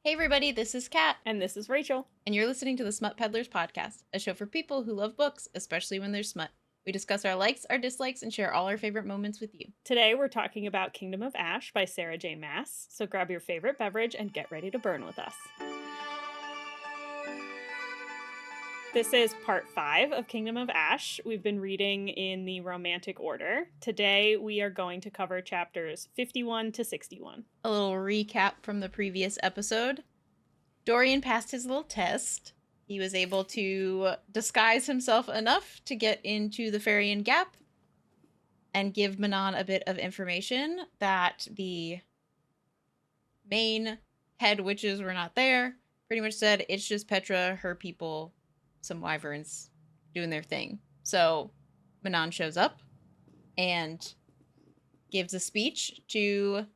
Hey everybody, this is Kat, And this is Rachel. and you're listening to the Smut Peddlers podcast, a show for people who love books, especially when there's smut. We discuss our likes, our dislikes, and share all our favorite moments with you. Today we're talking about Kingdom of Ash by Sarah J. Maas, so grab your favorite beverage and get ready to burn with us. This is part 5 of Kingdom of Ash. We've been reading in the romantic order. Today we are going to cover chapters 51 to 61. A little recap from the previous episode. Dorian passed his little test. He was able to disguise himself enough to get into the Ferian Gap and give Manon a bit of information that the main head witches were not there. Pretty much said it's just Petra, her people, some wyverns doing their thing. So Manon shows up and gives a speech to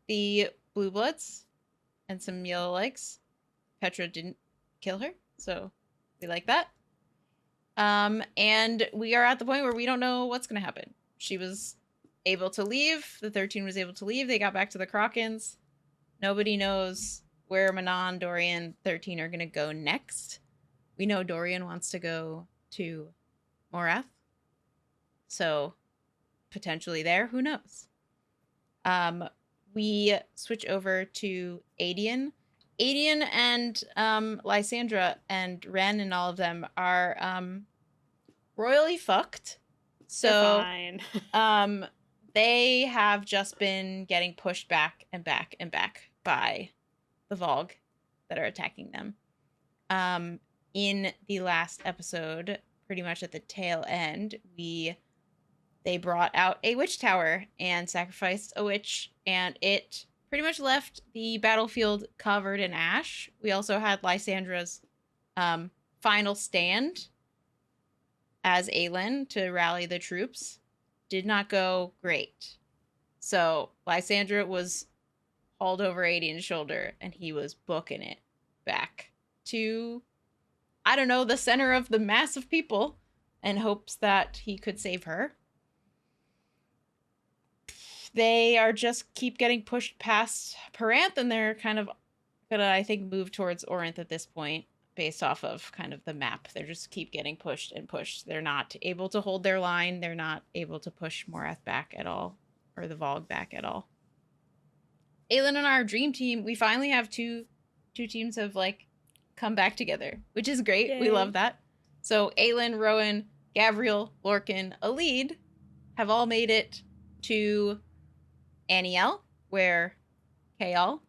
the bluebloods and some yellow legs. Petra didn't kill her, so we like that. And we are at the point where we don't know what's going to happen. She was able to leave. The 13 was able to leave. They got back to the Krakens. Nobody knows where Manon, Dorian, 13 are going to go next. We know Dorian wants to go to Morath. So potentially there, who knows? We switch over to Aedion. Aedion and Lysandra and Ren and all of them are royally fucked. So fine. they have just been getting pushed back and back and back by the Vogue that are attacking them. In the last episode, pretty much at the tail end, they brought out a witch tower and sacrificed a witch, and it pretty much left the battlefield covered in ash. We also had Lysandra's final stand as Aelin to rally the troops. Did not go great. So Lysandra was hauled over Aedion's shoulder, and he was booking it back to, I don't know, the center of the mass of people, in hopes that he could save her. They are just keep getting pushed past Orynth, and they're kind of gonna, I think, move towards Orynth at this point, based off of kind of the map. They're just keep getting pushed and pushed. They're not able to hold their line. They're not able to push Morath back at all, or the Vogue back at all. Aelin and our dream team, we finally have two teams have like come back together, which is great. Yay. We love that. So Aelin, Rowan, Gavriel, Lorcan, Alid have all made it to Anielle, where Kael,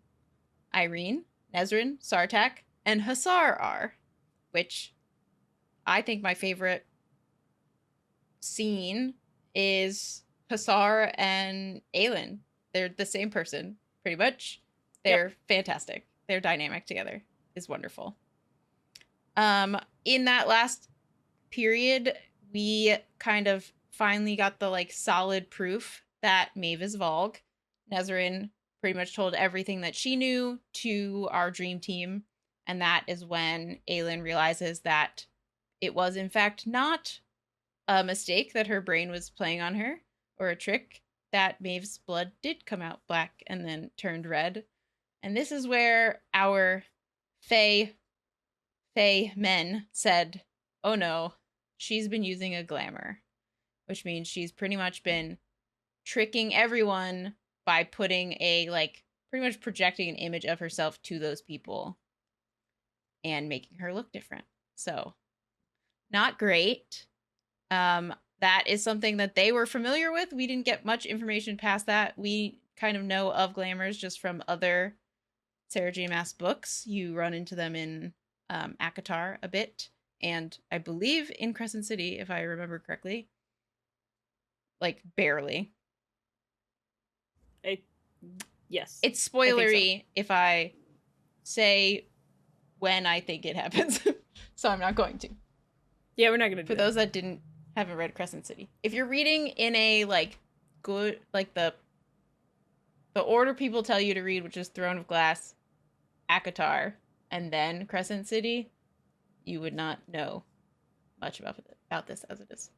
Irene, Nezrin, Sartak, and Hussar are, which I think my favorite scene is Hussar and Aelin. They're the same person, pretty much. They're fantastic. Their dynamic together is wonderful. In that last period, we kind of finally got the like solid proof that Maeve is Vogue. Nezrin pretty much told everything that she knew to our dream team, and that is when Aelin realizes that it was in fact not a mistake that her brain was playing on her, or a trick, that Maeve's blood did come out black and then turned red. And this is where our Fae men said, oh no, she's been using a glamour, which means she's pretty much been tricking everyone by putting pretty much projecting an image of herself to those people and making her look different. So not great. That is something that they were familiar with. We didn't get much information past that. We kind of know of glamours just from other Sarah J. Maas books. You run into them in ACOTAR a bit, and I believe in Crescent City, if I remember correctly. Like, barely. Yes. It's spoilery if I say when I think it happens. So I'm not going to. Yeah, we're not going to do For those that haven't read Crescent City. If you're reading in a good the order people tell you to read, which is Throne of Glass, ACOTAR, and then Crescent City, you would not know much about this as it is.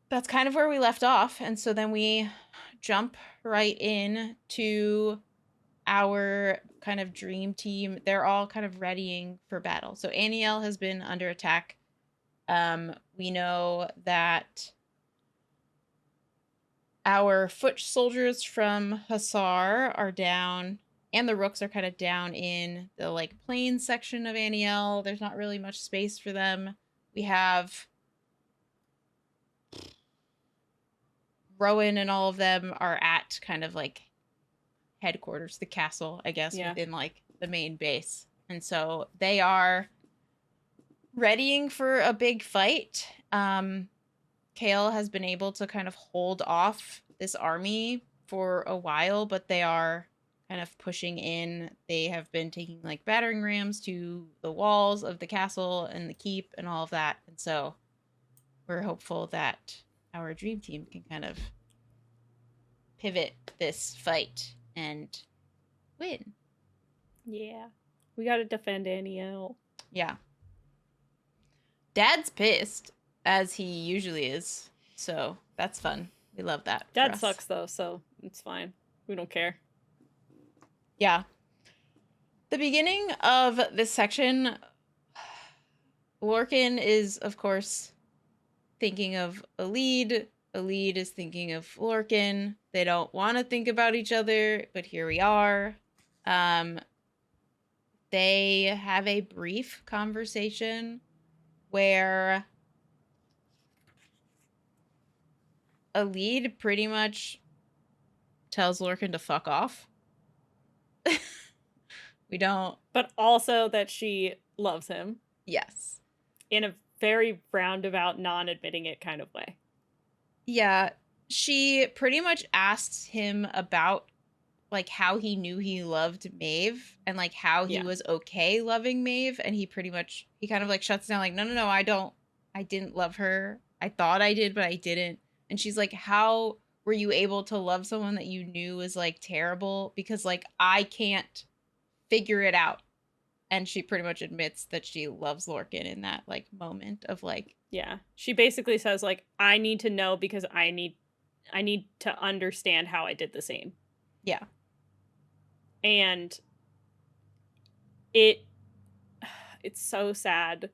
That's kind of where we left off, and so then we jump right in to our kind of dream team, they're all kind of readying for battle. So Anielle has been under attack. We know that our foot soldiers from Hussar are down, and the rooks are kind of down in the like plain section of Anielle. There's not really much space for them. We have Rowan and all of them are at kind of like headquarters, the castle, I guess, within like the main base. And so they are readying for a big fight. Kale has been able to kind of hold off this army for a while, but they are kind of pushing in. They have been taking like battering rams to the walls of the castle and the keep and all of that. And so we're hopeful that our dream team can kind of pivot this fight and win. Yeah. We gotta defend Anielle. Yeah. Dad's pissed, as he usually is. So that's fun. We love that. Dad sucks, though, so it's fine. We don't care. Yeah. The beginning of this section, Lorcan is, of course, thinking of Aelin. Aelin is thinking of Lorcan. They don't want to think about each other, but here we are. They have a brief conversation where Aelin pretty much tells Lorcan to fuck off. We don't... But also that she loves him. Yes. In a very roundabout, non-admitting it kind of way. Yeah. She pretty much asks him about, like, how he knew he loved Maeve and, like, how he was okay loving Maeve. And he kind of, like, shuts down, like, no, I didn't love her. I thought I did, but I didn't. And she's like, how were you able to love someone that you knew was, like, terrible? Because, like, I can't figure it out. And she pretty much admits that she loves Lorcan in that, like, moment of, like... Yeah. She basically says, like, I need to know because I need to understand how I did the same. Yeah. And it's so sad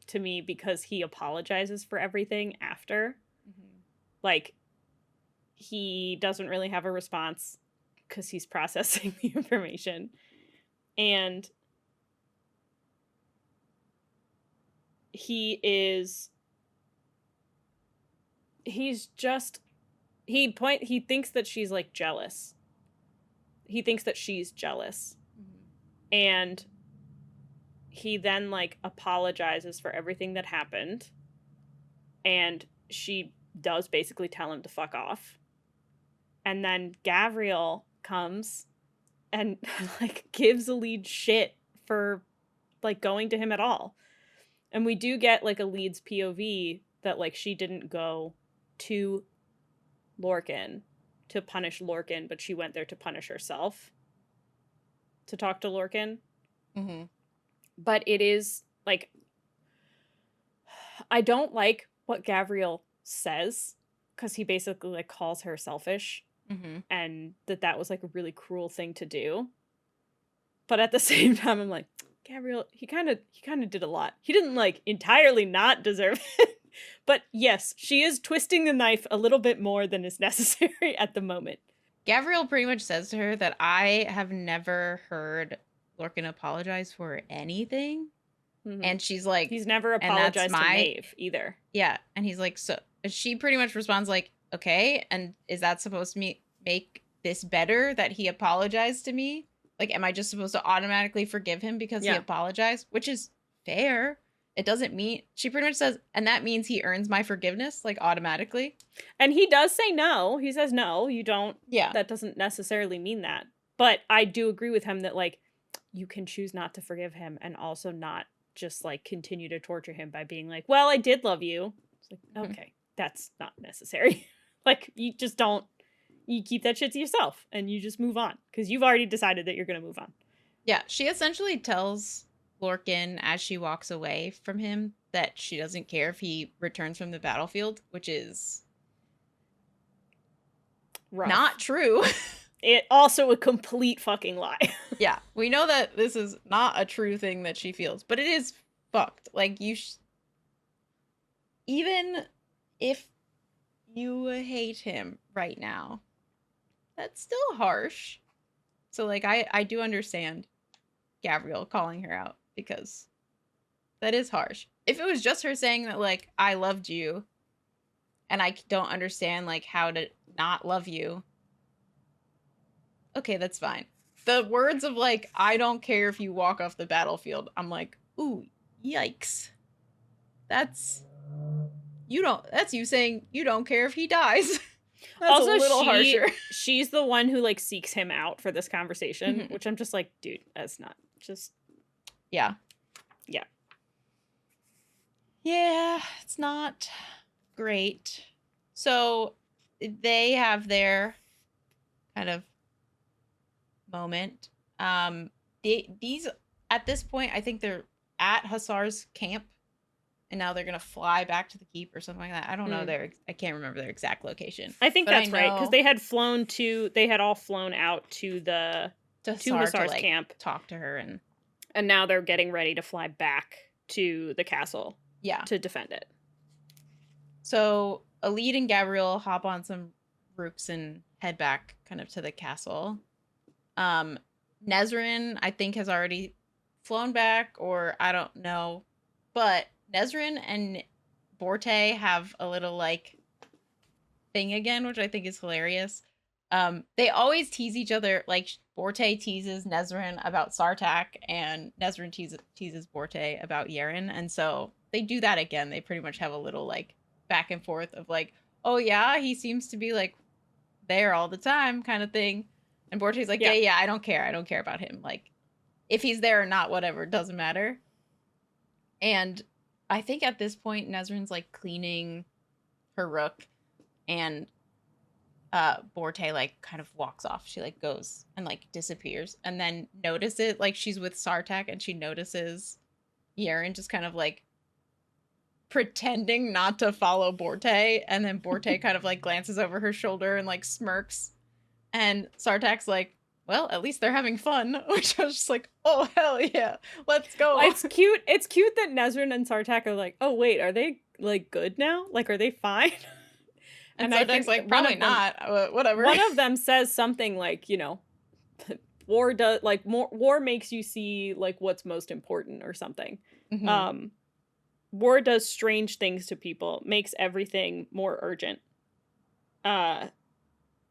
to me because he apologizes for everything after. Mm-hmm. Like, he doesn't really have a response because he's processing the information. And he thinks that she's like jealous. He thinks that she's jealous. Mm-hmm. And he then like apologizes for everything that happened. And she does basically tell him to fuck off. And then Gavriel comes and like gives Aelin shit for like going to him at all. And we do get like Aelid's POV that like she didn't go to Lorcan to punish Lorcan, but she went there to punish herself to talk to Lorcan. Mm-hmm. But it is like, I don't like what Gavriel says because he basically like calls her selfish. Mm-hmm. And that was like a really cruel thing to do. But at the same time, I'm like, Gavriel, he kind of did a lot. He didn't like entirely not deserve it. But yes, she is twisting the knife a little bit more than is necessary at the moment. Gavriel pretty much says to her that I have never heard Lorcan apologize for anything. Mm-hmm. And she's like... He's never apologized to Maeve either. Yeah. And he's like, so... She pretty much responds like, okay, and is that supposed to make this better that he apologized to me? Like, am I just supposed to automatically forgive him because he apologized? Which is fair. It doesn't mean... She pretty much says, and that means he earns my forgiveness, like, automatically. And he does say no. He says, no, you don't. Yeah. That doesn't necessarily mean that. But I do agree with him that, like, you can choose not to forgive him and also not just, like, continue to torture him by being like, well, I did love you. It's like, okay, that's not necessary. Like, you just don't... You keep that shit to yourself and you just move on because you've already decided that you're going to move on. Yeah, she essentially tells Lorcan as she walks away from him that she doesn't care if he returns from the battlefield, which is rough. Not true. It also a complete fucking lie. Yeah, we know that this is not a true thing that she feels, but it is fucked. Like, even if you hate him right now, that's still harsh. So, like, I do understand Gabrielle calling her out, because that is harsh. If it was just her saying that, like, I loved you, and I don't understand, like, how to not love you, okay, that's fine. The words of, like, I don't care if you walk off the battlefield, I'm like, ooh, yikes. That's you saying you don't care if he dies. That's also, a little harsher. She's the one who, like, seeks him out for this conversation, which I'm just like, dude, that's not just... Yeah. Yeah. Yeah, it's not great. So they have their kind of moment. These, at this point, I think they're at Hussar's camp, and now they're gonna fly back to the keep or something like that. I don't know I can't remember their exact location. I think that's right, because they had all flown out to Hussar's camp, talk to her, and now they're getting ready to fly back to the castle. Yeah, to defend it. So Aelin and Gabrielle hop on some rooks and head back kind of to the castle. Nezrin, I think, has already flown back, or I don't know, but Nezrin and Borte have a little, like, thing again, which I think is hilarious. They always tease each other. Like, Borte teases Nezrin about Sartak, and Nezrin teases Borte about Yeren, and so they do that again. They pretty much have a little, like, back and forth of, like, oh yeah, he seems to be, like, there all the time kind of thing. And Borte's like, yeah, I don't care about him. Like, if he's there or not, whatever, doesn't matter. And I think at this point, Nezrin's, like, cleaning her rook, and Borte, like, kind of walks off. She, like, goes and, like, disappears, and then notices, like, she's with Sartak, and she notices Yeren just kind of, like, pretending not to follow Borte, and then Borte kind of, like, glances over her shoulder and, like, smirks, and Sartak's like, well, at least they're having fun, which I was just like, oh, hell yeah, let's go. It's cute that Nezrin and Sartak are like, oh, wait, are they, like, good now? Like, are they fine? And Sartak's like, probably not, whatever. One of them says something like, you know, war makes you see, like, what's most important or something. Mm-hmm. War does strange things to people, makes everything more urgent.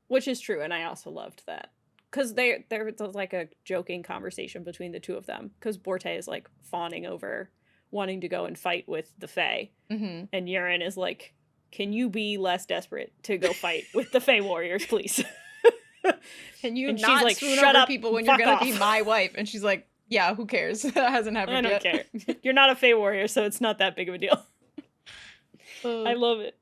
Which is true, and I also loved that. Because there was, like, a joking conversation between the two of them, because Borte is, like, fawning over wanting to go and fight with the Fae. Mm-hmm. And Yeren is like, can you be less desperate to go fight with the Fae warriors, please? Can you not, like, swoon over people when you're gonna be my wife? And she's like, yeah, who cares? That hasn't happened yet. I don't care. You're not a Fae warrior, so it's not that big of a deal. I love it.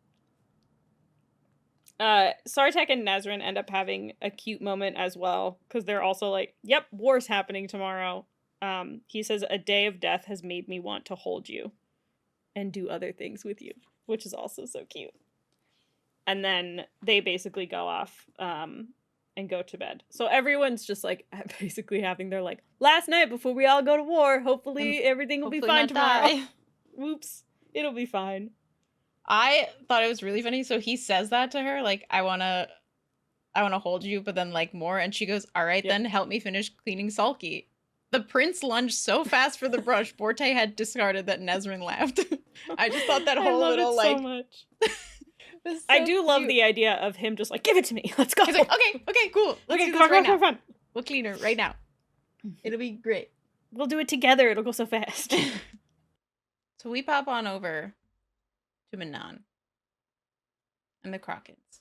Sartak and Nezrin end up having a cute moment as well, because they're also like, yep, war's happening tomorrow. He says, a day of death has made me want to hold you and do other things with you, which is also so cute. And then they basically go off and go to bed. So everyone's just, like, basically having their, like, last night before we all go to war. Hopefully everything will be fine tomorrow. Whoops. It'll be fine. I thought it was really funny. So he says that to her, like, I want to hold you, but then, like, more. And she goes, all right, then help me finish cleaning Sulky. The prince lunged so fast for the brush, Borte had discarded that Nezrin laughed. I just thought that whole little, like... so much. So I do love the idea of him just like, give it to me. Let's go. He's like, okay, cool. Let's do this right now. We'll clean her right now. It'll be great. We'll do it together. It'll go so fast. So we pop on over to Manon and the Krakens.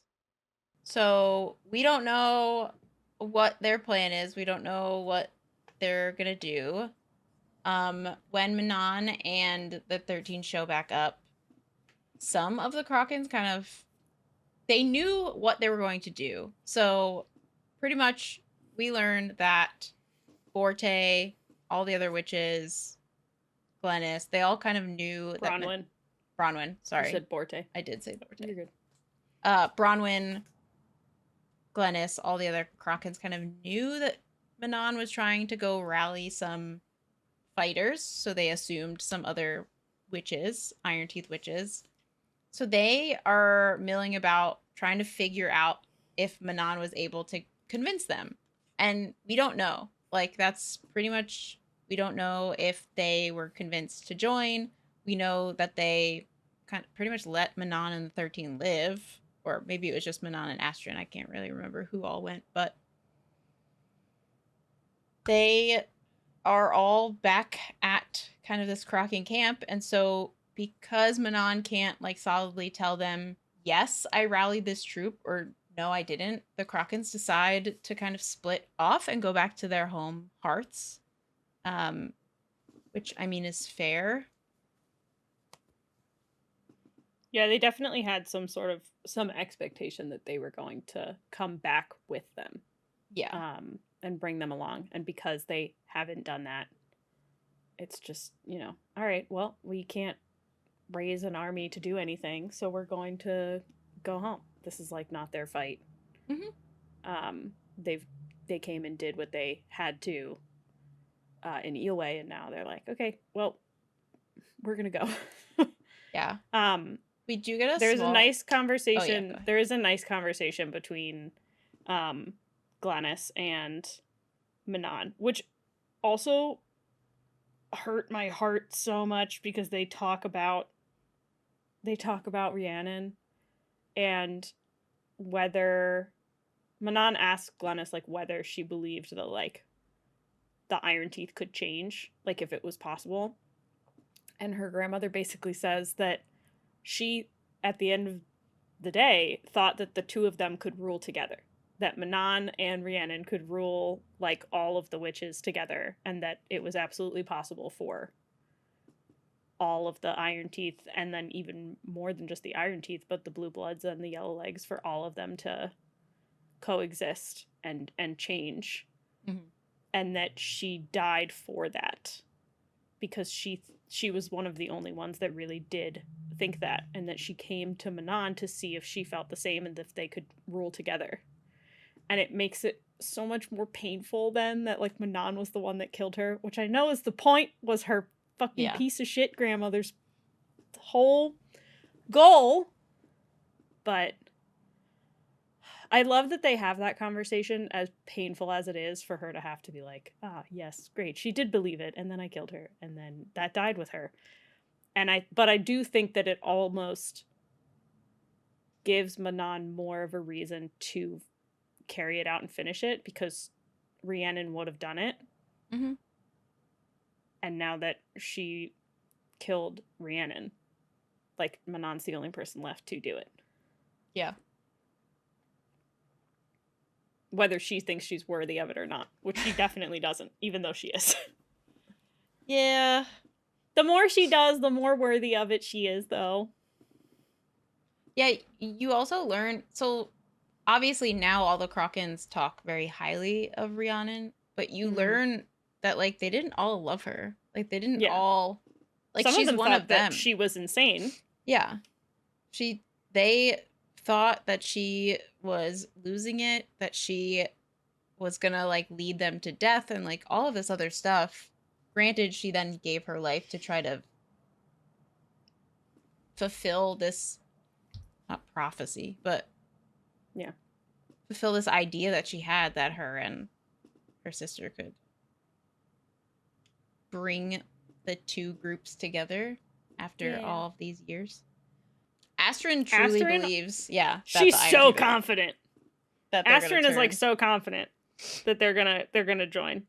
So we don't know what their plan is. We don't know what they're gonna do. When Manon and the 13 show back up, some of the Krakens kind of, they knew what they were going to do. So pretty much we learned that Borte, all the other witches, Glennis, they all kind of knew Bronwyn. Bronwyn, sorry. You said Borte. I did say Borte. You're good. Bronwyn, Glennis, all the other Krakens kind of knew that Manon was trying to go rally some fighters, so they assumed some other witches, Iron Teeth witches. So they are milling about trying to figure out if Manon was able to convince them. And we don't know. Like, that's pretty much, we don't know if they were convinced to join. We know that they kind of pretty much let Manon and the 13 live. Or maybe it was just Manon and Astrid. I can't really remember who all went. But they are all back at kind of this Kraken camp. And so because Manon can't like solidly tell them, yes, I rallied this troop, or no, I didn't, the Krakens decide to kind of split off and go back to their home hearths, which I mean is fair. Yeah, they definitely had some expectation that they were going to come back with them. Yeah. And bring them along. And because they haven't done that, it's just, all right, well, we can't raise an army to do anything, so we're going to go home. This is like not their fight. Mm-hmm. They came and did what they had to in Eelway, and now they're like, okay, well, we're gonna go. Yeah. We do get a nice conversation. Oh, yeah, there is a nice conversation between Glennis and Manon, which also hurt my heart so much because they talk about Rhiannon and whether Manon asked Glennis like whether she believed that like the Iron Teeth could change, like if it was possible. And her grandmother basically says that she, at the end of the day, thought that the two of them could rule together. That Manon and Rhiannon could rule like all of the witches together, and that it was absolutely possible for all of the Iron Teeth, and then even more than just the Iron Teeth, but the Blue Bloods and the Yellow Legs, for all of them to coexist and change. Mm-hmm. And that she died for that because she was one of the only ones that really did think that, and that she came to Manon to see if she felt the same and if they could rule together. And it makes it so much more painful then that like Manon was the one that killed her, which I know is the point, was her fucking piece of shit grandmother's whole goal. But I love that they have that conversation, as painful as it is for her to have to be like, yes, great, she did believe it, and then I killed her, and then that died with her. But I do think that it almost gives Manon more of a reason to carry it out and finish it, because Rhiannon would have done it. Mm-hmm. And now that she killed Rhiannon, like, Manon's the only person left to do it. Yeah. Whether she thinks she's worthy of it or not, which she definitely doesn't, even though she is. Yeah. The more she does, the more worthy of it she is, though. Yeah, you also learn, so obviously now all the Krakens talk very highly of Rhiannon, but you learn that, like, they didn't all love her. Like, they didn't all, like, some she's of them one thought of them. That she was insane. Yeah. They thought that she was losing it, that she was gonna, like, lead them to death and, like, all of this other stuff. Granted, she then gave her life to try to fulfill this, not prophecy, but fulfill this idea that she had, that her and her sister could bring the two groups together after all of these years. Astrid truly believes, she's so confident. Astrid is like so confident that they're gonna join,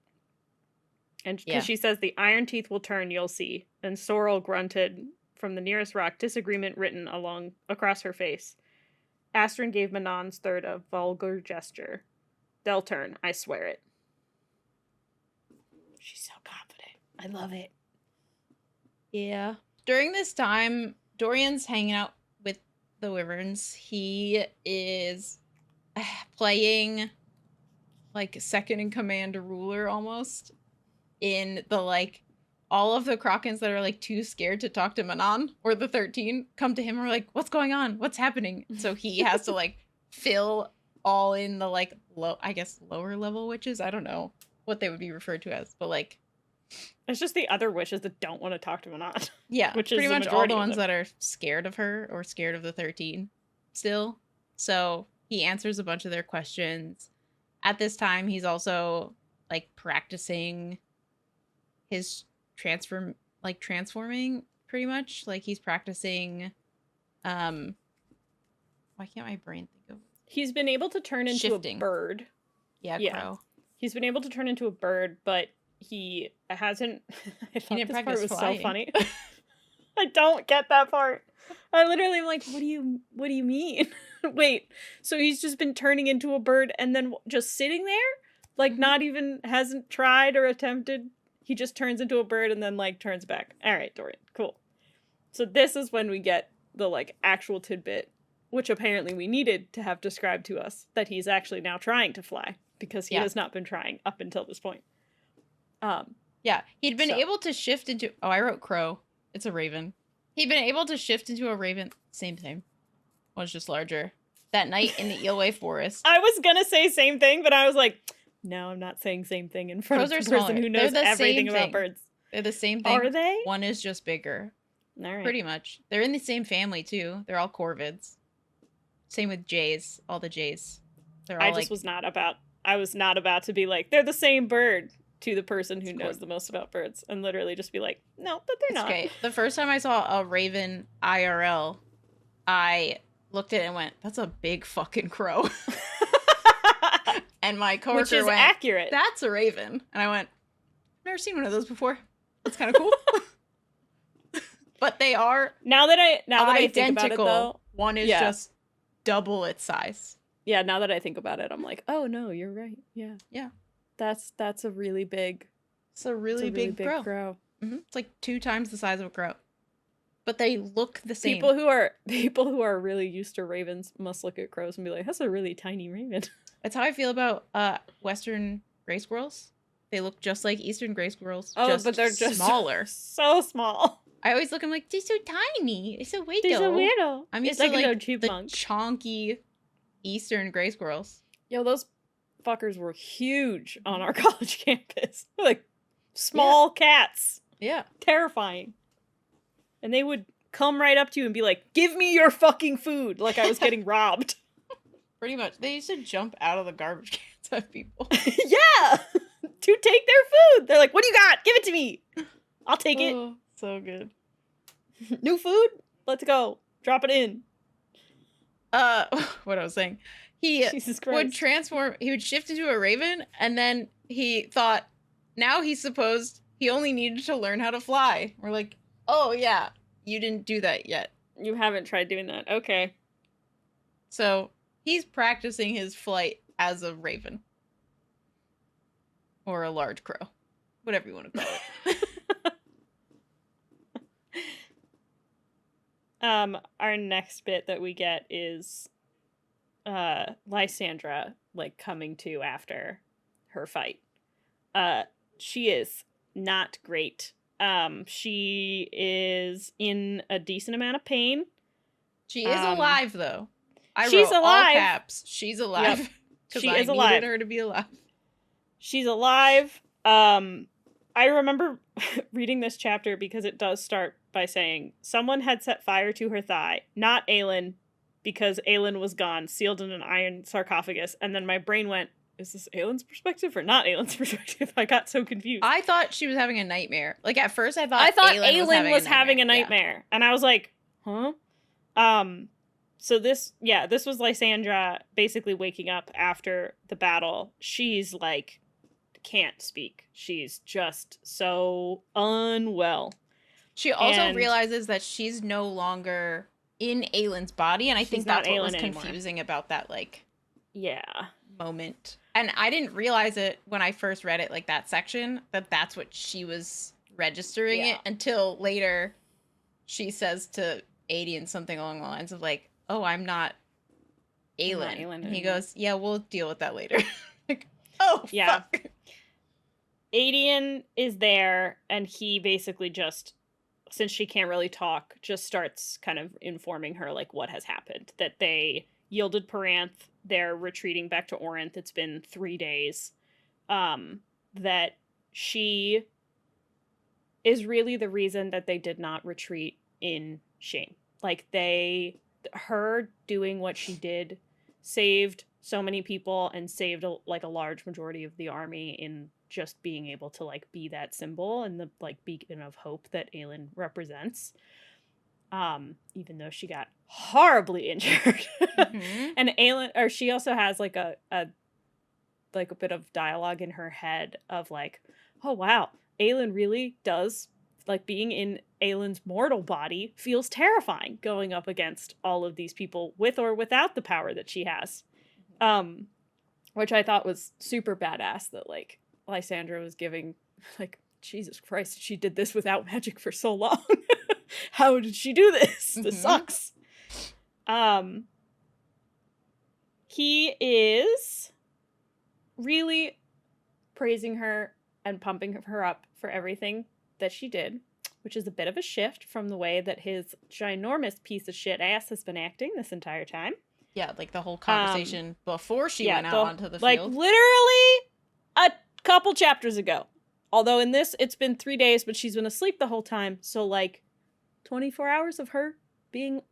and because she says the Iron Teeth will turn, you'll see. And Sorrel grunted from the nearest rock, disagreement written across her face. Astrid gave Manon's third a vulgar gesture. They'll turn, I swear it. She's so confident. I love it. Yeah. During this time, Dorian's hanging out with the Wyverns. He is playing like second in command ruler almost, in the like all of the Krakens that are like too scared to talk to Manon or the 13 come to him and are like, what's going on? What's happening? So he has to like fill all in the like I guess lower level witches. I don't know what they would be referred to as, but like it's just the other witches that don't want to talk to Manon. yeah, which is pretty the much all majority the of ones them. that are scared of her or scared of the 13 still. So he answers a bunch of their questions. At this time, he's also like practicing his transforming pretty much. Like he's practicing why can't my brain think of He's been able to turn into shifting? a bird. Yeah, Yeah. crow. He's been able to turn into a bird, but he hasn't. I thought this part was flying. so funny. I don't get that part. I literally am like, what do you mean? Wait, so he's just been turning into a bird and then just sitting there? Like not even hasn't tried or attempted. He just turns into a bird and then like turns back. All right, Dorian. Cool. So this is when we get the like actual tidbit, which apparently we needed to have described to us, that he's actually now trying to fly because he has not been trying up until this point. Yeah, he'd been able to shift into I wrote crow. It's a raven. He'd been able to shift into a raven. Same thing. One's just larger. That night in the Eelway forest. I was gonna say same thing, but I was like, no, I'm not saying same thing in front of the person who knows everything about birds. They're the same thing. Are they? One is just bigger. All right. Pretty much. They're in the same family too. They're all corvids. Same with jays. All the jays. They're all I was not about to be like, they're the same bird to the person who knows the most about birds and literally just be like, no, but they're not. Okay. The first time I saw a raven IRL, I looked at it and went, that's a big fucking crow. And my coworker Which is went, accurate. That's a raven. And I went, I've never seen one of those before. That's kind of cool. But they are now that I think about it though. One is just double its size. Yeah, now that I think about it, I'm like, oh no, you're right. Yeah. Yeah. That's a really big. It's a really big crow. Mm-hmm. It's like 2 times the size of a crow. But they look the same. People who are really used to ravens must look at crows and be like, that's a really tiny raven. That's how I feel about Western gray squirrels. They look just like Eastern gray squirrels. But they're just smaller. So small. I always look at them like, they're so tiny. It's so weird. They're so weird. I'm used to like the chonky Eastern gray squirrels. Yo, those fuckers were huge on our college campus. Like small cats. Yeah. Terrifying. And they would come right up to you and be like, give me your fucking food. Like I was getting robbed. Pretty much. They used to jump out of the garbage cans at people. Yeah. To take their food. They're like, what do you got? Give it to me. I'll take it. So good. New food? Let's go. Drop it in. What I was saying. He Jesus Christ. would transform, he would shift into a raven, and then he thought, now he only needed to learn how to fly. We're like, oh yeah, you didn't do that yet. You haven't tried doing that. Okay. So he's practicing his flight as a raven. Or a large crow. Whatever you want to call it. Our next bit that we get is Lysandra like coming to after her fight. She is not great. She is in a decent amount of pain. She is alive though. She's alive. All caps. She's alive. Yep. She is alive. I needed her to be alive. She's alive. I remember reading this chapter because it does start by saying someone had set fire to her thigh, not Aelin, because Aelin was gone, sealed in an iron sarcophagus. And then my brain went, is this Aelin's perspective or not Aelin's perspective? I got so confused. I thought she was having a nightmare. Like at first I thought Aelin was having a nightmare. Yeah. And I was like, huh? So this was Lysandra basically waking up after the battle. She's like, can't speak. She's just so unwell. She also realizes that she's no longer in Aelin's body, and I think that's what was confusing about that, like, moment. And I didn't realize it when I first read it, like that section, that's what she was registering it until later she says to Aedion something along the lines of like, oh, I'm not Aelin. And he goes, yeah, we'll deal with that later. Like, oh, yeah. Fuck. Aedion is there, and he basically just, since she can't really talk, just starts kind of informing her, like, what has happened. That they yielded Orynth, they're retreating back to Orynth. It's been 3 days. That she is really the reason that they did not retreat in shame. Like, her doing what she did saved so many people and saved a large majority of the army in just being able to like be that symbol and the like beacon of hope that Aelin represents. Even though she got horribly injured. Mm-hmm. And Aelin, or she also has like a bit of dialogue in her head of like, oh wow, Aelin really does, like, being in Aelin's mortal body feels terrifying, going up against all of these people with or without the power that she has. Which I thought was super badass that like Lysandra was giving, like, Jesus Christ, she did this without magic for so long. How did she do this? Mm-hmm. This sucks. He is really praising her and pumping her up for everything that she did, which is a bit of a shift from the way that his ginormous piece of shit ass has been acting this entire time. Yeah, like the whole conversation before she went out onto the field. Like, literally a couple chapters ago. Although in this, it's been 3 days, but she's been asleep the whole time. So, like, 24 hours of her being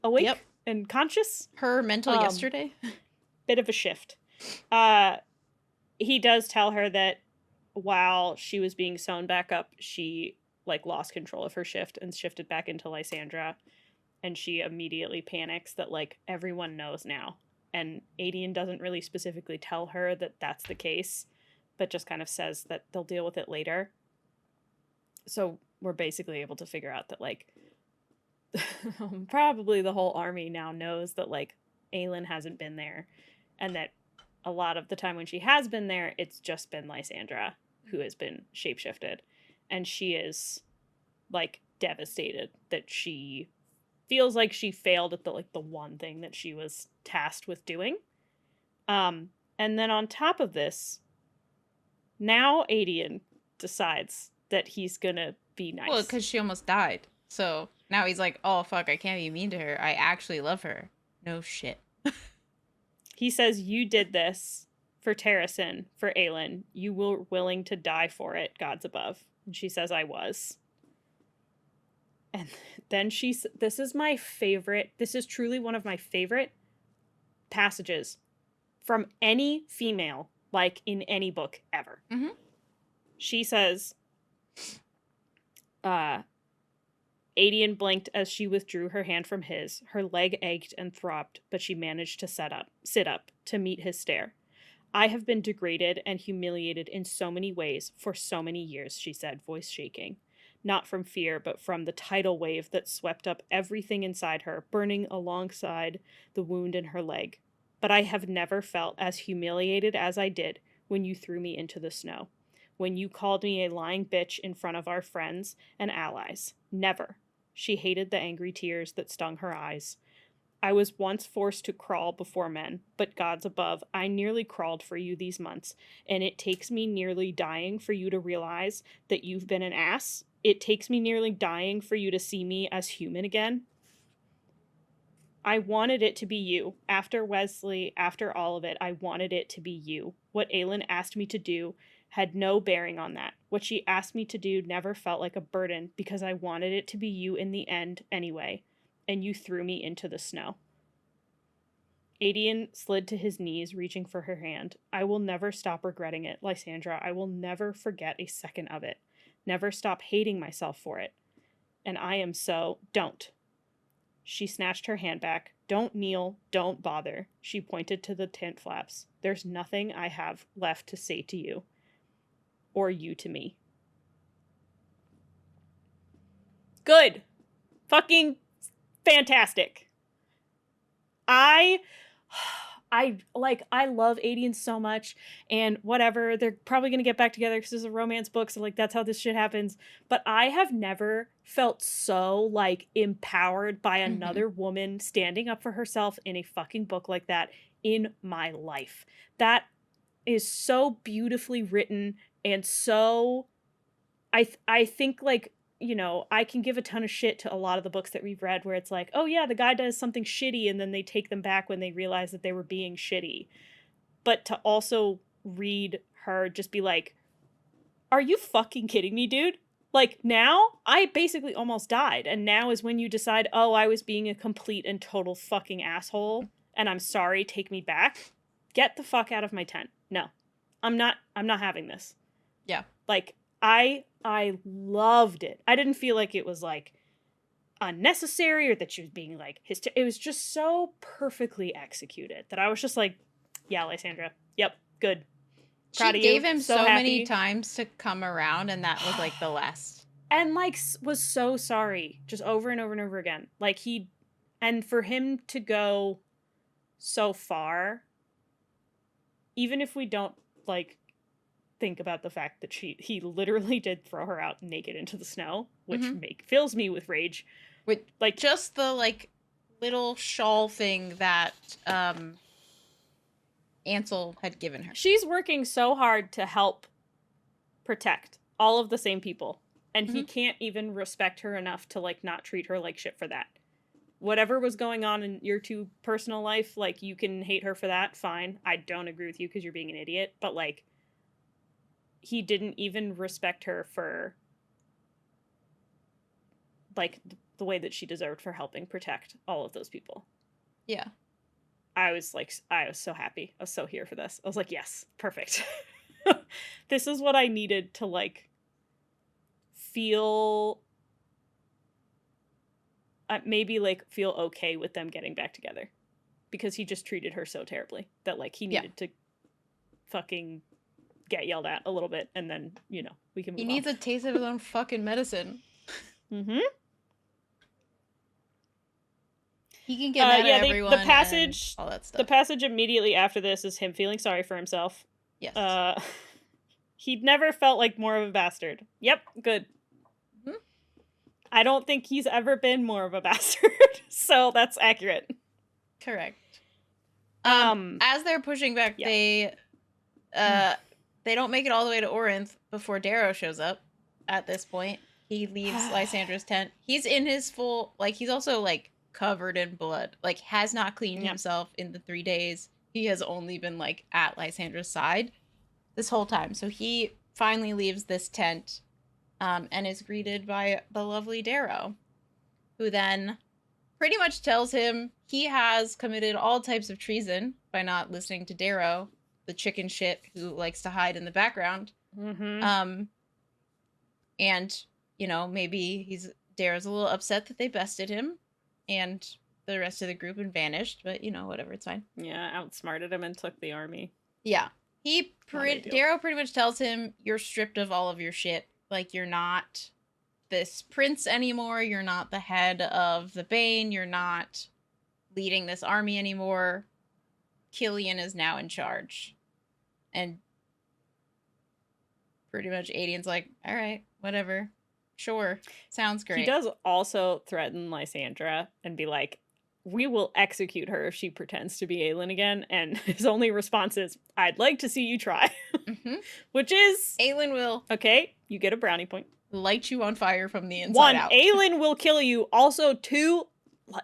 awake and conscious. Her mental yesterday. Bit of a shift. He does tell her that while she was being sewn back up, she, like, lost control of her shift and shifted back into Lysandra. And she immediately panics that, like, everyone knows now. And Aedion doesn't really specifically tell her that that's the case, but just kind of says that they'll deal with it later. So we're basically able to figure out that, like, probably the whole army now knows that, like, Aelin hasn't been there. And that a lot of the time when she has been there, it's just been Lysandra who has been shapeshifted. And she is, like, devastated that she feels like she failed at the one thing that she was tasked with doing. And then on top of this, now Aedion decides that he's gonna be nice. Well, because she almost died. So now he's like, oh, fuck, I can't be mean to her. I actually love her. No shit. He says, you did this for Terrasen, for Aelin. You were willing to die for it, gods above. And she says, I was. And then this is my favorite, this is truly one of my favorite passages from any female, like, in any book ever. Mm-hmm. She says, Aedion blinked as she withdrew her hand from his. Her leg ached and throbbed, but she managed to sit up to meet his stare. I have been degraded and humiliated in so many ways for so many years, she said, voice shaking. Not from fear, but from the tidal wave that swept up everything inside her, burning alongside the wound in her leg. But I have never felt as humiliated as I did when you threw me into the snow. When you called me a lying bitch in front of our friends and allies. Never. She hated the angry tears that stung her eyes. I was once forced to crawl before men, but gods above, I nearly crawled for you these months, and it takes me nearly dying for you to realize that you've been an ass. It takes me nearly dying for you to see me as human again. I wanted it to be you. After Wesley, after all of it, I wanted it to be you. What Aelin asked me to do had no bearing on that. What she asked me to do never felt like a burden because I wanted it to be you in the end anyway, and you threw me into the snow. Aedion slid to his knees, reaching for her hand. I will never stop regretting it, Lysandra. I will never forget a second of it. Never stop hating myself for it. And I am so... Don't. She snatched her hand back. Don't kneel. Don't bother. She pointed to the tent flaps. There's nothing I have left to say to you. Or you to me. Good. Fucking fantastic. I love Aedion so much, and whatever, they're probably gonna get back together because it's a romance book, so like that's how this shit happens. But I have never felt so like empowered by another woman standing up for herself in a fucking book like that in my life. That is so beautifully written, and so I think like you know, I can give a ton of shit to a lot of the books that we've read where it's like, oh yeah, the guy does something shitty and then they take them back when they realize that they were being shitty. But to also read her just be like, are you fucking kidding me, dude? Like, now, I basically almost died, and now is when you decide, oh, I was being a complete and total fucking asshole, and I'm sorry, take me back. Get the fuck out of my tent. No. I'm not having this. Yeah. Like, I loved it. I didn't feel like it was, like, unnecessary or that she was being, like, it was just so perfectly executed that I was just like, yeah, Lysandra. Yep, good. Proud She of you. gave him so happy. many times to come around, and that was like the last. And like was so sorry, just over and over and over again. Like and for him to go so far, even if we don't like think about the fact that he literally did throw her out naked into the snow, which fills me with rage. With like just the like little shawl thing that Ansel had given her. She's working so hard to help protect all of the same people, and he can't even respect her enough to like not treat her like shit for that. Whatever was going on in your two personal life, like, you can hate her for that, fine. I don't agree with you because you're being an idiot, but like, he didn't even respect her for like the way that she deserved for helping protect all of those people. Yeah. I was so happy. I was so here for this. I was like, yes, perfect. This is what I needed to like feel maybe like feel okay with them getting back together, because he just treated her so terribly that like he needed to fucking get yelled at a little bit, and then, you know, we can move on. He needs a taste of his own fucking medicine. He can get mad at everyone. The passage, all that stuff. The passage immediately after this is him feeling sorry for himself. Yes. He'd never felt like more of a bastard. Yep, good. I don't think he's ever been more of a bastard, so that's accurate. Correct. As they're pushing back, they don't make it all the way to Orynth before Darrow shows up. At this point, he leaves Lysandra's tent. He's in his full, like, he's also like covered in blood, like has not cleaned himself in the 3 days. He has only been like at Lysandra's side this whole time. So he finally leaves this tent and is greeted by the lovely Darrow, who then pretty much tells him he has committed all types of treason by not listening to Darrow, the chicken shit who likes to hide in the background. And, you know, maybe Darrow's a little upset that they bested him and the rest of the group and vanished, but, you know, whatever, it's fine. Yeah, outsmarted him and took the army. Yeah. Darrow pretty much tells him, you're stripped of all of your shit. Like, you're not this prince anymore. You're not the head of the Bane. You're not leading this army anymore. Killian is now in charge. And pretty much Aedion's like, all right, whatever. Sure. Sounds great. He does also threaten Lysandra and be like, we will execute her if she pretends to be Aelin again. And his only response is, I'd like to see you try. Which is... Aelin will... Okay, you get a brownie point. Light you on fire from the inside out. 1, Aelin will kill you. Also, 2,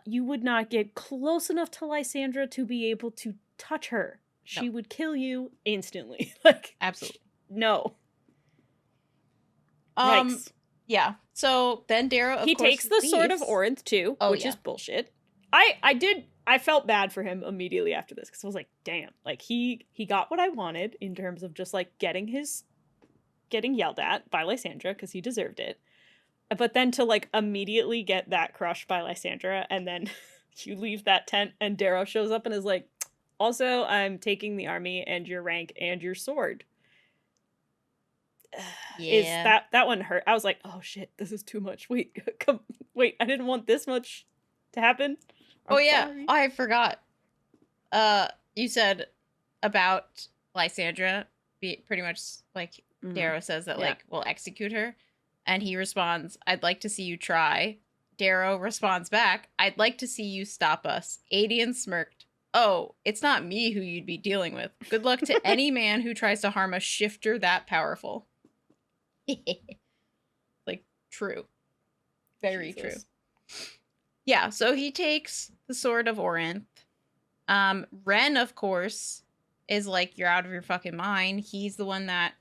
you would not get close enough to Lysandra to be able to touch her. She would kill you instantly. Like, absolutely. No. Yikes. Yeah. So then Darrow, of course, takes the leaves. sword of Orynth too, which is bullshit. I felt bad for him immediately after this, because I was like, damn, like he got what I wanted in terms of just like getting yelled at by Lysandra because he deserved it. But then to like immediately get that crushed by Lysandra, and then you leave that tent and Darrow shows up and is like, also, I'm taking the army and your rank and your sword. Yeah. That one hurt. I was like, oh shit, this is too much. Wait, I didn't want this much to happen. Sorry. I forgot. You said about Lysandra, pretty much like Darrow says that like we'll execute her, and he responds, I'd like to see you try. Darrow responds back, I'd like to see you stop us. Aedion smirked. Oh, it's not me who you'd be dealing with. Good luck to any man who tries to harm a shifter that powerful. Like, true. Very true. Jesus. Yeah, so he takes the sword of Orynth. Ren, of course, is like, you're out of your fucking mind. He's the one that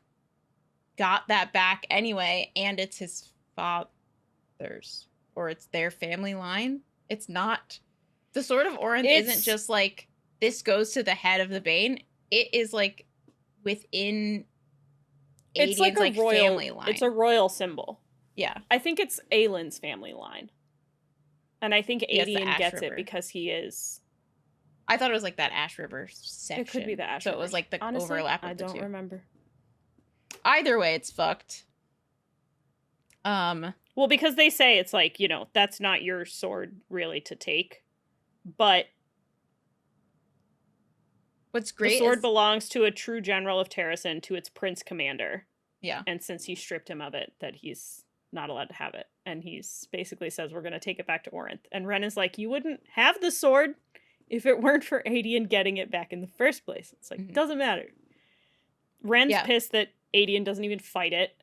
got that back anyway, and it's his father's, or it's their family line. It's not. The sword of Orynth isn't just like, this goes to the head of the Bane. It is like within Aedion's like family line. It's a royal symbol. Yeah. I think it's Aelin's family line. And I think Aedion gets River. it because he is... I thought it was like that Ash River section. It could be the Ash River. So it was like the overlap of the two. I don't remember. Either way, it's fucked. Well, because they say it's like, you know, that's not your sword really to take. But what's great the sword belongs to a true general of Terrasen, to its prince commander. Yeah. And since he stripped him of it, that he's not allowed to have it. And he's basically says, we're going to take it back to Orynth. And Ren is like, you wouldn't have the sword if it weren't for Aedion getting it back in the first place. It's like, doesn't matter. Ren's pissed that Aedion doesn't even fight it.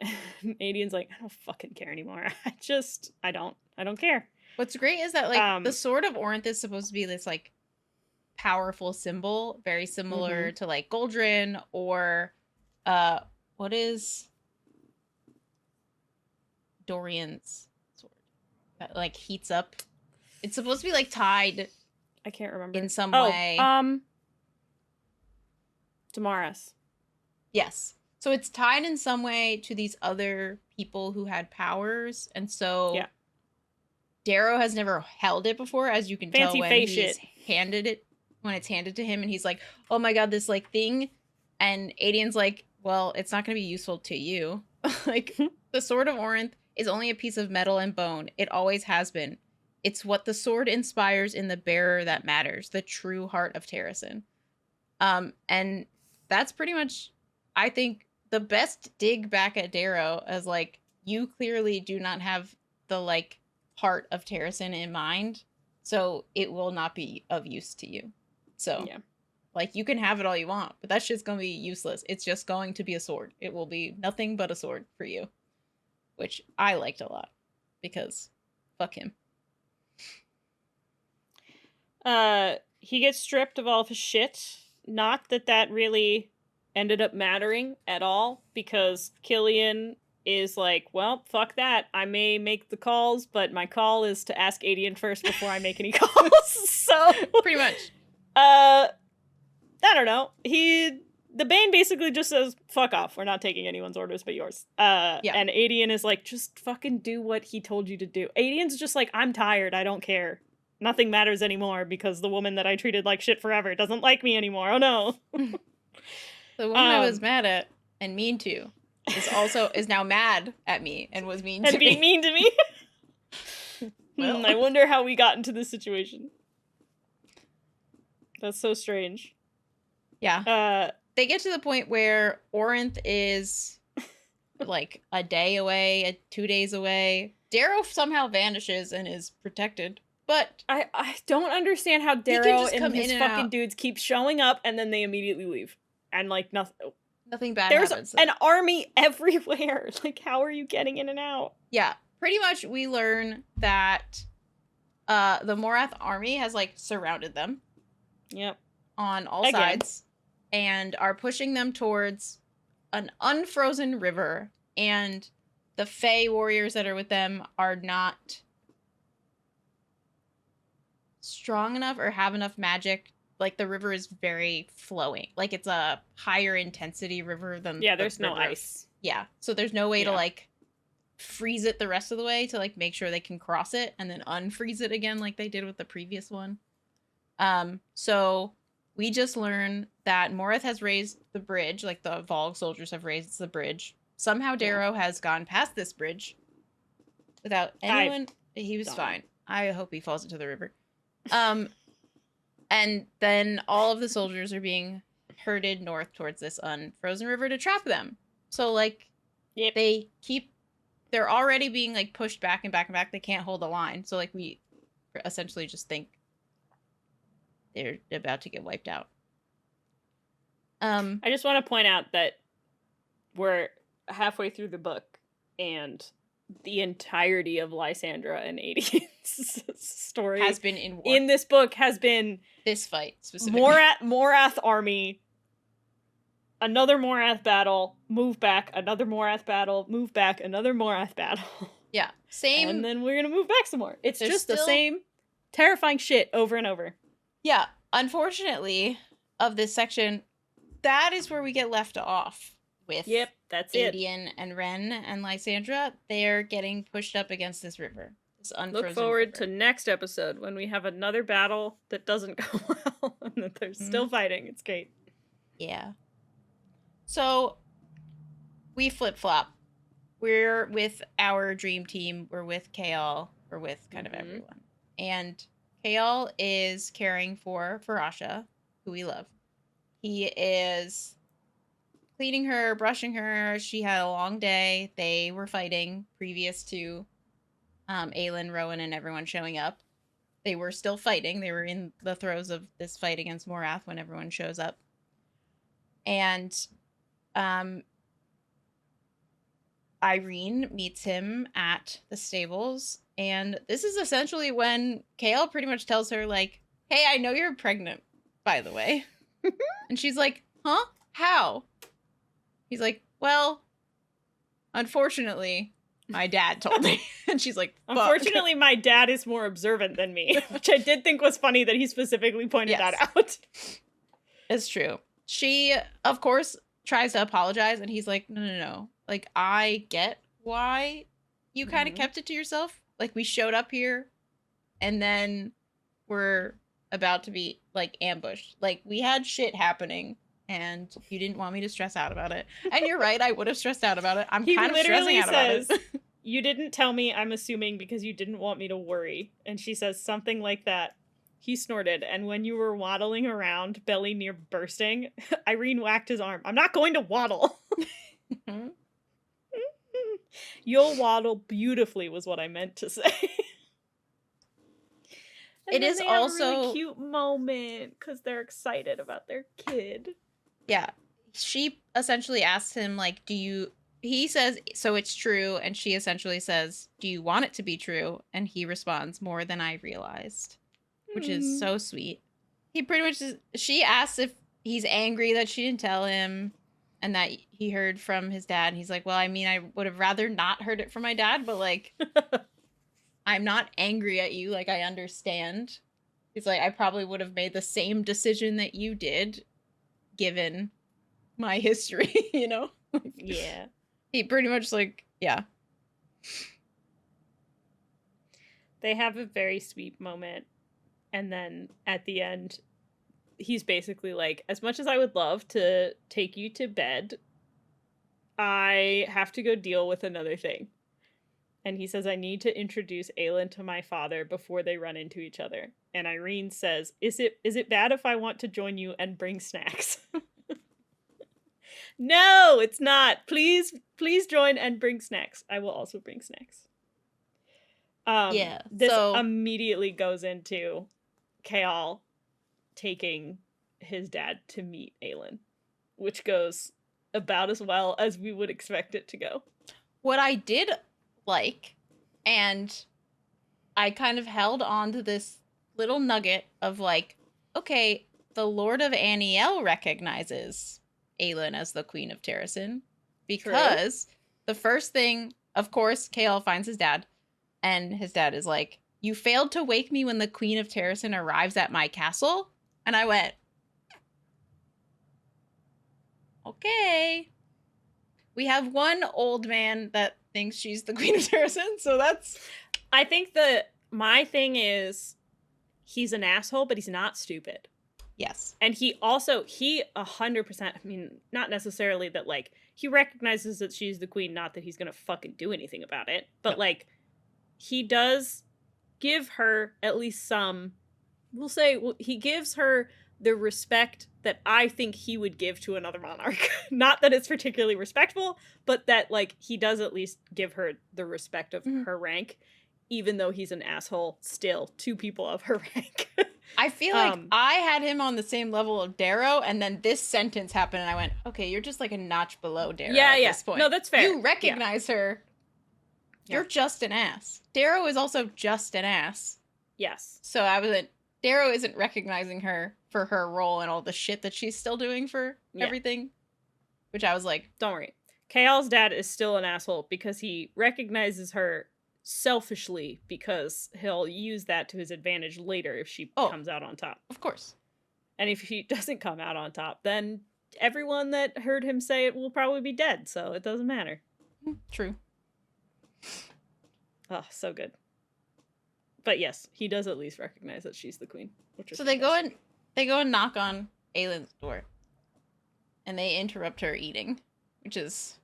Aedion's like, I don't fucking care anymore. I don't care. What's great is that, like, the sword of Orynth is supposed to be this, like, powerful symbol, very similar to, like, Goldrin or, what is Dorian's sword? That, like, heats up. It's supposed to be, like, tied. I can't remember. In some way. Damaris. Yes. So it's tied in some way to these other people who had powers, and so Darrow has never held it before, as you can tell when he's handed it, when it's handed to him, and he's like, "Oh my god, this like thing," and Aedion's like, "Well, it's not going to be useful to you." Like the sword of Orynth is only a piece of metal and bone. It always has been. It's what the sword inspires in the bearer that matters, the true heart of Terrasen. And that's pretty much, I think, the best dig back at Darrow as, like, you clearly do not have the, like, heart of Terrasen in mind, so it will not be of use to you. So, like, you can have it all you want, but that shit's gonna be useless. It's just going to be a sword. It will be nothing but a sword for you, which I liked a lot, because fuck him. He gets stripped of all of his shit. Not that really ended up mattering at all, because Killian is like, well, fuck that. I may make the calls, but my call is to ask Aedion first before I make any calls. So pretty much. I don't know. The Bane basically just says, fuck off. We're not taking anyone's orders but yours. And Aedion is like, just fucking do what he told you to do. Aedion's just like, I'm tired. I don't care. Nothing matters anymore because the woman that I treated like shit forever doesn't like me anymore. Oh no. The woman I was mad at and mean to is now mad at me and was mean to me. And being mean to me? Well. I wonder how we got into this situation. That's so strange. Yeah. They get to the point where Orynth is like a day away, 2 days away. Darrow somehow vanishes and is protected. But I don't understand how Darrow and his fucking dudes keep showing up and then they immediately leave. And like nothing bad happens. There's an army everywhere. Like, how are you getting in and out? Yeah. Pretty much we learn that the Morath army has like surrounded them. Yep. On all sides. And are pushing them towards an unfrozen river. And the Fae warriors that are with them are not strong enough or have enough magic. Like, the river is very flowing. Like, it's a higher intensity river than there's no ice. Yeah. So there's no way to, like, freeze it the rest of the way to, like, make sure they can cross it and then unfreeze it again like they did with the previous one. So we just learn that Morith has raised the bridge, like the Volg soldiers have raised the bridge. Somehow Darrow has gone past this bridge without anyone. He was fine. I hope he falls into the river. And then all of the soldiers are being herded north towards this unfrozen river to trap them. So, like, they're already being, like, pushed back and back and back. They can't hold the line. So, like, we essentially just think they're about to get wiped out. I just want to point out that we're halfway through the book, and the entirety of Lysandra and Aedion's story has been in war. In this book has been this fight specifically. Morath army, another Morath battle, move back, another Morath battle, move back, another Morath battle. Yeah, same. And then we're gonna move back some more. It's just still the same terrifying shit over and over. Yeah, unfortunately, of this section, that is where we get left off with. Yep, that's Aedion and Ren and Lysandra. They're getting pushed up against this river. This unfrozen Look forward river. to next episode when we have another battle that doesn't go well and that they're still fighting. It's great. Yeah. So we flip-flop. We're with our dream team. We're with Kael. We're with kind of everyone. And Kael is caring for Farasha, who we love. He is cleaning her, brushing her. She had a long day. They were fighting previous to Aelin, Rowan, and everyone showing up. They were still fighting. They were in the throes of this fight against Morath when everyone shows up. And Irene meets him at the stables. And this is essentially when Kael pretty much tells her, like, hey, I know you're pregnant, by the way. And she's like, huh? How? He's like, well, unfortunately, my dad told me. And she's like, fuck. Unfortunately, my dad is more observant than me, which I did think was funny that he specifically pointed that out. It's true. She, of course, tries to apologize, and he's like, no. Like, I get why you kind of kept it to yourself. Like, we showed up here, and then we're about to be, like, ambushed. Like, we had shit happening, and you didn't want me to stress out about it. And you're right, I would have stressed out about it. I'm kind of stressing out about it. You didn't tell me, I'm assuming, because you didn't want me to worry. And she says something like that. He snorted, and when you were waddling around, belly near bursting, Irene whacked his arm. I'm not going to waddle. You'll waddle beautifully was what I meant to say. It is also a really cute moment because they're excited about their kid. Yeah. She essentially asks him, like, he says, so it's true, and she essentially says, do you want it to be true? And he responds, more than I realized, which is so sweet. He pretty much she asks if he's angry that she didn't tell him and that he heard from his dad. And he's like, well, I mean, I would have rather not heard it from my dad, but, like, I'm not angry at you. Like, I understand. He's like, I probably would have made the same decision that you did, given my history, you know? Yeah. He pretty much, like, yeah. They have a very sweet moment. And then at the end, he's basically like, as much as I would love to take you to bed, I have to go deal with another thing. And he says, I need to introduce Aelin to my father before they run into each other. And Irene says, is it bad if I want to join you and bring snacks? No, it's not. Please join and bring snacks. I will also bring snacks. This immediately goes into Kael taking his dad to meet Aelin, which goes about as well as we would expect it to go. What I did like, and I kind of held on to this little nugget of, like, okay, the Lord of Anielle recognizes Aelin as the Queen of Terrasen, because the first thing, of course, Kael finds his dad, and his dad is like, you failed to wake me when the Queen of Terrasen arrives at my castle? And I went, okay. We have one old man that thinks she's the Queen of Terrasen, so that's... I think my thing is, he's an asshole, but he's not stupid. Yes. And he 100%, I mean, not necessarily that, like, he recognizes that she's the queen, not that he's gonna fucking do anything about it, but, like, he does give her at least some, he gives her the respect that I think he would give to another monarch. Not that it's particularly respectful, but that, like, he does at least give her the respect of her rank, even though he's an asshole still to people of her rank. I feel like I had him on the same level of Darrow, and then this sentence happened, and I went, okay, you're just like a notch below Darrow at this point. No, that's fair. You recognize her. You're just an ass. Darrow is also just an ass. Yes. So Darrow isn't recognizing her for her role and all the shit that she's still doing for everything. Which I was like, don't worry. Kael's dad is still an asshole because he recognizes her selfishly because he'll use that to his advantage later if she comes out on top. Of course. And if she doesn't come out on top, then everyone that heard him say it will probably be dead, so it doesn't matter. True. Oh, so good. But yes, he does at least recognize that she's the queen. So they go and knock on Aelin's door. And they interrupt her eating, which is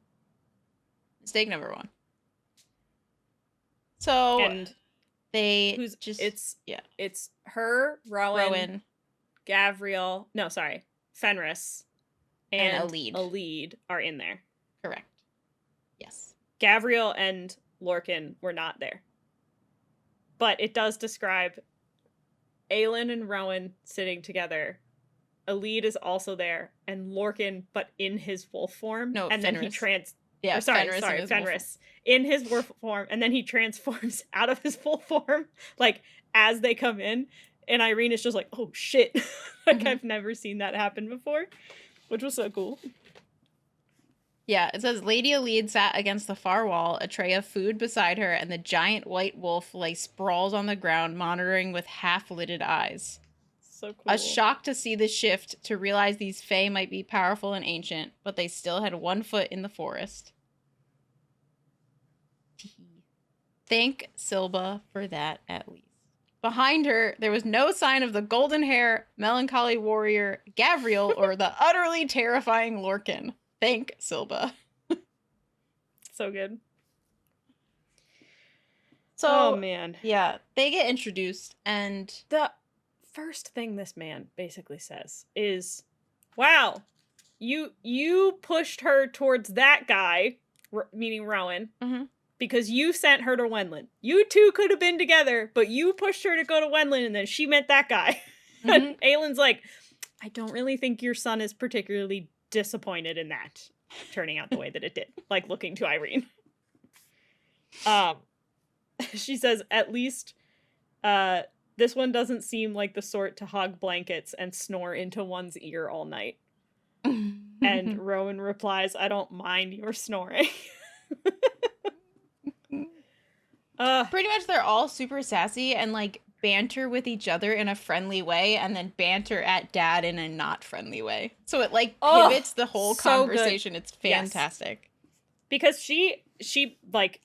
mistake number 1. So and it's her, Rowan, Gavriel, Fenris, and Aelid are in there. Correct. Yes. Gavriel and Lorcan were not there. But it does describe Aelin and Rowan sitting together. Aelid is also there, and Lorcan, but in his wolf form. No, and Fenris. Then he Fenris in his wolf form, and then he transforms out of his full form, like as they come in. And Irene is just like, "Oh shit!" Like I've never seen that happen before, which was so cool. Yeah, it says Lady Aelid sat against the far wall, a tray of food beside her, and the giant white wolf lay sprawled on the ground, monitoring with half-lidded eyes. So cool. A shock to see the shift, to realize these Fae might be powerful and ancient, but they still had one foot in the forest. Thank Silba for that, at least. Behind her, there was no sign of the golden hair, melancholy warrior Gavriel or the utterly terrifying Lorcan. Thank Silba. So good. So, oh man. Yeah, they get introduced, and the first thing this man basically says is, "Wow, you pushed her towards that guy," meaning Rowan, because you sent her to Wenlin. You two could have been together, but you pushed her to go to Wenlin, and then she met that guy. And Aelin's like, "I don't really think your son is particularly disappointed in that turning out the way that it did," like looking to Irene. She says, "At least this one doesn't seem like the sort to hog blankets and snore into one's ear all night." And Rowan replies, "I don't mind your snoring." Pretty much they're all super sassy and like banter with each other in a friendly way, and then banter at Dad in a not friendly way. So it like pivots the whole conversation. Good. It's fantastic. Yes. Because she like,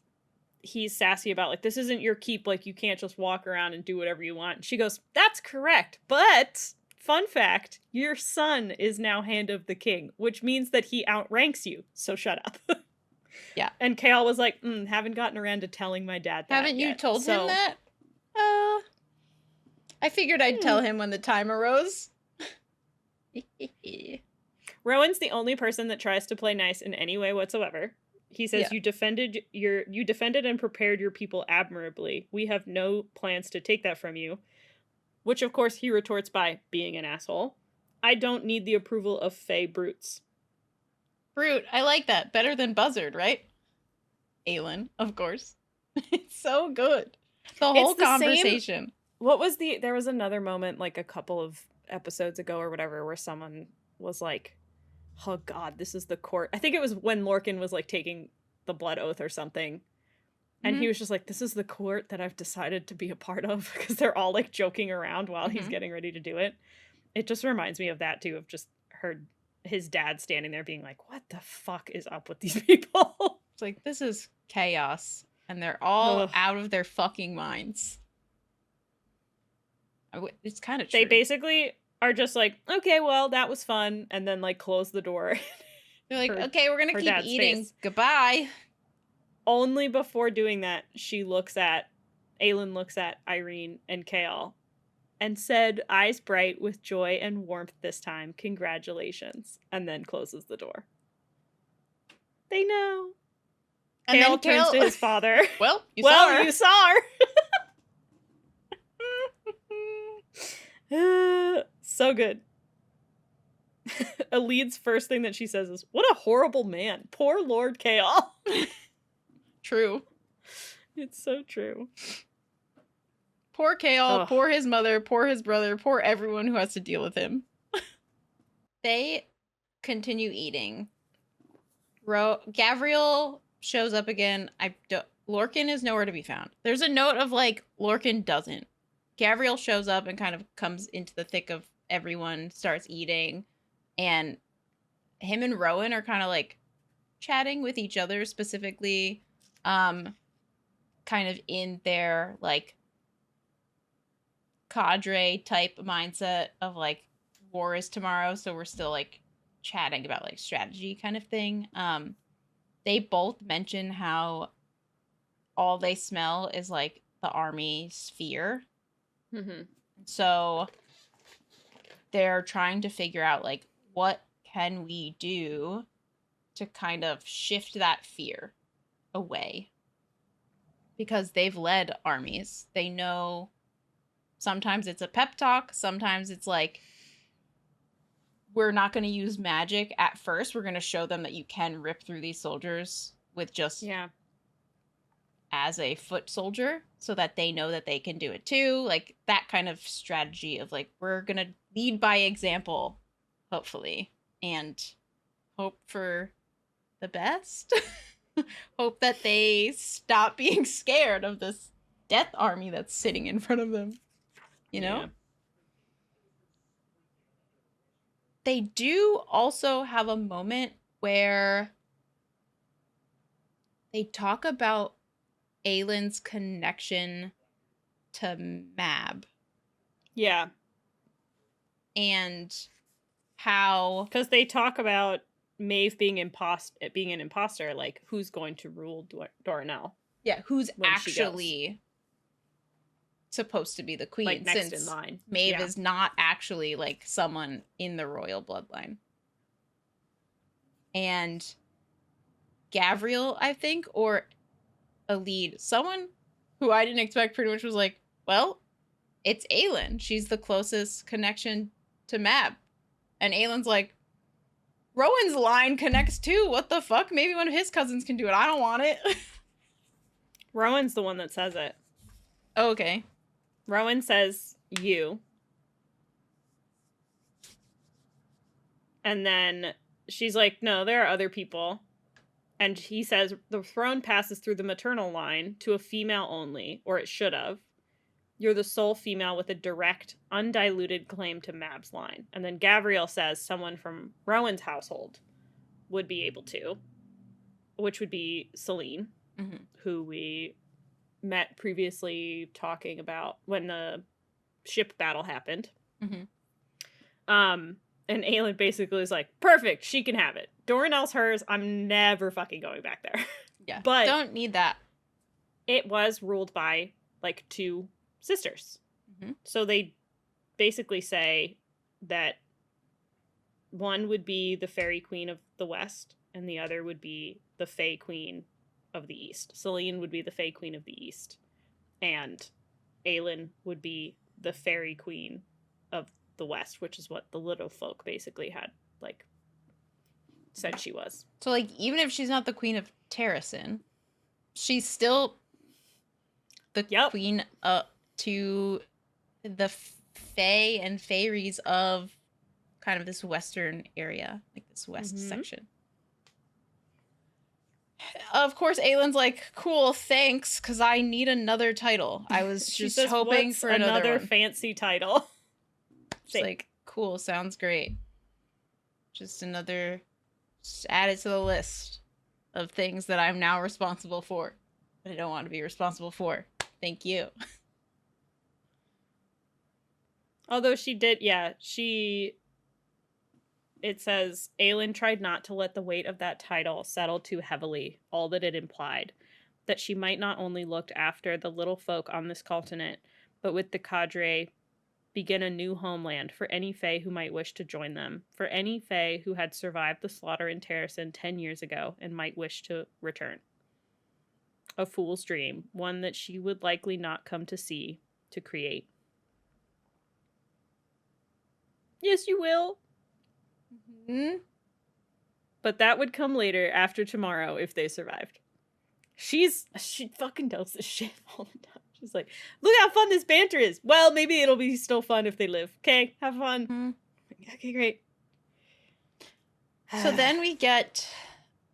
he's sassy about like, "This isn't your keep, like you can't just walk around and do whatever you want." And she goes, "That's correct, but fun fact, your son is now Hand of the King, which means that he outranks you, so shut up." Yeah. And Kael was like, "Haven't gotten around to telling my dad that Haven't yet." You told him that? I figured I'd tell him when the time arose. Rowan's the only person that tries to play nice in any way whatsoever. He says, You defended and prepared your people admirably. We have no plans to take that from you." Which, of course, he retorts by being an asshole. "I don't need the approval of Fae brutes." Brute, I like that. Better than buzzard, right? Aelin, of course. It's so good. The whole conversation. There was another moment like a couple of episodes ago or whatever where someone was like, "Oh God, this is the court." I think it was when Lorcan was like taking the blood oath or something. And he was just like, "This is the court that I've decided to be a part of," because they're all like joking around while he's getting ready to do it. It just reminds me of that too, of just his dad standing there being like, "What the fuck is up with these people?" It's like, this is chaos. And they're all out of their fucking minds. It's kind of true. They basically are just like, "Okay, well, that was fun." And then like close the door. They're like, "Okay, we're going to keep eating. Face. Goodbye." Only before doing that, Aelin looks at Irene and Kael and said, eyes bright with joy and warmth this time, "Congratulations," and then closes the door. They know. And Kael turns to his father. Well, you saw her. So good. Aelid's first thing that she says is, "What a horrible man. Poor Lord Kael." True. It's so true. Poor Kale, Ugh. poor his mother, poor his brother, poor everyone who has to deal with him. They continue eating. Gavriel shows up again. Lorcan is nowhere to be found. There's a note of like Lorcan doesn't. Gavriel shows up and kind of comes into the thick of everyone, starts eating, and him and Rowan are kind of like chatting with each other, specifically kind of in their like cadre type mindset of like war is tomorrow, so we're still like chatting about like strategy kind of thing. They both mention how all they smell is like the army's fear. Mm-hmm. So they're trying to figure out like what can we do to kind of shift that fear away, because they've led armies. They know sometimes it's a pep talk, sometimes it's like, we're not going to use magic at first. We're going to show them that you can rip through these soldiers with just as a foot soldier, so that they know that they can do it too. Like that kind of strategy of like, we're going to lead by example, hopefully, and hope for the best. Hope that they stop being scared of this death army that's sitting in front of them, you know? Yeah. They do also have a moment where they talk about Aelin's connection to Mab. Yeah. And how... Because they talk about Maeve being an imposter, like, who's going to rule Dorinel? Yeah, who's actually supposed to be the queen, like, next since in line. Maeve is not actually like someone in the royal bloodline. And Gavriel, I think, or a lead, someone who I didn't expect, pretty much was like, well, it's Aelin. She's the closest connection to Mab. And Aelin's like, Rowan's line connects too. What the fuck? Maybe one of his cousins can do it. I don't want it. Rowan's the one that says it. Oh, okay. Rowan says you. And then she's like, no, there are other people. And he says, the throne passes through the maternal line to a female only, or it should have. You're the sole female with a direct, undiluted claim to Mab's line. And then Gavriel says someone from Rowan's household would be able to, which would be Selene, who we met previously talking about when the ship battle happened. And Aelin basically is like, perfect, she can have it. Dorinel's hers. I'm never fucking going back there. Yeah, but don't need that. It was ruled by like two sisters. So they basically say that one would be the Fairy Queen of the West and the other would be the Fae Queen of the East. Selene would be the Fae Queen of the East, and Aelin would be the Fairy Queen of the West, which is what the little folk basically had like said she was. So like, even if she's not the Queen of Terrasen, she's still the queen to the Fae and Fairies of kind of this western area, like this west section. Of course, Aelin's like, cool, thanks, because I need another title. I was just hoping for another fancy title. Just like, cool, sounds great. Just another, just add it to the list of things that I'm now responsible for, but I don't want to be responsible for. Thank you. Although she did, it says, Aelin tried not to let the weight of that title settle too heavily, all that it implied. That she might not only look after the little folk on this continent, but with the cadre begin a new homeland for any Fae who might wish to join them, for any Fae who had survived the slaughter in Terrasen 10 years ago and might wish to return. A fool's dream, one that she would likely not come to see, to create. Yes, you will. But that would come later, after tomorrow, if they survived. She fucking does this shit all the time. She's like, look how fun this banter is. Well, maybe it'll be still fun if they live. Okay, have fun. Mm-hmm. Okay, great. So then we get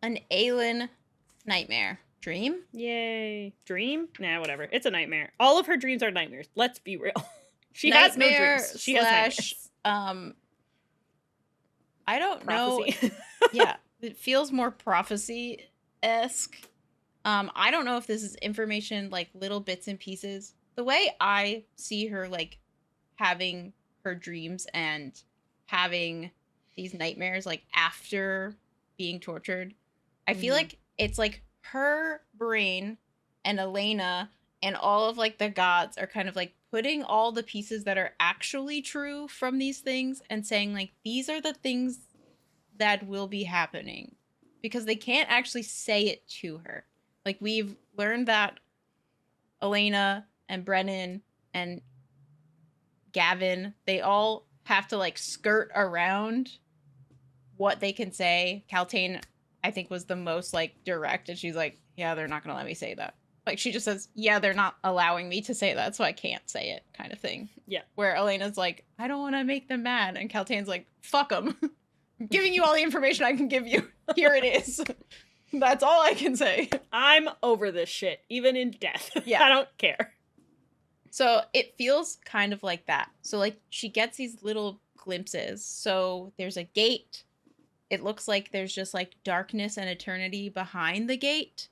an Aelin nightmare dream. Yay. Dream? Nah, whatever. It's a nightmare. All of her dreams are nightmares. Let's be real. She has no dreams. She has nightmares. I don't Prophecy. know. Yeah, it feels more prophecy-esque. I don't know if this is information, like little bits and pieces. The way I see her, like, having her dreams and having these nightmares, like, after being tortured, I feel like it's, like, her brain and Elena and all of, like, the gods are kind of, like, putting all the pieces that are actually true from these things and saying, like, these are the things that will be happening. Because they can't actually say it to her. Like, we've learned that Elena and Brennan and Gavin, they all have to, like, skirt around what they can say. Kaltain, I think, was the most, like, direct, and she's like, yeah, they're not gonna let me say that. Like, she just says, yeah, they're not allowing me to say that, so I can't say it, kind of thing. Yeah. Where Elena's like, I don't want to make them mad, and Kaltain's like, fuck them. I'm giving you all the information I can give you. Here it is. That's all I can say. I'm over this shit, even in death. Yeah. I don't care. So it feels kind of like that. So, like, she gets these little glimpses. So there's a gate. It looks like there's just, like, darkness and eternity behind the gate.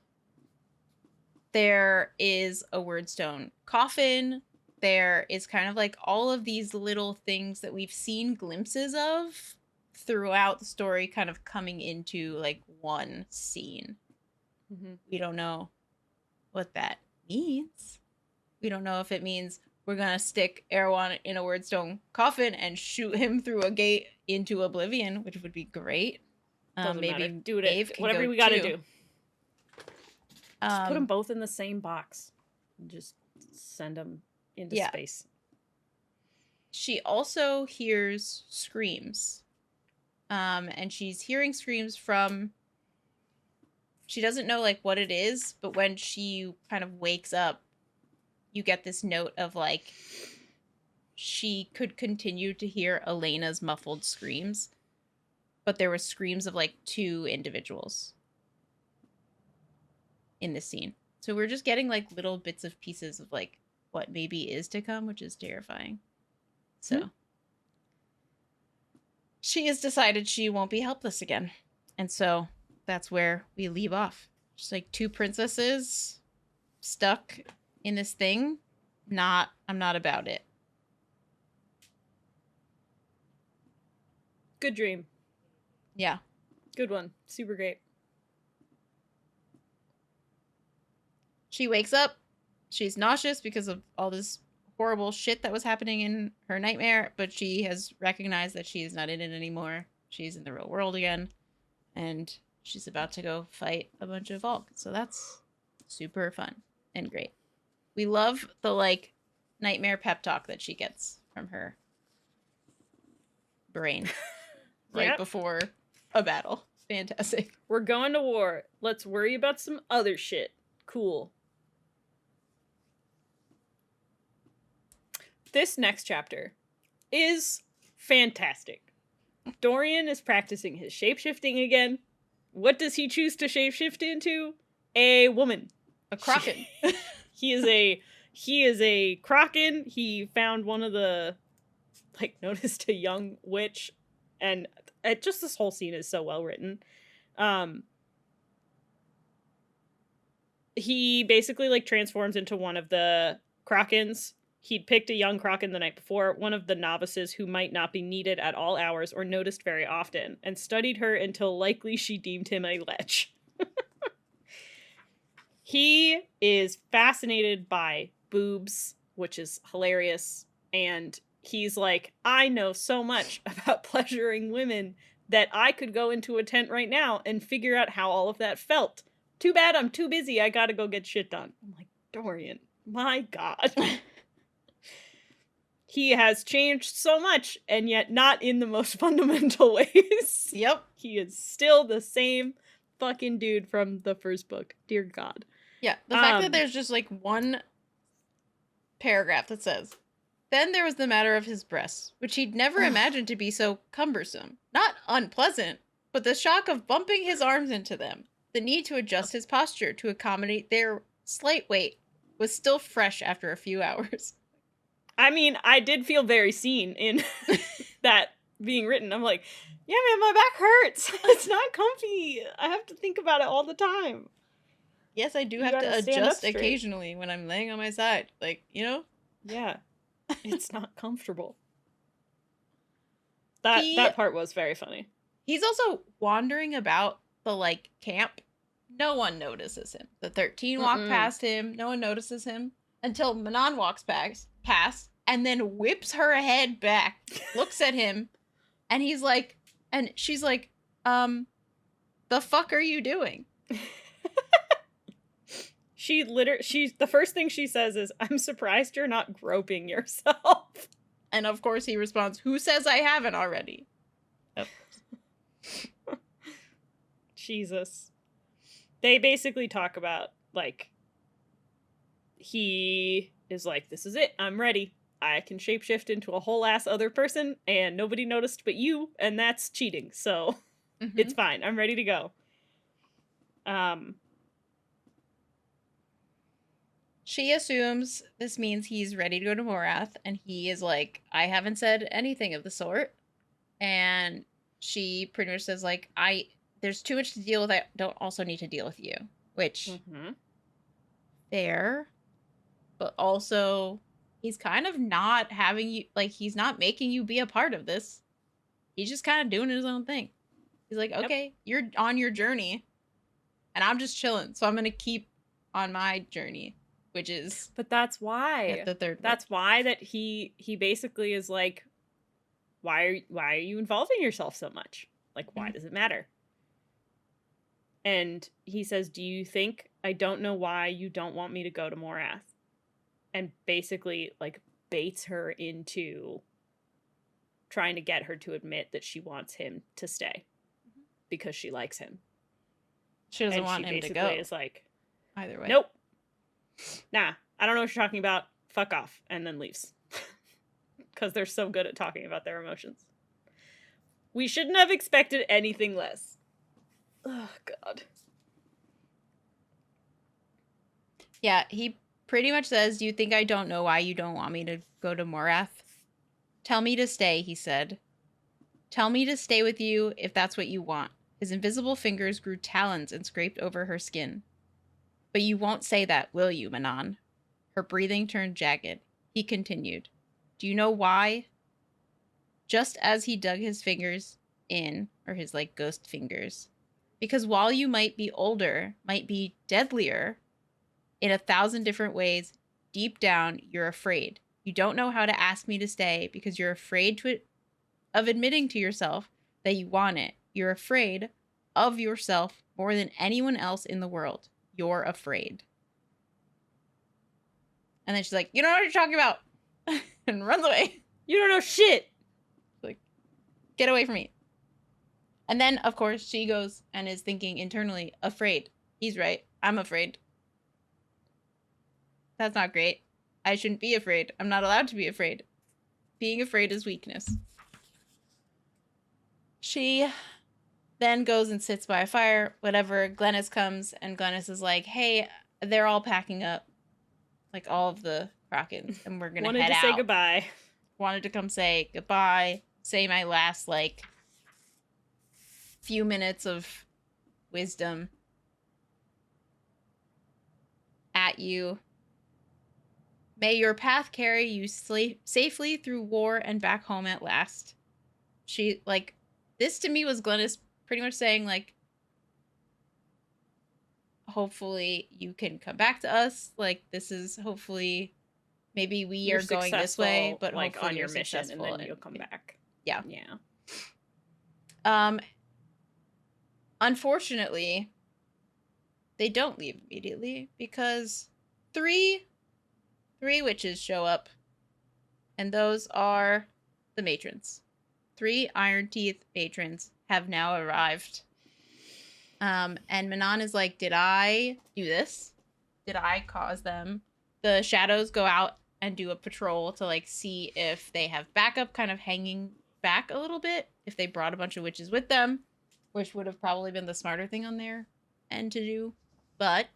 There is a wordstone coffin. There is kind of, like, all of these little things that we've seen glimpses of throughout the story kind of coming into, like, one scene. Mm-hmm. We don't know what that means. We don't know if it means we're going to stick Erewhon in a wordstone coffin and shoot him through a gate into oblivion, which would be great. Maybe matter. Do it. Maeve Whatever go we gotta too. do. Just put them both in the same box. And just send them into space. She also hears screams. And she's hearing screams from... She doesn't know, like, what it is, but when she kind of wakes up, you get this note of, like, she could continue to hear Elena's muffled screams, but there were screams of, like, two individuals in this scene. So we're just getting, like, little bits of pieces of, like, what maybe is to come, which is terrifying. So she has decided she won't be helpless again. And so that's where we leave off. Just, like, two princesses stuck in this thing. I'm not about it. Good dream. Yeah. Good one. Super great. She wakes up. She's nauseous because of all this horrible shit that was happening in her nightmare, but she has recognized that she is not in it anymore. She's in the real world again, and she's about to go fight a bunch of Volk. So that's super fun and great. We love the, like, nightmare pep talk that she gets from her brain right before a battle. Fantastic. We're going to war. Let's worry about some other shit. Cool. This next chapter is fantastic. Dorian is practicing his shapeshifting again. What does he choose to shapeshift into? A woman. A kraken. He is a kraken. He found one of the, like, noticed a young witch, and just this whole scene is so well written. He basically, like, transforms into one of the krakens. He'd picked a young kraken the night before, one of the novices who might not be needed at all hours or noticed very often, and studied her until likely she deemed him a lech. He is fascinated by boobs, which is hilarious, and he's like, I know so much about pleasuring women that I could go into a tent right now and figure out how all of that felt. Too bad I'm too busy, I gotta go get shit done. I'm like, Dorian, my god. He has changed so much, and yet not in the most fundamental ways. Yep. He is still the same fucking dude from the first book. Dear God. Yeah, the fact that there's just like one paragraph that says, then there was the matter of his breasts, which he'd never imagined to be so cumbersome. Not unpleasant, but the shock of bumping his arms into them, the need to adjust his posture to accommodate their slight weight, was still fresh after a few hours. I mean, I did feel very seen in that being written. I'm like, yeah, man, my back hurts. It's not comfy. I have to think about it all the time. Yes, I do have to adjust occasionally when I'm laying on my side. Like, you know? Yeah. It's not comfortable. That part was very funny. He's also wandering about the, like, camp. No one notices him. The 13 walk past him. No one notices him. Until Manon walks past and then whips her head back, looks at him, and he's like, and she's like, the fuck are you doing? The first thing she says is, I'm surprised you're not groping yourself. And of course he responds, who says I haven't already? Oh. Jesus. They basically talk about, like, he is like, this is it, I'm ready. I can shapeshift into a whole ass other person, and nobody noticed but you, and that's cheating, so it's fine. I'm ready to go. She assumes this means he's ready to go to Morath, and he is like, I haven't said anything of the sort. And she pretty much says, like, there's too much to deal with, I don't also need to deal with you. Which, fair. But also, he's kind of not having you, like, he's not making you be a part of this. He's just kind of doing his own thing. He's like, okay, you're on your journey, and I'm just chilling, so I'm going to keep on my journey. Which is, but that's why the third. That's why that he basically is like, why are you involving yourself so much? Like, why does it matter? And he says, do you think I don't know why you don't want me to go to Morath? And basically, like, baits her into trying to get her to admit that she wants him to stay because she likes him. She doesn't want him to go. Is like, either way. Nope. Nah, I don't know what you're talking about. Fuck off. And then leaves. Because they're so good at talking about their emotions. We shouldn't have expected anything less. Oh, God. Yeah, he pretty much says, do you think I don't know why you don't want me to go to Morath? Tell me to stay, he said. Tell me to stay with you if that's what you want. His invisible fingers grew talons and scraped over her skin. But you won't say that, will you, Manon? Her breathing turned jagged. He continued. Do you know why? Just as he dug his fingers in, or his, like, ghost fingers. Because while you might be older, might be deadlier, in 1,000 different ways, deep down, you're afraid. You don't know how to ask me to stay because you're afraid of admitting to yourself that you want it. You're afraid of yourself more than anyone else in the world. You're afraid. And then she's like, you don't know what you're talking about. And runs away. You don't know shit. Like, get away from me. And then, of course, she goes and is thinking internally, afraid. He's right. I'm afraid. That's not great. I shouldn't be afraid. I'm not allowed to be afraid. Being afraid is weakness. She then goes and sits by a fire, whatever. Glennis comes, and Glennis is like, hey, they're all packing up. Like, all of the Krakens, and we're gonna head out. Wanted to say goodbye. Wanted to come say goodbye. Say my last, like, few minutes of wisdom at you. May your path carry you safely through war and back home at last. She, like, this to me was Glennis pretty much saying, like, hopefully you can come back to us. Like, this is hopefully, maybe we are going this way, but like, hopefully on your you're mission, successful and then you'll come back. Yeah. Yeah. Unfortunately, they don't leave immediately because three witches show up, and those are the matrons. 3 Iron Teeth matrons have now arrived. And Manon is like, did I do this? did I cause them? The shadows go out and do a patrol to like see if they have backup kind of hanging back a little bit, if they brought a bunch of witches with them, which would have probably been the smarter thing on their end to do. But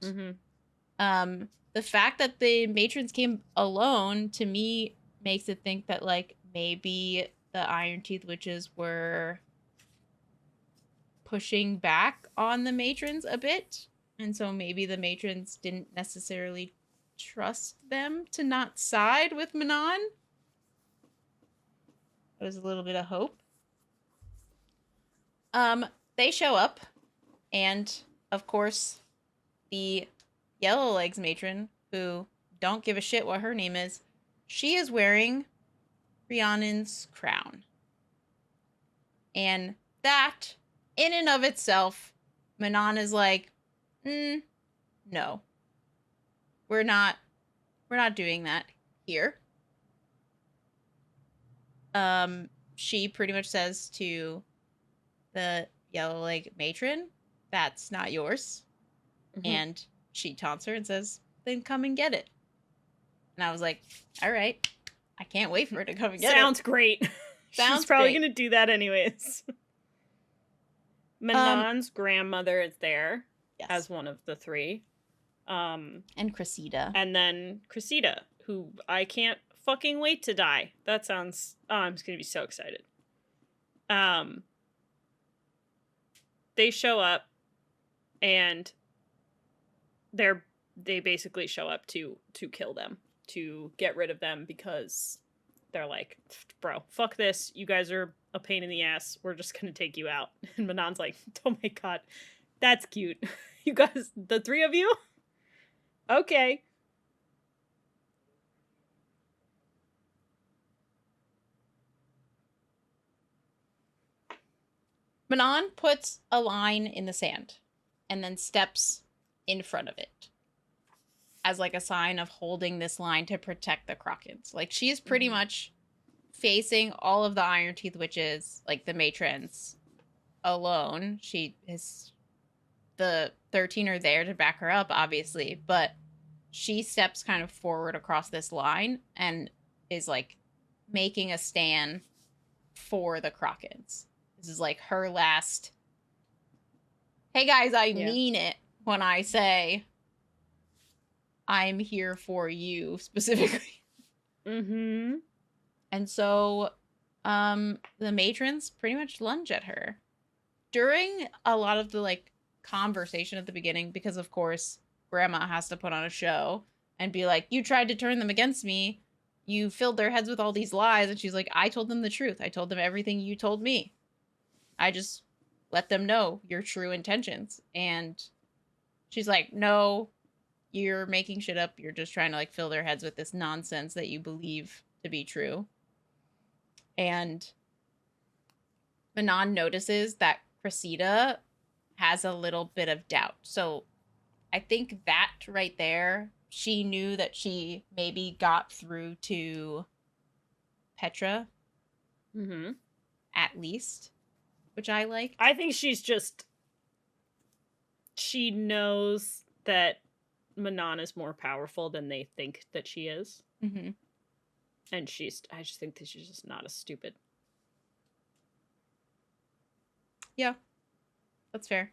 the fact that the matrons came alone to me makes it think that like maybe the Iron Teeth witches were pushing back on the matrons a bit, and so maybe the matrons didn't necessarily trust them to not side with Manon. There was a little bit of hope. They show up, and of course, the Yellow Legs matron, who don't give a shit what her name is, she is wearing Rhiannon's crown. And that, in and of itself, Manon is like, no. We're not doing that here. She pretty much says to the Yellow Leg matron, that's not yours. And she taunts her and says, then come and get it. And I was like, all right. I can't wait for her to come and get it. Sounds great. She's probably going to do that anyways. Manon's grandmother is there as one of the three. And Cressida. And then Cressida, who I can't fucking wait to die. That sounds... Oh, I'm just going to be so excited. They show up, and they basically show up to kill them, to get rid of them, because they're like, bro, fuck this. You guys are a pain in the ass. We're just going to take you out. And Manon's like, oh my god, that's cute. You guys, the three of you? Okay. Manon puts a line in the sand and then steps in front of it as like a sign of holding this line to protect the Krakens. Like, she is pretty much facing all of the Iron Teeth witches, like the matrons, alone. The 13 are there to back her up, obviously, but she steps kind of forward across this line and is like making a stand for the Krakens. This is like her last, hey guys, I mean it when I say I'm here for you specifically. Mm-hmm. And so the matrons pretty much lunge at her. During a lot of the like conversation at the beginning, because of course Grandma has to put on a show and be like, you tried to turn them against me. You filled their heads with all these lies. And she's like, I told them the truth. I told them everything you told me. I just let them know your true intentions. And she's like, no, you're making shit up. You're just trying to like fill their heads with this nonsense that you believe to be true. And Manon notices that Cressida has a little bit of doubt. So I think that right there, she knew that she maybe got through to Petra. At least. Which I like. I think she knows that Manon is more powerful than they think that she is. And I just think that she's just not as stupid. Yeah, that's fair.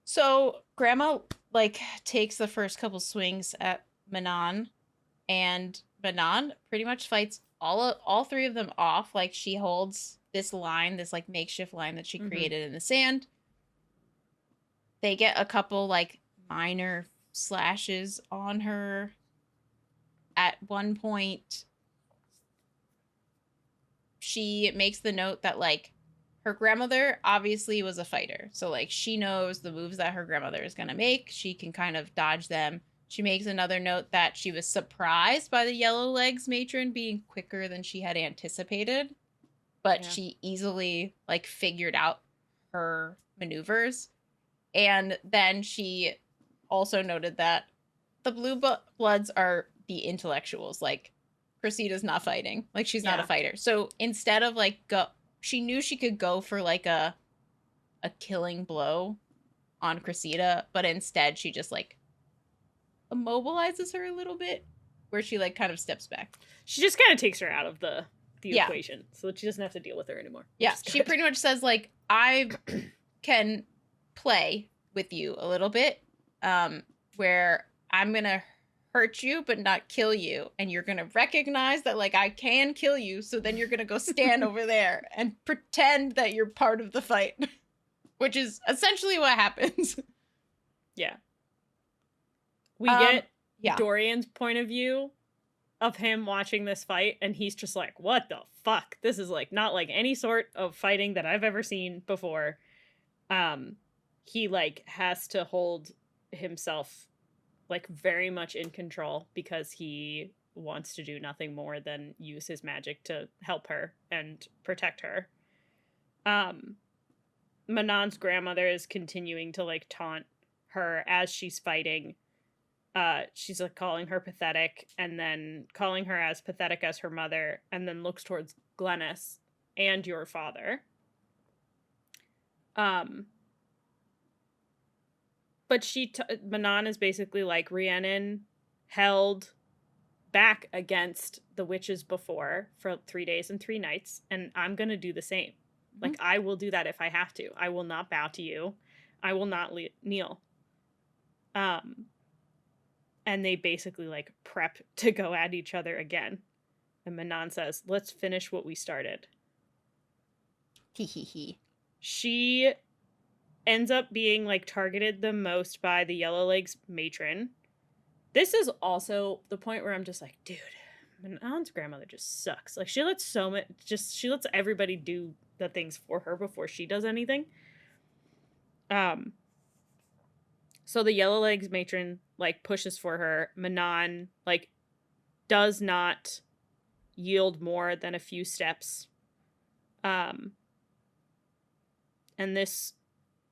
So Grandma like takes the first couple swings at Manon, and Manon pretty much fights all three of them off. Like, she holds this line, this like makeshift line that she created in the sand. They get a couple like minor slashes on her. At one point, she makes the note that like her grandmother obviously was a fighter. So like she knows the moves that her grandmother is going to make. She can kind of dodge them. She makes another note that she was surprised by the Yellow Legs matron being quicker than she had anticipated. But she easily like figured out her maneuvers. And then she also noted that the Bluebloods are the intellectuals. Like, Cressida's not fighting. Like, she's not a fighter. So instead of like she knew she could go for like a killing blow on Cressida, but instead she just like immobilizes her a little bit, where she like kind of steps back. She just kind of takes her out of the Yeah. equation, so that she doesn't have to deal with her anymore. Yeah, she pretty much says like, I can play with you a little bit, where I'm gonna hurt you but not kill you, and you're gonna recognize that like I can kill you, so then you're gonna go stand over there and pretend that you're part of the fight, which is essentially what happens. Yeah. We get yeah. Dorian's point of view of him watching this fight, and he's just like, what the fuck? This is like not like any sort of fighting that I've ever seen before. He like has to hold himself like very much in control because he wants to do nothing more than use his magic to help her and protect her. Manon's grandmother is continuing to like taunt her as she's fighting. She's like calling her pathetic, and then calling her as pathetic as her mother, and then looks towards Glennis and your father. But Manon is basically like, Rhiannon held back against the witches before for 3 days and 3 nights, and I'm gonna do the same. Mm-hmm. Like, I will do that if I have to. I will not bow to you. I will not kneel. And they basically like prep to go at each other again. And Manon says, let's finish what we started. Hee. She ends up being like targeted the most by the Yellowlegs matron. This is also the point where I'm just like, dude, Manon's grandmother just sucks. Like, she lets she lets everybody do the things for her before she does anything. So the Yellowlegs matron like pushes for her. Manon like does not yield more than a few steps. And this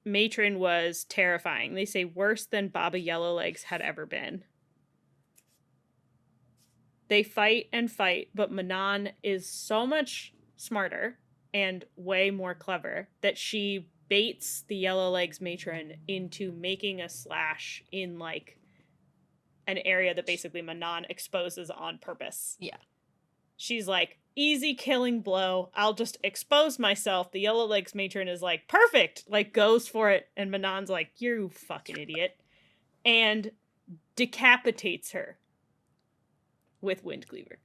matron was terrifying. They say worse than Baba Yellowlegs had ever been. They fight and fight, but Manon is so much smarter and way more clever that she baits the Yellowlegs matron into making a slash in like an area that basically Manon exposes on purpose. Yeah. She's like, easy killing blow. I'll just expose myself. The Yellowlegs matron is like, perfect. Like, goes for it. And Manon's like, you fucking idiot. And decapitates her with Windcleaver.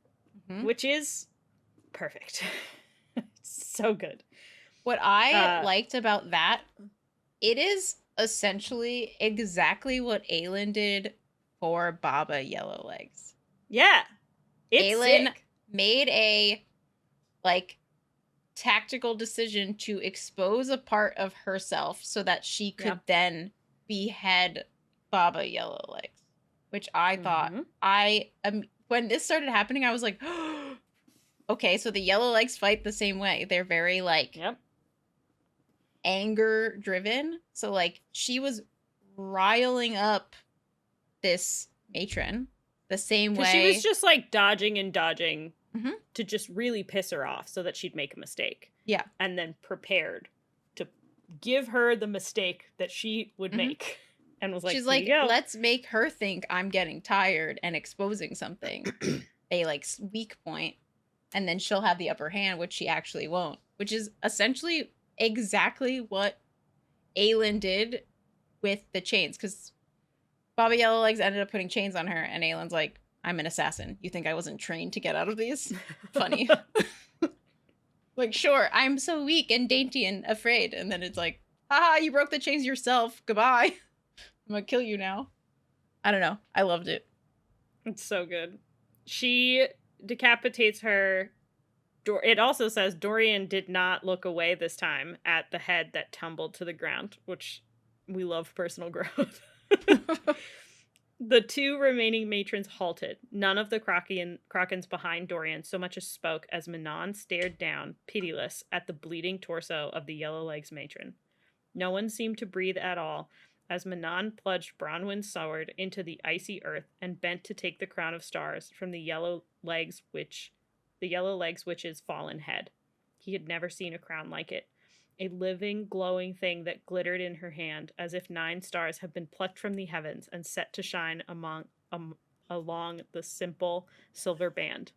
Mm-hmm. Which is perfect. It's so good. What I liked about that, it is essentially exactly what Aelin did for Baba Yellowlegs. Yeah. Aelin made a like tactical decision to expose a part of herself so that she could then behead Baba Yellowlegs, which I thought when this started happening, I was like, okay, so the Yellowlegs fight the same way. They're very like anger driven. So like she was riling up this matron the same way. She was just like dodging and dodging to just really piss her off so that she'd make a mistake. Yeah. And then prepared to give her the mistake that she would make. And was like, she's like, let's make her think I'm getting tired and exposing something. A like weak point. And then she'll have the upper hand, which she actually won't. Which is essentially exactly what Aelin did with the chains. Because Baba Yellowlegs ended up putting chains on her, and Aelin's like, I'm an assassin. You think I wasn't trained to get out of these? Funny. Like, sure, I'm so weak and dainty and afraid. And then it's like, haha, you broke the chains yourself. Goodbye. I'm gonna kill you now. I don't know. I loved it. It's so good. She decapitates her. It also says Dorian did not look away this time at the head that tumbled to the ground, which we love personal growth. The 2 remaining matrons halted. None of the Krakens behind Dorian so much as spoke as Manon stared down, pitiless, at the bleeding torso of the Yellowlegs matron. No one seemed to breathe at all as Manon plunged Bronwyn's sword into the icy earth and bent to take the crown of stars from the Yellowlegs witch's fallen head. He had never seen a crown like it. a living, glowing thing that glittered in her hand, as if 9 stars had been plucked from the heavens and set to shine along the simple silver band.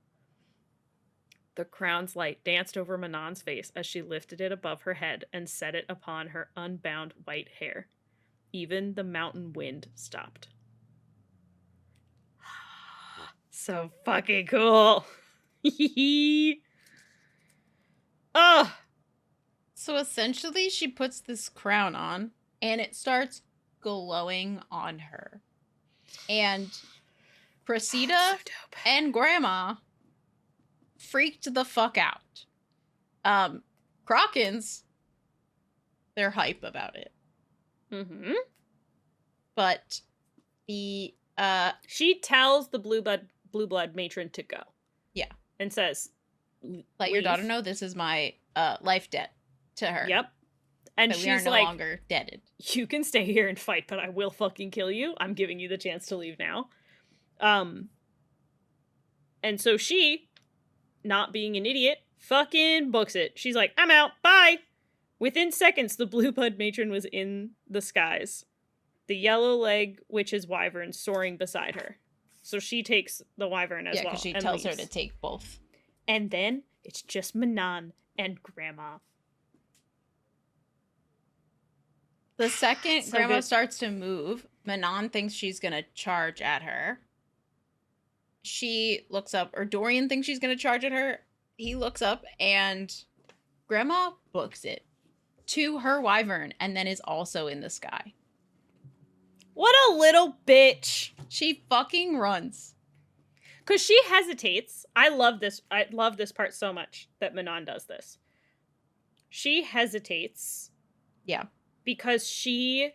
The crown's light danced over Manon's face as she lifted it above her head and set it upon her unbound white hair. Even the mountain wind stopped. So fucking cool. Ugh. So essentially, she puts this crown on, and it starts glowing on her. And Cressida so and Grandma freaked the fuck out. Crocken's, they're hype about it. Mm-hmm. But the she tells the blueblood matron to go. Yeah. And says, let your daughter know this is my life debt to her. Yep. And she's she's no like, longer deaded. You can stay here and fight, but I will fucking kill you. I'm giving you the chance to leave now. And so she, not being an idiot, fucking books it. She's like, I'm out. Bye. Within seconds, the blueblood matron was in the skies. The yellow leg witch's wyvern soaring beside her. So she takes the wyvern as well. Yeah, because she tells her to take both. And then it's just Manon and Grandma. The second So Grandma good. starts to move, Manon thinks she's going to charge at her. She looks up, or Dorian thinks she's going to charge at her. He looks up, and Grandma books it to her wyvern, and then is also in the sky. What a little bitch. She fucking runs. Because she hesitates. I love this part so much that Manon does this. She hesitates. Yeah. Because she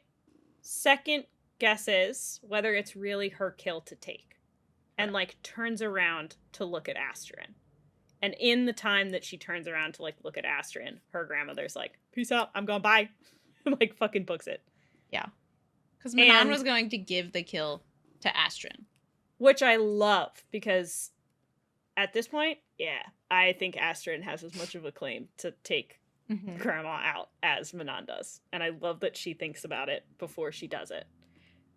second guesses whether it's really her kill to take. And, like, turns around to look at Astrid. And in the time that she turns around to, like, look at Astrid, her grandmother's like, peace out, I'm gone, bye. Like, fucking books it. Yeah. Because Manon was going to give the kill to Astrid. Which I love, because at this point, yeah, I think Astrid has as much of a claim to take Grandma out as Manon does. And I love that she thinks about it before she does it.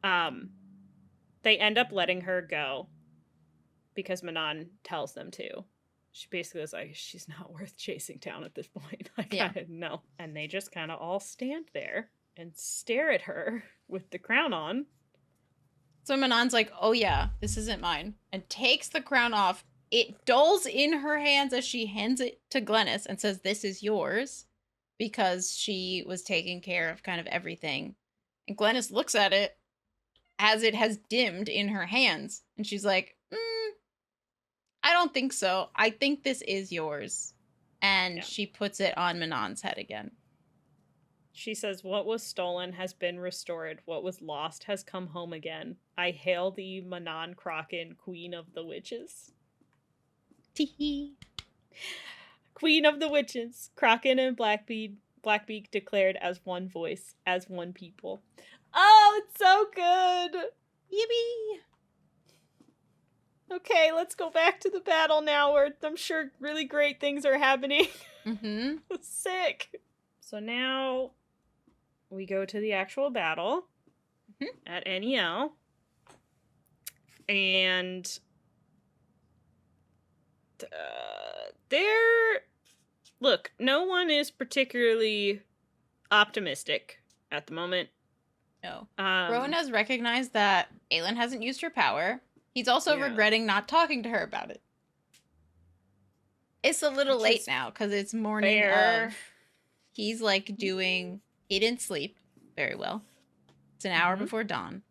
They end up letting her go because Manon tells them to. She basically was like, she's not worth chasing down at this point. I kind of know. And they just kind of all stand there and stare at her with the crown on. So Manon's like, oh yeah, this isn't mine. And takes the crown off. It dulls in her hands as she hands it to Glennis and says, this is yours. Because she was taking care of kind of everything. And Glennis looks at it as it has dimmed in her hands. And she's like, I don't think so. I think this is yours. And she puts it on Manon's head again. She says, what was stolen has been restored. What was lost has come home again. I hail thee, Manon Crocken, Queen of the Witches. Tee-hee. Queen of the Witches. Crocken and Blackbeak declared as one voice, as one people. Oh, it's so good! Yippee! Okay, let's go back to the battle now, where I'm sure really great things are happening. Sick! So now we go to the actual battle at Anielle. And look, no one is particularly optimistic at the moment. No. Rowan has recognized that Aelin hasn't used her power. He's also regretting not talking to her about it. It's a little late now because it's morning of. He's like doing. He didn't sleep very well. It's an hour before dawn,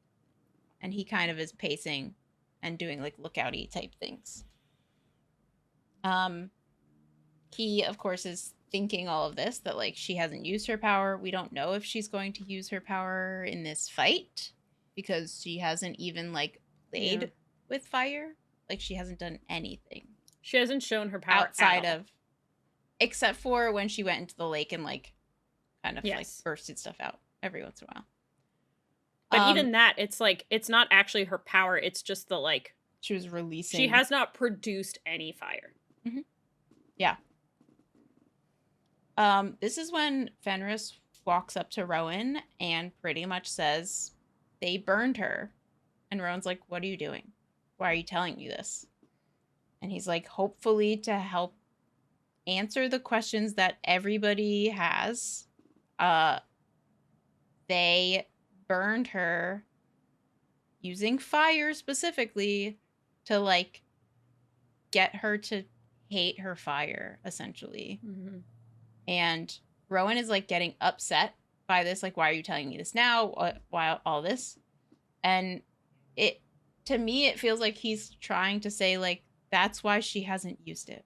and he kind of is pacing and doing like lookout-y type things. He of course is thinking all of this, that like she hasn't used her power. We don't know if she's going to use her power in this fight because she hasn't even like played with fire. Like she hasn't done anything. She hasn't shown her power outside of, except for when she went into the lake and like kind of like bursted stuff out every once in a while. But even that, it's like, it's not actually her power. It's just the like, she was releasing. She has not produced any fire. Yeah. This is when Fenris walks up to Rowan and pretty much says they burned her. And Rowan's like, what are you doing? Why are you telling me this? And he's like, hopefully to help answer the questions that everybody has. They burned her using fire specifically to like get her to hate her fire, essentially. Mm-hmm. And Rowan is like getting upset by this, like, why are you telling me this now? Why all this? And it, to me, it feels like he's trying to say, like, that's why she hasn't used it.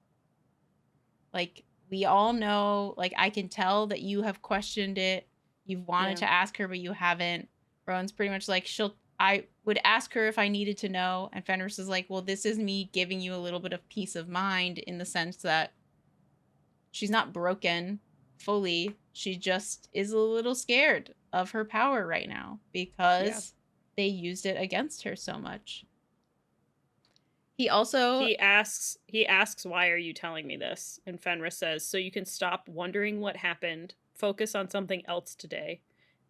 Like, we all know, like, I can tell that you have questioned it. You've wanted to ask her, but you haven't. Rowan's pretty much like, I would ask her if I needed to know. And Fenris is like, well, this is me giving you a little bit of peace of mind in the sense that she's not broken fully. She just is a little scared of her power right now because they used it against her so much. He asks why are you telling me this? And Fenris says, so you can stop wondering what happened, focus on something else today,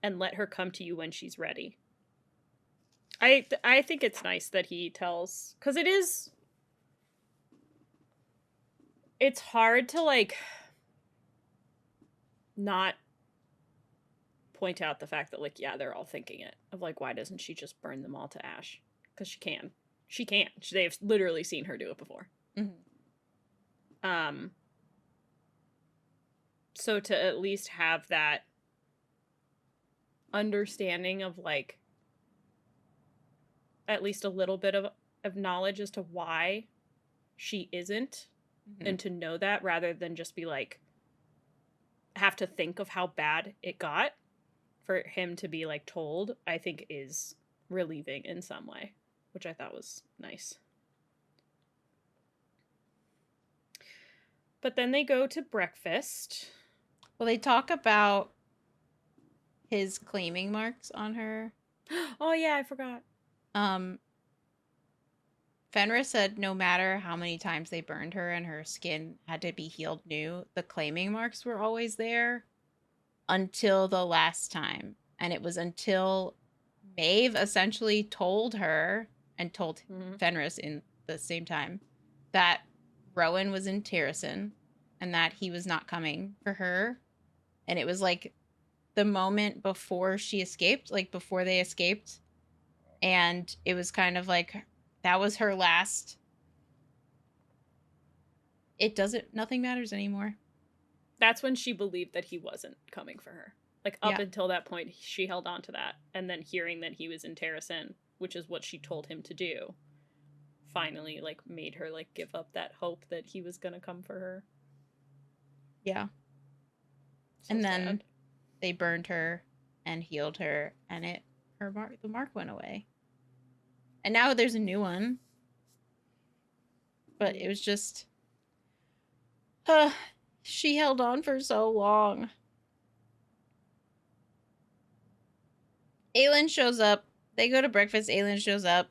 and let her come to you when she's ready. I think it's nice that he tells, because it's hard to like not point out the fact that like, yeah, they're all thinking it, of like, why doesn't she just burn them all to ash? Because she can. They've literally seen her do it before. Mm-hmm. So to at least have that understanding of like at least a little bit of knowledge as to why she isn't, and to know that rather than just be like have to think of how bad it got, for him to be like told, I think is relieving in some way, which I thought was nice. But then they go to breakfast. Well, they talk about his claiming marks on her. Oh yeah, I forgot. Fenris said no matter how many times they burned her and her skin had to be healed new, the claiming marks were always there until the last time. And it was until Maeve essentially told her and told Fenris in the same time that Rowan was in Terrasen and that he was not coming for her. And it was like the moment before she escaped, like before they escaped. And it was kind of like, that was her last. Nothing matters anymore. That's when she believed that he wasn't coming for her. Like, up until that point, she held on to that. And then hearing that he was in Terrasen, which is what she told him to do, finally, like, made her, like, give up that hope that he was gonna come for her. Yeah. So and then sad. They burned her and healed her, and the mark went away. And now there's a new one. But it was just... she held on for so long. Aelin shows up. They go to breakfast. Aelin shows up.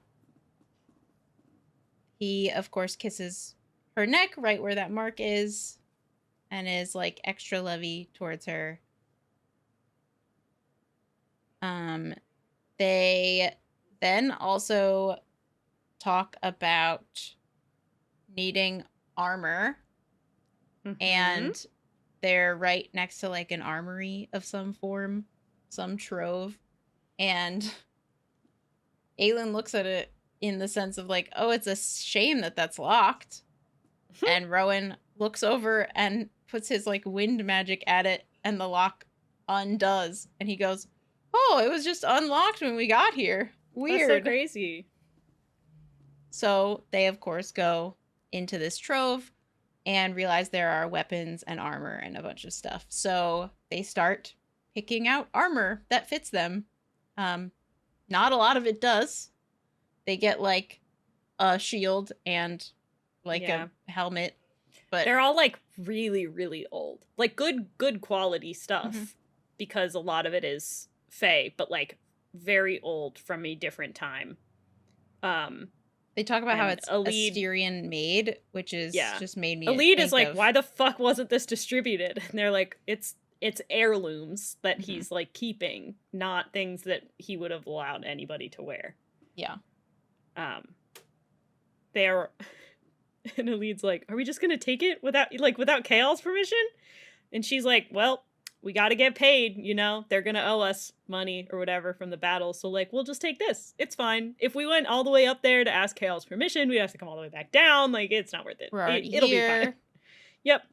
He, of course, kisses her neck right where that mark is and is, like, extra lovey towards her. They then also talk about needing armor. And they're right next to, like, an armory of some form, some trove. And Aelin looks at it in the sense of, like, oh, it's a shame that that's locked. And Rowan looks over and puts his, like, wind magic at it, and the lock undoes. And he goes, oh, it was just unlocked when we got here. Weird. That's so crazy. So they, of course, go into this trove and realize there are weapons and armor and a bunch of stuff. So they start picking out armor that fits them. Not a lot of it does. They get, like, a shield and, like, a helmet. But they're all, like, really, really old. Like, good quality stuff. Because a lot of it is Fae, but, like, very old from a different time. They talk about how And it's Aelin, Asterian made, which is yeah. just made me Aelin is think like, of why the fuck wasn't this distributed? And they're like, it's heirlooms that Mhm. he's like keeping, not things that he would have allowed anybody to wear. Yeah. They're and Aelin's like, are we just gonna take it without Chaol's permission? And she's like, well, we gotta get paid, you know? They're gonna owe us money or whatever from the battle, so like, we'll just take this. It's fine. If we went all the way up there to ask Chaol's permission, we'd have to come all the way back down. Like, it's not worth it. We're already It'll be here. fine. Yep.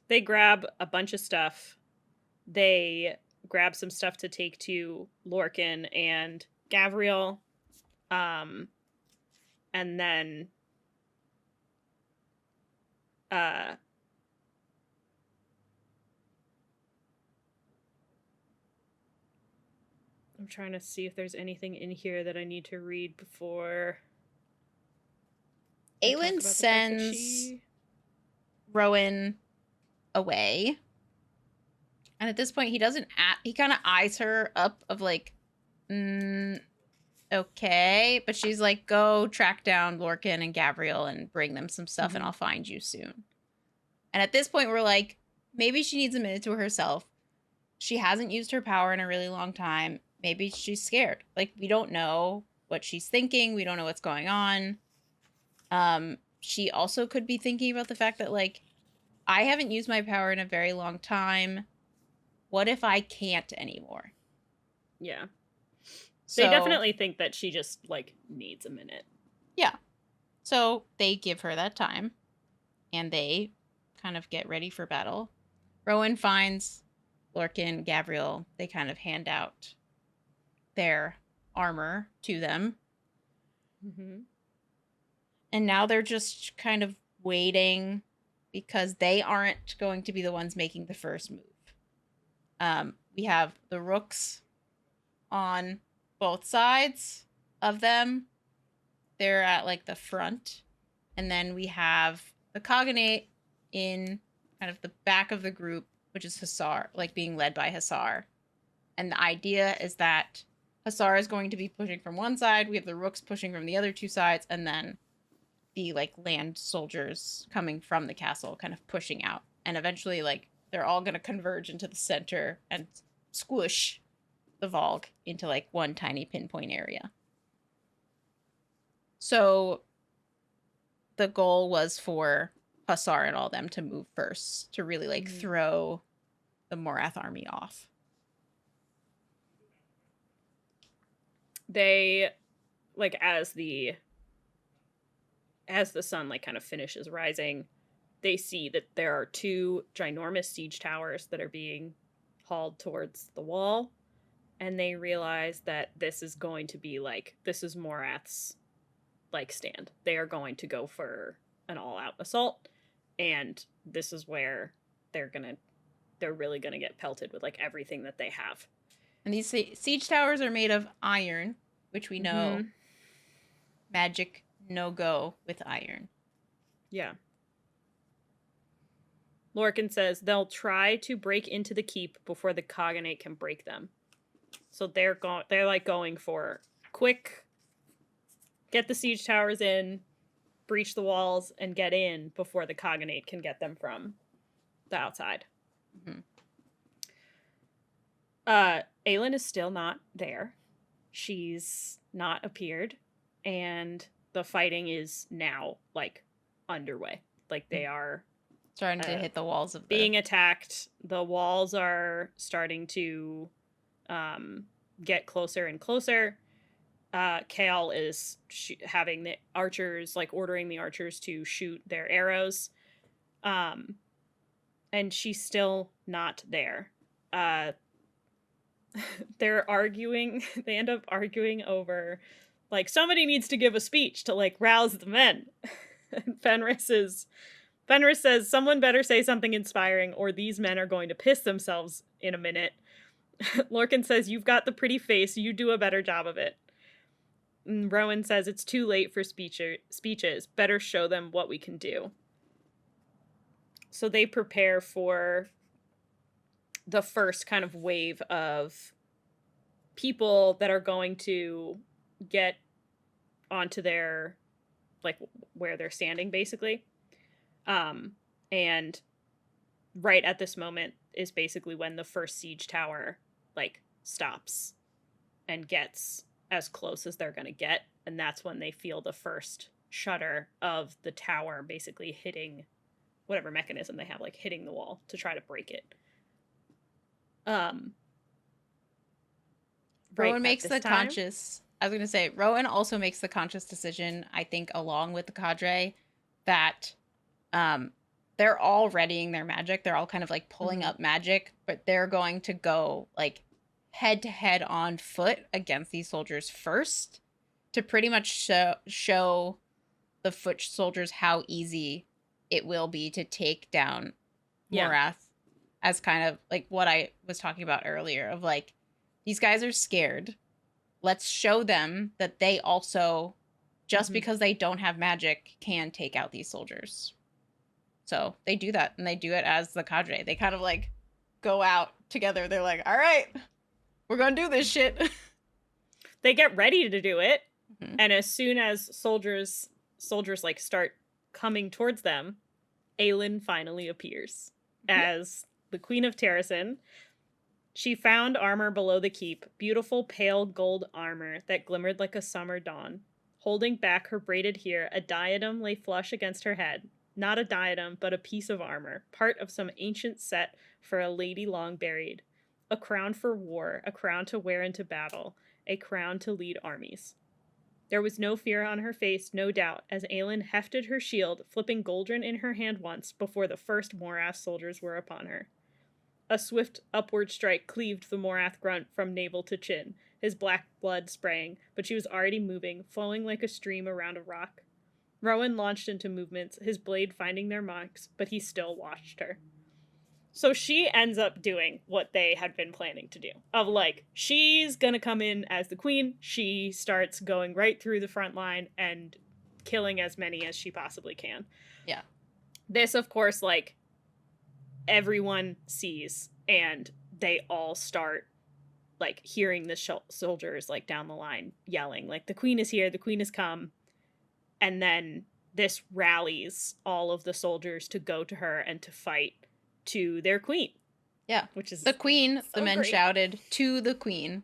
They grab a bunch of stuff. They grab some stuff to take to Lorcan and Gavriel. And then I'm trying to see if there's anything in here that I need to read before Aelin sends Rowan away. And at this point, he doesn't he kind of eyes her up of like, okay. But she's like, go track down Lorcan and Gavriel and bring them some stuff and I'll find you soon. And at this point, we're like, maybe she needs a minute to herself. She hasn't used her power in a really long time. Maybe she's scared. Like, we don't know what she's thinking. We don't know what's going on. She also could be thinking about the fact that, like, I haven't used my power in a very long time. What if I can't anymore? Yeah. So, they definitely think that she just, like, needs a minute. Yeah. So they give her that time. And they kind of get ready for battle. Rowan finds Lorcan, Gavriel. They kind of hand out their armor to them. Mm-hmm. And now they're just kind of waiting because they aren't going to be the ones making the first move. We have the rooks on both sides of them. They're at like the front. And then we have the Cognate in kind of the back of the group, which is Hussar, like being led by Hussar. And the idea is that Hussar is going to be pushing from one side. We have the rooks pushing from the other two sides. And then the like land soldiers coming from the castle kind of pushing out. And eventually, like, they're all going to converge into the center and squish the Volg into like one tiny pinpoint area. So the goal was for Hussar and all them to move first to really like throw the Morath army off. They, like, as the sun like kind of finishes rising, they see that there are two ginormous siege towers that are being hauled towards the wall, and they realize that this is going to be like, this is Morath's like stand. They are going to go for an all-out assault, and this is where they're really gonna get pelted with like everything that they have. And these siege towers are made of iron, which we know magic no go with iron. Yeah. Lorcan says they'll try to break into the keep before the Cognate can break them. So they're like going for quick, get the siege towers in, breach the walls, and get in before the Cognate can get them from the outside. Aelin is still not there. She's not appeared, and the fighting is now like underway. Like, they are starting to hit the walls of being attacked. The walls are starting to get closer and closer. Chaol is having the archers, like, ordering the archers to shoot their arrows. And she's still not there. They're arguing. They end up arguing over, like, somebody needs to give a speech to, like, rouse the men. And Fenris says, someone better say something inspiring or these men are going to piss themselves in a minute. Lorcan says, you've got the pretty face. You do a better job of it. And Rowan says, it's too late for speeches. Better show them what we can do. So they prepare for the first kind of wave of people that are going to get onto their, like, where they're standing, basically. And right at this moment is basically when the first siege tower, like, stops and gets as close as they're going to get. And that's when they feel the first shudder of the tower basically hitting whatever mechanism they have, like, hitting the wall to try to break it. Rowan makes the conscious... I was going to say, Rowan also makes the conscious decision, I think, along with the cadre, that they're all readying their magic. They're all kind of, like, pulling up magic, but they're going to go, like, head-to-head on foot against these soldiers first to pretty much show the foot soldiers how easy it will be to take down Morath, as kind of, like, what I was talking about earlier, of, like, these guys are scared. Let's show them that they also, just because they don't have magic, can take out these soldiers. So they do that, and they do it as the cadre. They kind of, like, go out together. They're like, all right, we're going to do this shit. They get ready to do it, and as soon as soldiers, like, start coming towards them, Aelin finally appears as the Queen of Terrasen. She found armor below the keep, beautiful pale gold armor that glimmered like a summer dawn. Holding back her braided hair, a diadem lay flush against her head. Not a diadem, but a piece of armor, part of some ancient set for a lady long buried. A crown for war, a crown to wear into battle, a crown to lead armies. There was no fear on her face, no doubt, as Aelin hefted her shield, flipping Goldrin in her hand once before the first Morath soldiers were upon her. A swift upward strike cleaved the Morath grunt from navel to chin, his black blood spraying, but she was already moving, flowing like a stream around a rock. Rowan launched into movements, his blade finding their marks, but he still watched her. So she ends up doing what they had been planning to do. Of, like, she's gonna come in as the queen, she starts going right through the front line and killing as many as she possibly can. Yeah. This, of course, like, everyone sees, and they all start, like, hearing the soldiers, like, down the line yelling, like, the queen is here, the queen has come. And then this rallies all of the soldiers to go to her and to fight to their queen. Yeah. Which is the queen, so the men great. shouted, to the queen.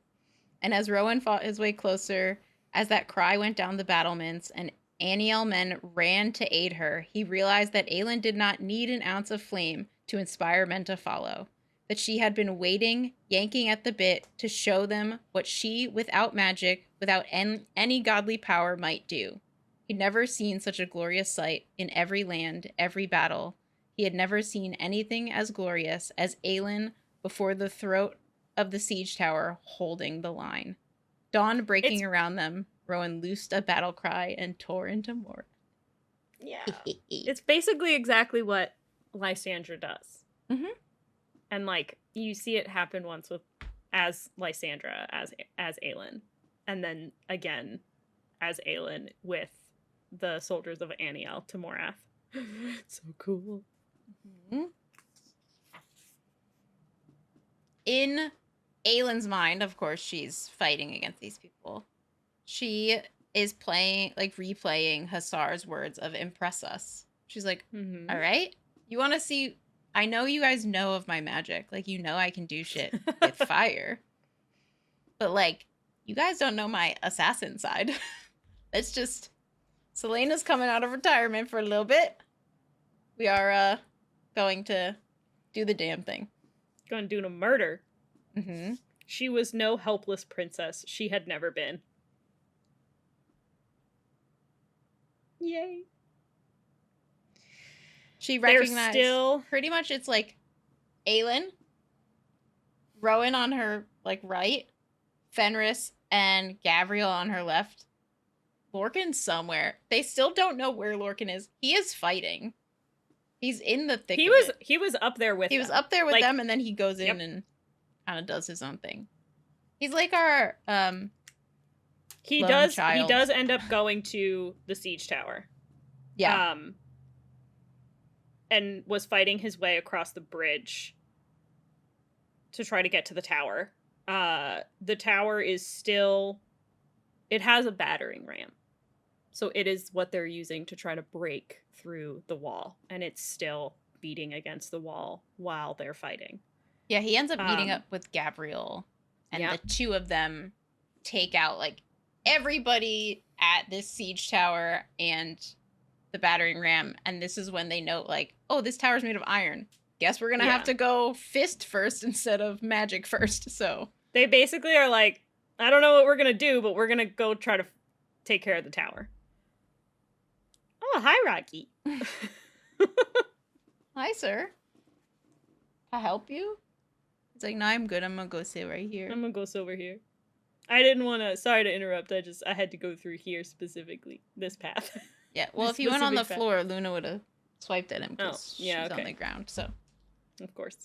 And as Rowan fought his way closer, as that cry went down the battlements and Anielle men ran to aid her, he realized that Aelin did not need an ounce of flame to inspire men to follow, that she had been waiting, yanking at the bit, to show them what she, without magic, without any godly power, might do. He'd never seen such a glorious sight in every land, every battle. He had never seen anything as glorious as Aelin before the throat of the siege tower holding the line. Dawn breaking around them, Rowan loosed a battle cry and tore into more. Yeah. It's basically exactly what Lysandra does. Mm-hmm. And, like, you see it happen once with as Lysandra, as Aelin. And then again as Aelin with the soldiers of Anielle to Morath. So cool. Mm-hmm. In Aelin's mind, of course, she's fighting against these people. She is replaying Hussar's words of impress us. She's like, all right, you want to see, I know you guys know of my magic. Like, you know I can do shit with fire. But, like, you guys don't know my assassin side. It's just, Celaena's coming out of retirement for a little bit. We are going to do the damn thing. Going to do a murder. Mm-hmm. She was no helpless princess. She had never been. Yay. She recognized pretty much it's like Aelin, Rowan on her like right, Fenris and Gavriel on her left. Lorcan's somewhere. They still don't know where Lorcan is. He is fighting. He's in the thick of it. He was up there with them. He was up there with them, and then he goes in and kind of does his own thing. He's like our He does end up going to the siege tower. Yeah. And was fighting his way across the bridge to try to get to the tower. The tower is still it has a battering ram. So it is what they're using to try to break through the wall. And it's still beating against the wall while they're fighting. Yeah, he ends up meeting up with Gabriel, and yeah. the two of them take out, like, everybody at this siege tower and the battering ram. And this is when they note, like, oh, this tower's made of iron. Guess we're going to have to go fist first instead of magic first, so. They basically are like, I don't know what we're going to do, but we're going to go try to take care of the tower. Oh, hi, Rocky. Hi, sir. Can I help you? It's like, no, I'm good. I'm gonna go sit right here. I'm gonna go sit over here. I didn't want to, sorry to interrupt. I had to go through here specifically. This path. Yeah, well, if he went on the floor, Luna would have swiped at him because she's on the ground, so. Of course.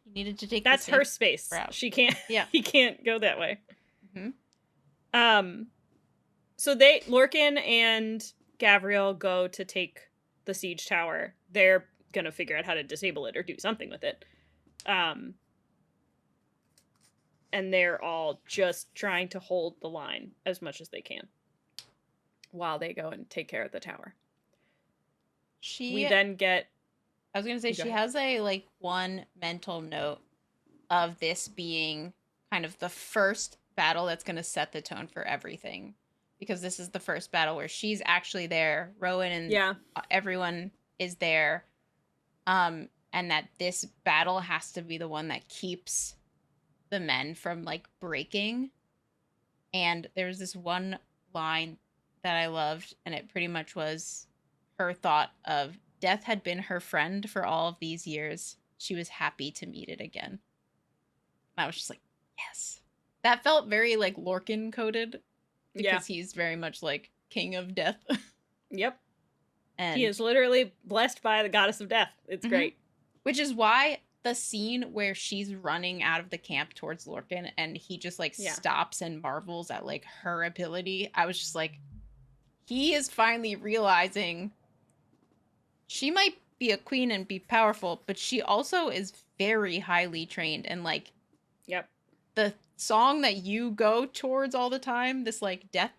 He needed to take That's her space. Route. She can't, yeah. He can't go that way. Mm-hmm. So Lorcan and Gabriel go to take the siege tower. They're gonna figure out how to disable it or do something with it. And they're all just trying to hold the line as much as they can while they go and take care of the tower. We then get... I was gonna say, she has a, like, one mental note of this being kind of the first battle that's gonna set the tone for everything. Because this is the first battle where she's actually there. Rowan and everyone is there. And that this battle has to be the one that keeps the men from, like, breaking. And there's this one line that I loved, and it pretty much was her thought of, death had been her friend for all of these years. She was happy to meet it again. And I was just like, yes. That felt very, like, Lorcan coded. Because he's very much, like, king of death. Yep. And he is literally blessed by the goddess of death. It's great. Which is why the scene where she's running out of the camp towards Lorcan and he just, like, stops and marvels at, like, her ability. I was just like, he is finally realizing she might be a queen and be powerful, but she also is very highly trained. And, like, the song that you go towards all the time, this, like, death,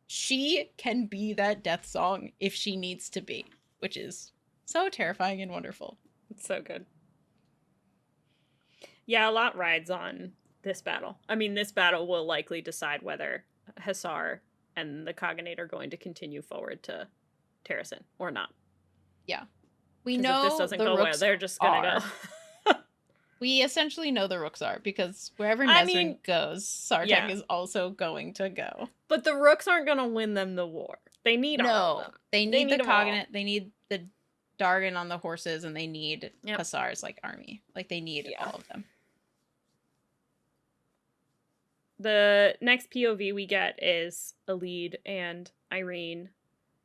she can be that death song if she needs to be, which is so terrifying and wonderful. It's so good. Yeah, a lot rides on this battle. I mean, this battle will likely decide whether Hussar and the Cognate are going to continue forward to Terrasen or not. Yeah. We know if this doesn't go well, they're just gonna go. We essentially know the Rooks are, because wherever Nezrin goes, Sartek is also going to go. But the Rooks aren't going to win them the war. They need all of them. They need the Cognate, they need the Dargan on the horses, and they need Hussar's, like, army. Like, they need all of them. The next POV we get is Aelin and Yrene.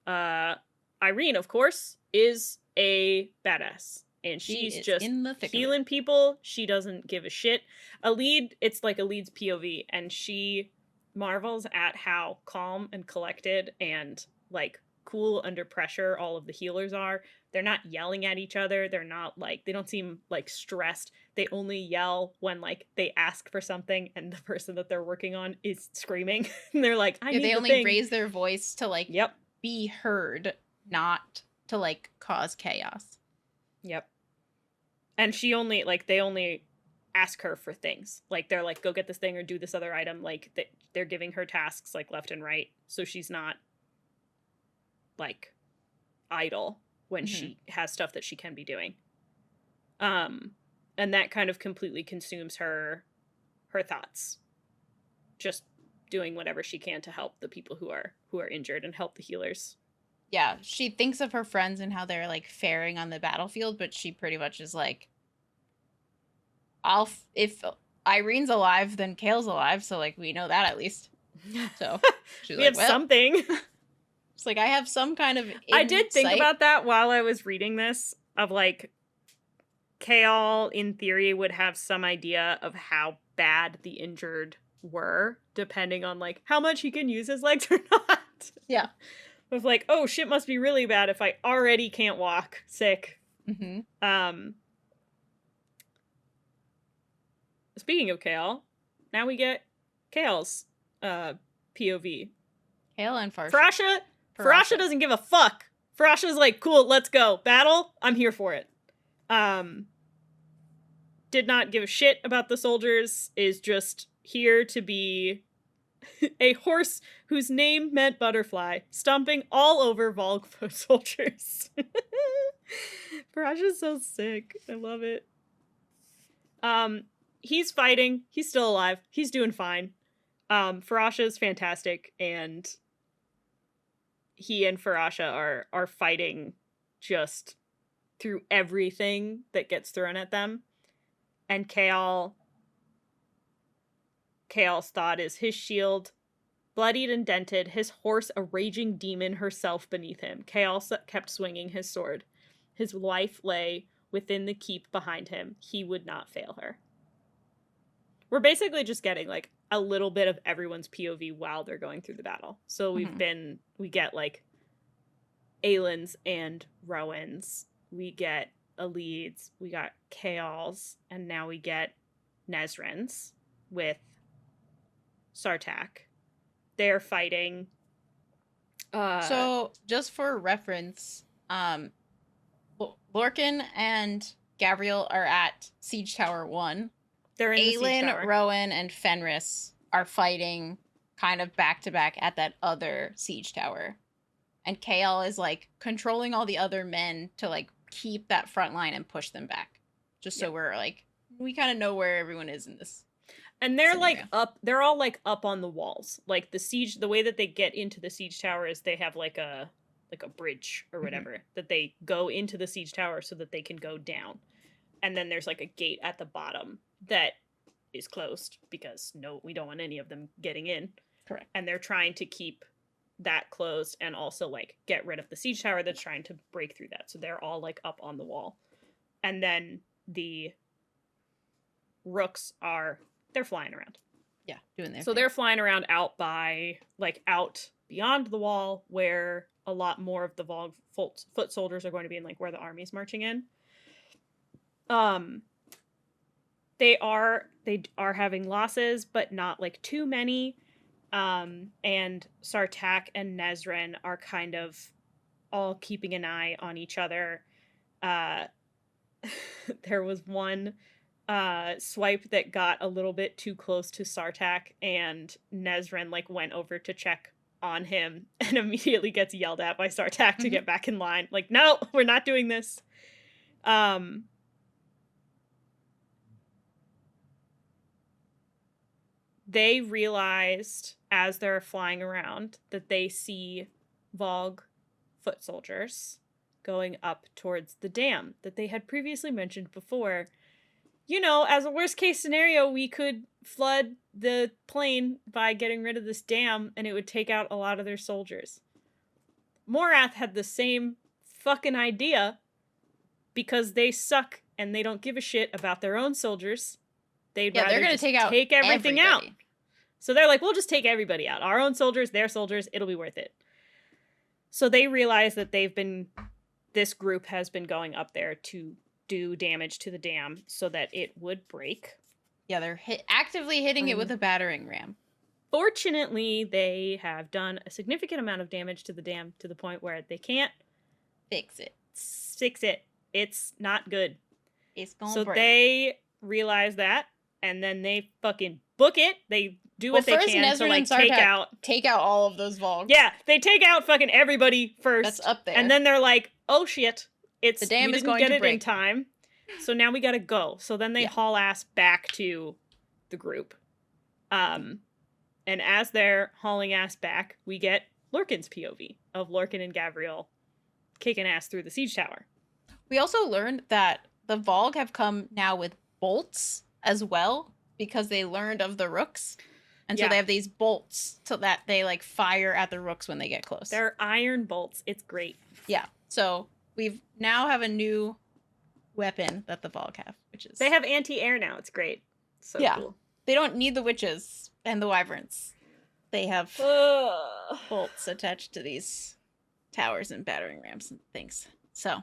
Yrene, of course, is a badass. And she's just healing people. She doesn't give a shit. Aelin, it's like Aelid's POV, and she marvels at how calm and collected and, like, cool under pressure all of the healers are. They're not yelling at each other. They're not, like, they don't seem, like, stressed. They only yell when, like, they ask for something and the person that they're working on is screaming. And they're like, I need they the only thing. Raise their voice to, like, be heard, not to, like, cause chaos. Yep. And she only, like, they only ask her for things. Like, they're like, go get this thing or do this other item. Like, they're giving her tasks, like, left and right. So she's not, like, idle when she has stuff that she can be doing. And that kind of completely consumes her thoughts. Just doing whatever she can to help the people who are injured and help the healers. Yeah, she thinks of her friends and how they're, like, faring on the battlefield, but she pretty much is like, if Irene's alive, then Kale's alive, so, like, we know that at least. So she's we have something. It's like, I have some kind of insight. I did think about that while I was reading this, of, like, Kale, in theory, would have some idea of how bad the injured were, depending on, like, how much he can use his legs or not. Yeah. Of, like, oh, shit must be really bad if I already can't walk. Sick. Speaking of Kale, now we get Kale's POV. Kael and Farasha doesn't give a fuck. Farasha's like, cool, let's go. Battle? I'm here for it. Did not give a shit about the soldiers, is just here to be a horse whose name meant butterfly, stomping all over Volk foot soldiers. Farasha's so sick. I love it. He's fighting. He's still alive. He's doing fine. Farasha's fantastic, and he and Farasha are fighting just through everything that gets thrown at them. And Kael's thought is his shield, bloodied and dented, his horse a raging demon herself beneath him. Kael kept swinging his sword. His life lay within the keep behind him. He would not fail her. We're basically just getting, like, a little bit of everyone's POV while they're going through the battle. So we get, like, Aelin's and Rowan's. We get Elid's. We got Kael's. And now we get Nesrin's with Sartaq. They're fighting. So, just for reference, Lorcan and Gabriel are at Siege Tower 1. They're in the Siege Tower. Aelin, Rowan, and Fenris are fighting kind of back-to-back at that other Siege Tower. And Kael is, like, controlling all the other men to, like, keep that front line and push them back. Just so we're, like, we kind of know where everyone is in this. And they're scenario. They're all, like, up on the walls. Like, the way that they get into the Siege Tower is they have, like a bridge or whatever that they go into the Siege Tower so that they can go down. And then there's, like, a gate at the bottom that is closed because we don't want any of them getting in. Correct. And they're trying to keep that closed and also, like, get rid of the Siege Tower that's trying to break through that. So they're all, like, up on the wall. And then the rooks they're flying around. Yeah, doing their So they're flying around out beyond the wall where a lot more of the Volk foot soldiers are going to be in, like, where the army's marching in. They are having losses, but not, like, too many. And Sartaq and Nesrin are kind of all keeping an eye on each other. There was one swipe that got a little bit too close to Sartaq, and Nesrin, like, went over to check on him and immediately gets yelled at by Sartaq to get back in line. Like, no, we're not doing this. They realized as they're flying around that they see Vogue foot soldiers going up towards the dam that they had previously mentioned before. You know, as a worst case scenario, we could flood the plain by getting rid of this dam and it would take out a lot of their soldiers. Morath had the same fucking idea because they suck and they don't give a shit about their own soldiers. They're going to take everything out. So they're like, we'll just take everybody out. Our own soldiers, their soldiers, it'll be worth it. So they realize that this group has been going up there to do damage to the dam so that it would break. Yeah, they're actively hitting it with a battering ram. Fortunately, they have done a significant amount of damage to the dam to the point where they can't fix it. It's not good. It's gonna break. So they realize that, and then they fucking book it. They do what they can to, like, take out all of those Vogs. Yeah, they take out fucking everybody first. That's up there. And then they're like, oh shit, the dam is going to break. We didn't get it in time, so now we gotta go. So then they haul ass back to the group. And as they're hauling ass back, we get Lorcan's POV of Lorcan and Gabriel kicking ass through the siege tower. We also learned that the Vogue have come now with bolts as well because they learned of the rooks. And so they have these bolts so that they, like, fire at the rooks when they get close. They're iron bolts. It's great. Yeah. So we've now have a new weapon that the Vogue have, which is... They have anti-air now. It's great. So cool. They don't need the witches and the wyverns. They have bolts attached to these towers and battering rams and things. So...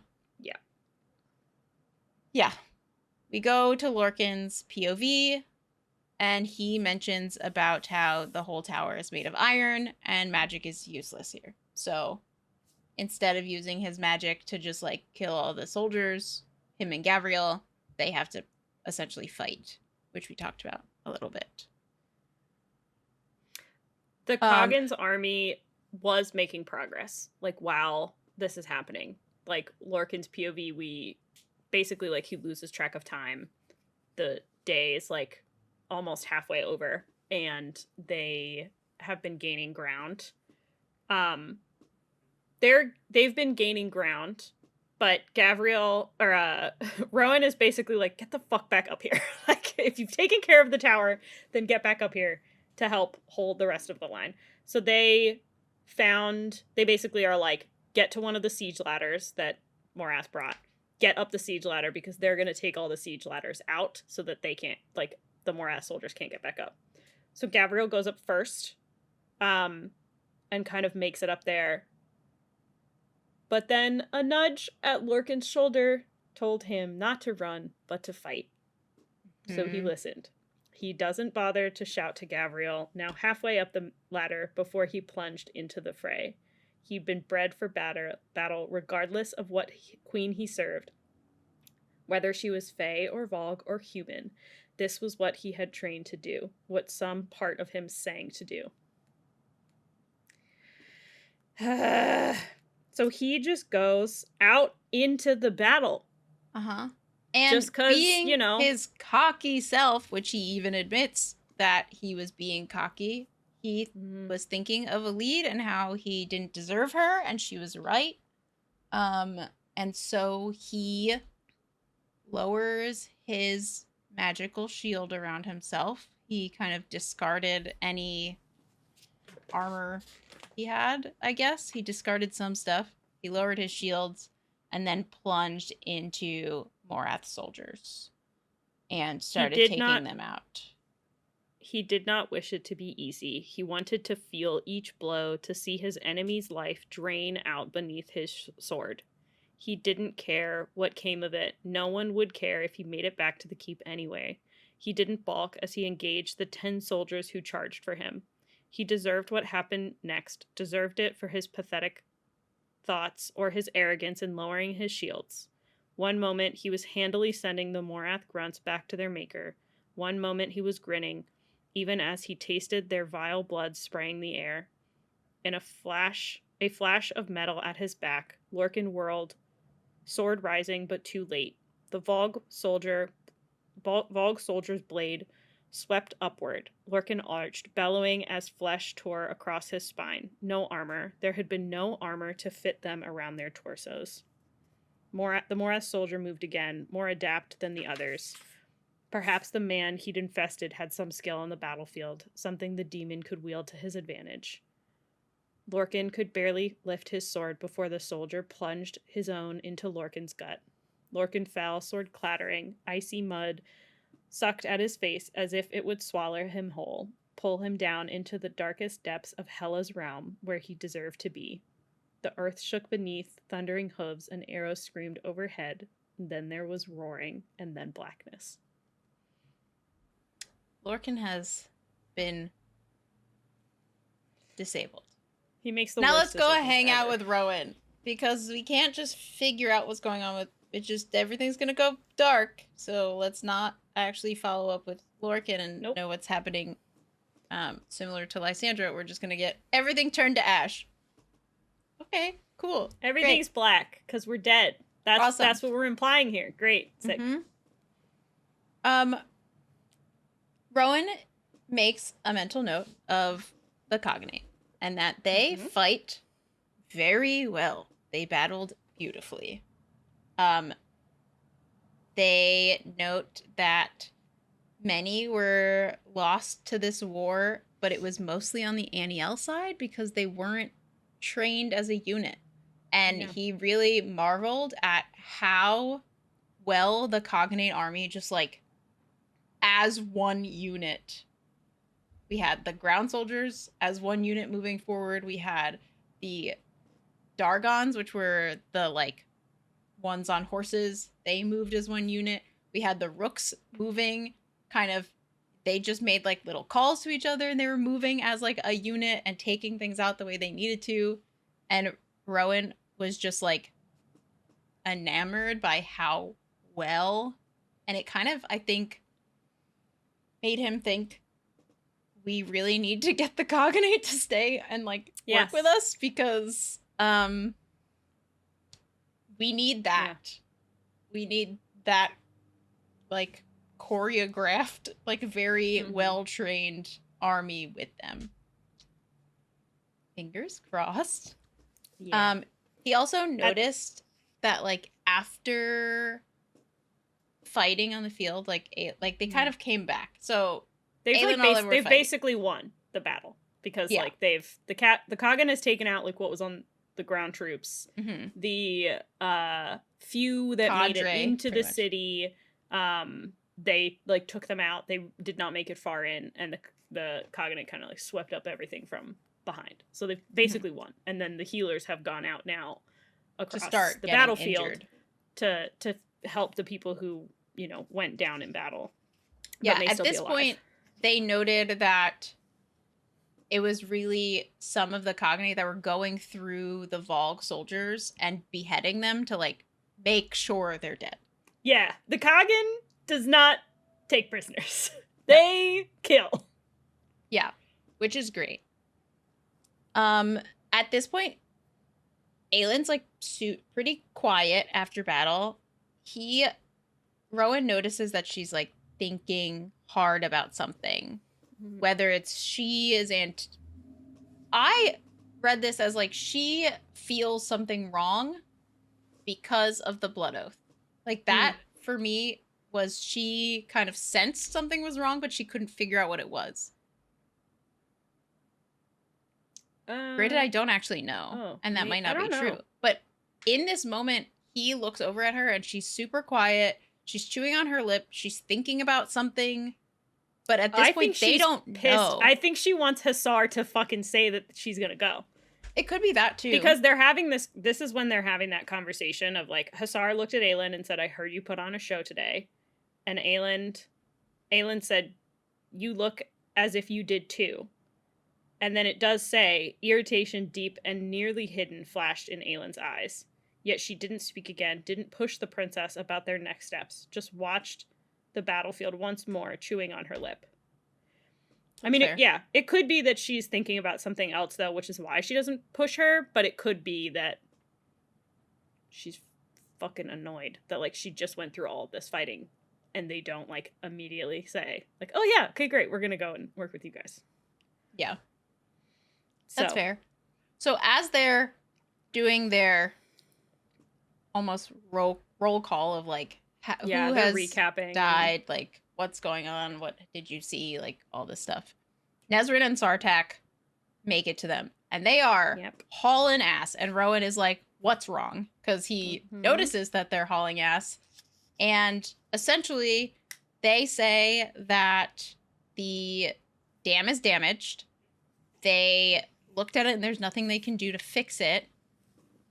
Yeah. We go to Lorcan's POV, and he mentions about how the whole tower is made of iron and magic is useless here. So instead of using his magic to just like kill all the soldiers, him and Gavriel, they have to essentially fight, which we talked about a little bit. The Coggins army was making progress, like, while this is happening. Like, Lorcan's POV, we basically, like, he loses track of time. The day is, like, almost halfway over, and they have been gaining ground. They've been gaining ground, but Gavriel, or Rowan is basically like, get the fuck back up here. Like, if you've taken care of the tower, then get back up here to help hold the rest of the line. So they basically are like, get to one of the siege ladders that Morath brought. Get up the siege ladder, because they're going to take all the siege ladders out so that they can't, like, the Morath soldiers can't get back up. So Gavriel goes up first, and kind of makes it up there. But then a nudge at Lorcan's shoulder told him not to run, but to fight. So he listened. He doesn't bother to shout to Gavriel, now halfway up the ladder, before he plunged into the fray. He'd been bred for battle regardless of what queen he served. Whether she was Fae or Volg or human, this was what he had trained to do, what some part of him sang to do. So he just goes out into the battle. And just because, being you know, his cocky self, which he even admits that he was being cocky, he was thinking of Elide and how he didn't deserve her, and she was right. And so he lowers his magical shield around himself. He kind of discarded any armor he had, I guess. He discarded some stuff. He lowered his shields and then plunged into Morath soldiers and started taking them out. He did not wish it to be easy. He wanted to feel each blow, to see his enemy's life drain out beneath his sword. He didn't care what came of it. No one would care if he made it back to the keep anyway. He didn't balk as he engaged the 10 soldiers who charged for him. He deserved what happened next, deserved it for his pathetic thoughts or his arrogance in lowering his shields. One moment he was handily sending the Morath grunts back to their maker. One moment he was grinning, even as he tasted their vile blood spraying the air. In a flash of metal at his back, Lorcan whirled, sword rising but too late. The Volg soldier's blade swept upward. Lorcan arched, bellowing as flesh tore across his spine. No armor. There had been no armor to fit them around their torsos. The Morath soldier moved again, more adept than the others. Perhaps the man he'd infested had some skill on the battlefield, something the demon could wield to his advantage. Lorcan could barely lift his sword before the soldier plunged his own into Lorcan's gut. Lorcan fell, sword clattering, icy mud sucked at his face as if it would swallow him whole, pull him down into the darkest depths of Hela's realm, where he deserved to be. The earth shook beneath, thundering hooves and arrows screamed overhead. Then there was roaring, and then blackness. Lorcan has been disabled. He makes the now worst let's go hang ever. out with Rowan, because we can't just figure out what's going on with it. Just everything's gonna go dark, so let's not actually follow up with Lorcan and know what's happening. Similar to Lysandra, we're just gonna get everything turned to ash. Okay, cool. Everything's black because we're dead. That's what we're implying here. Great. Sick. Rowan makes a mental note of the Cognate and that they fight very well. They battled beautifully. They note that many were lost to this war, but it was mostly on the Anielle side because they weren't trained as a unit. And he really marveled at how well the Cognate army just like as one unit. We had the ground soldiers as one unit moving forward. We had the Dargons, which were the like ones on horses. They moved as one unit. We had the rooks moving kind of they just made like little calls to each other and they were moving as like a unit and taking things out the way they needed to. And Rowan was just like enamored by how well, and it kind of, I think, made him think we really need to get the Cognate to stay and like work with us, because we need that. Yeah. We need that like choreographed, like very well-trained army with them. Fingers crossed. Yeah. He also noticed that like after fighting on the field, like they kind of came back. So they've basically won the battle, because like the Kagan has taken out like what was on the ground troops. The few that made it into the city, they like took them out. They did not make it far in, and the Cognate kind of like swept up everything from behind. So they've basically won. And then the healers have gone out now across the battlefield to help the people who, you know, went down in battle. Yeah, at this point, they noted that it was really some of the Cognate that were going through the Volg soldiers and beheading them to like make sure they're dead. Yeah, the Kagan does not take prisoners. They kill. Yeah, which is great. At this point, Aelin's like pretty quiet after battle. Rowan notices that she's like thinking hard about something, whether it's I read this as like she feels something wrong because of the blood oath. Like that for me was she kind of sensed something was wrong, but she couldn't figure out what it was. Granted, I don't actually know, and that might not be true. But in this moment, he looks over at her, and she's super quiet. She's chewing on her lip. She's thinking about something. But at this point, they don't know. I think she wants Hussar to fucking say that she's gonna go. It could be that, too. Because they're having this is when they're having that conversation of, like, Hussar looked at Aelin and said, I heard you put on a show today. And Aelin said, you look as if you did, too. And then it does say, irritation deep and nearly hidden flashed in Aelin's eyes. Yet she didn't speak again, didn't push the princess about their next steps, just watched the battlefield once more, chewing on her lip. I mean, it could be that she's thinking about something else, though, which is why she doesn't push her, but it could be that she's fucking annoyed that, like, she just went through all of this fighting, and they don't, like, immediately say, like, oh, yeah, okay, great, we're gonna go and work with you guys. Yeah. That's fair. So as they're doing their almost roll call of, like, who has recapping died, like, what's going on, what did you see, like, all this stuff. Nezrin and Sartak make it to them, and they are hauling ass, and Rowan is like, what's wrong? Because he notices that they're hauling ass, and essentially they say that the dam is damaged. They looked at it, and there's nothing they can do to fix it.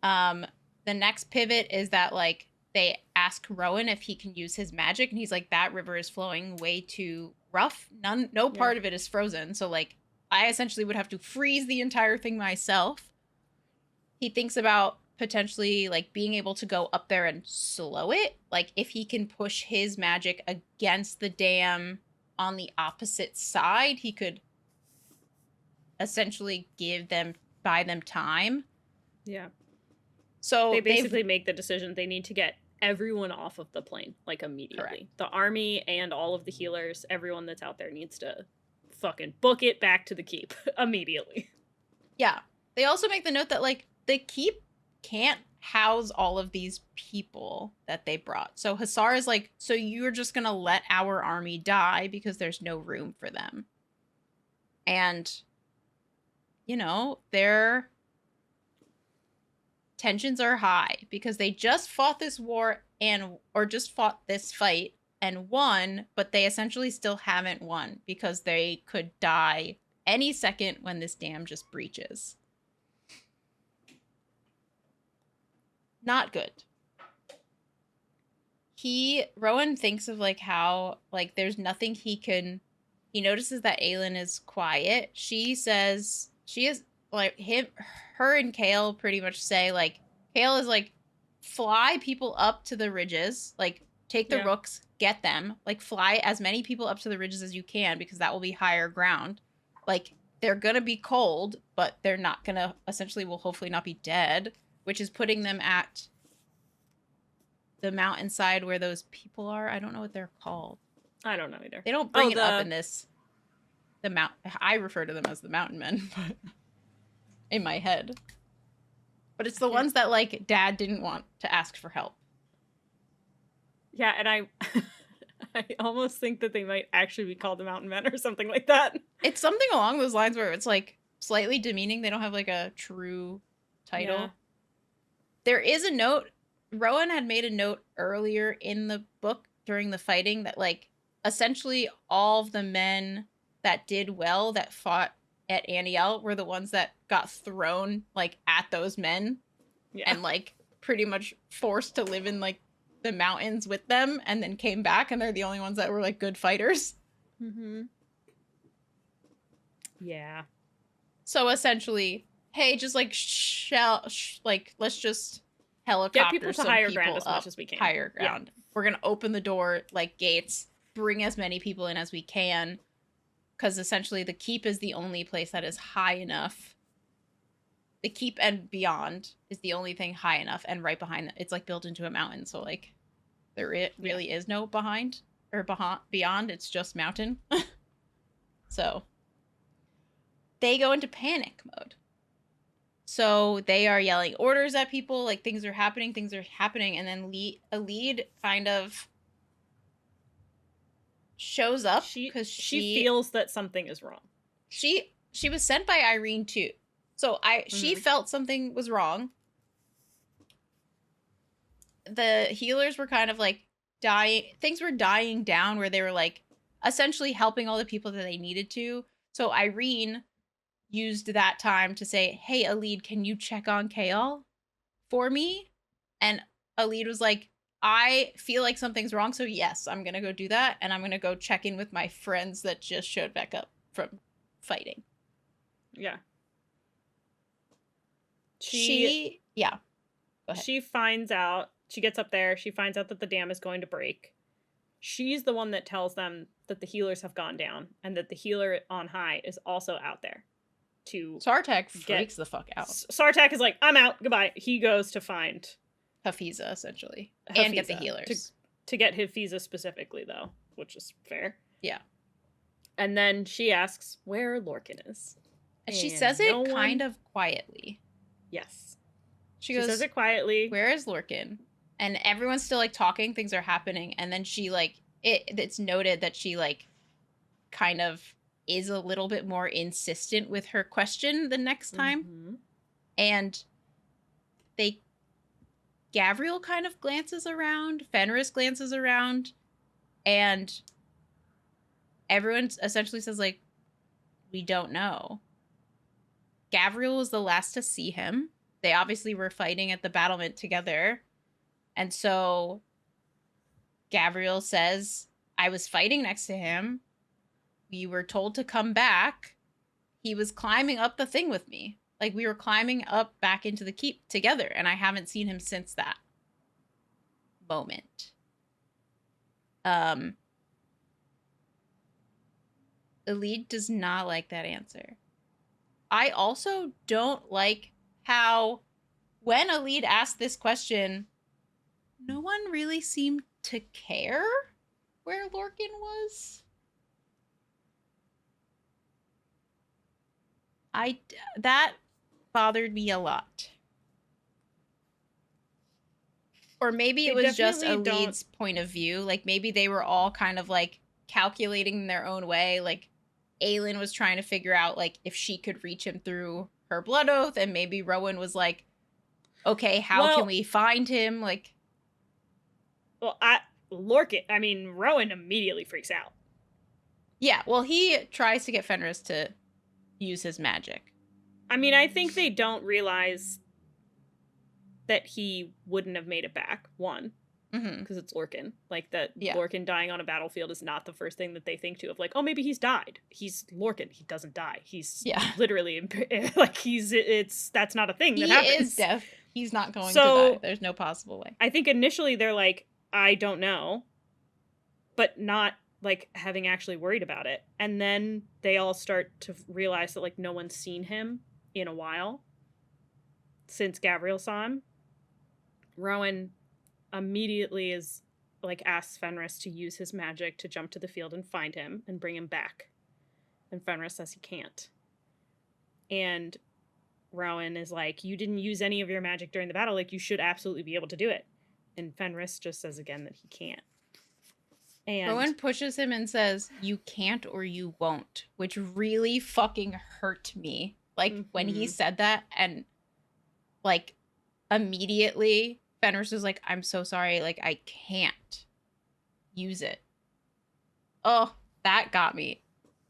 The next pivot is that, like, they ask Rowan if he can use his magic, and he's like, that river is flowing way too rough. No part of it is frozen, so, like, I essentially would have to freeze the entire thing myself. He thinks about potentially, like, being able to go up there and slow it. Like, if he can push his magic against the dam on the opposite side, he could essentially buy them time. Yeah. So they basically make the decision they need to get everyone off of the plane, like, immediately. Correct. The army and all of the healers, everyone that's out there needs to fucking book it back to the keep immediately. Yeah. They also make the note that, like, the keep can't house all of these people that they brought. So Hussar is like, so you're just gonna let our army die because there's no room for them. And, you know, their tensions are high because they just fought this war or just fought this fight and won, but they essentially still haven't won because they could die any second when this dam just breaches. Not good. Rowan thinks of, like, how, like, there's nothing he can he notices that Aelin is quiet. She says she is like her and Kale pretty much say like Kale is like fly people up to the ridges, like take the rooks, get them, like fly as many people up to the ridges as you can because that will be higher ground. Like they're gonna be cold, but they're not gonna essentially will hopefully not be dead, which is putting them at the mountainside where those people are. I don't know what they're called. I don't know either. They don't bring it up in this. I refer to them as the mountain men, but in my head. But it's the ones that like Dad didn't want to ask for help. Yeah, and I almost think that they might actually be called the mountain men or something like that. It's something along those lines where it's like slightly demeaning. They don't have like a true title. Yeah. There is a note. Rowan had made a note earlier in the book during the fighting that like essentially all of the men that did well that fought at Anielle were the ones that got thrown like at those men and like pretty much forced to live in like the mountains with them and then came back and they're the only ones that were like good fighters. Mm-hmm. Yeah. So essentially, hey, just like let's just helicopter get people to higher ground as up, much as we can. Higher ground. Yeah. We're gonna open the door like gates, bring as many people in as we can. Because essentially the keep is the only place that is high enough. The keep and beyond is the only thing high enough. And right behind it, it's like built into a mountain. So like there really is no beyond. It's just mountain. So they go into panic mode. So they are yelling orders at people. Like things are happening. And then a lead kind of shows up because she feels that something is wrong. She was sent by Irene too. So she felt something was wrong. The healers were kind of like dying. Things were dying down where they were like essentially helping all the people that they needed to. So Irene used that time to say, "Hey, Aelin, can you check on Kale for me?" And Aelin was like, I feel like something's wrong, so yes, I'm going to go do that, and I'm going to go check in with my friends that just showed back up from fighting. Yeah. She finds out, she gets up there, she finds out that the dam is going to break. She's the one that tells them that the healers have gone down, and that the healer on high is also out there. Sartek freaks the fuck out. Sartek is like, I'm out, goodbye. He goes to find Hafiza, essentially. And get the healers. To get Hafiza specifically, though, which is fair. Yeah. And then she asks where Lorcan is. And she says it kind of quietly. Yes. She goes, says it quietly. Where is Lorcan? And everyone's still, like, talking. Things are happening. And then she, like, it's noted that she, like, kind of is a little bit more insistent with her question the next time. Mm-hmm. And Gavriel kind of glances around, Fenris glances around, and everyone essentially says, like, we don't know. Gavriel was the last to see him. They obviously were fighting at the battlement together. And so Gavriel says, I was fighting next to him. We were told to come back. He was climbing up the thing with me. Like, we were climbing up back into the keep together, and I haven't seen him since that moment. Aelin does not like that answer. I also don't like how, when Aelin asked this question, no one really seemed to care where Lorcan was. That bothered me a lot. Or maybe it was just Aelid's point of view. Like, maybe they were all kind of, like, calculating in their own way. Like, Aelin was trying to figure out, like, if she could reach him through her blood oath. And maybe Rowan was like, okay, how can we find him? Like, well, Rowan immediately freaks out. Yeah, well, he tries to get Fenris to use his magic. I mean, I think they don't realize that he wouldn't have made it back, one. because it's Lorcan. Like, that Yeah. Lorcan dying on a battlefield is not the first thing that they think to of like, oh, maybe he's died. He's Lorcan. He doesn't die. He's literally like that's not a thing that happens. He is deaf. He's not going to die. There's no possible way. I think initially they're like, I don't know, but not like having actually worried about it. And then they all start to realize that like no one's seen him in a while since Gabriel saw him. Rowan immediately is like asks Fenris to use his magic to jump to the field and find him and bring him back. And Fenris says he can't. And Rowan is like, you didn't use any of your magic during the battle, like you should absolutely be able to do it. And Fenris just says again that he can't. And Rowan pushes him and says, you can't or you won't, which really fucking hurt me. Like, when he said that, and, like, immediately, Fenris was like, I'm so sorry, like, I can't use it. Oh, that got me.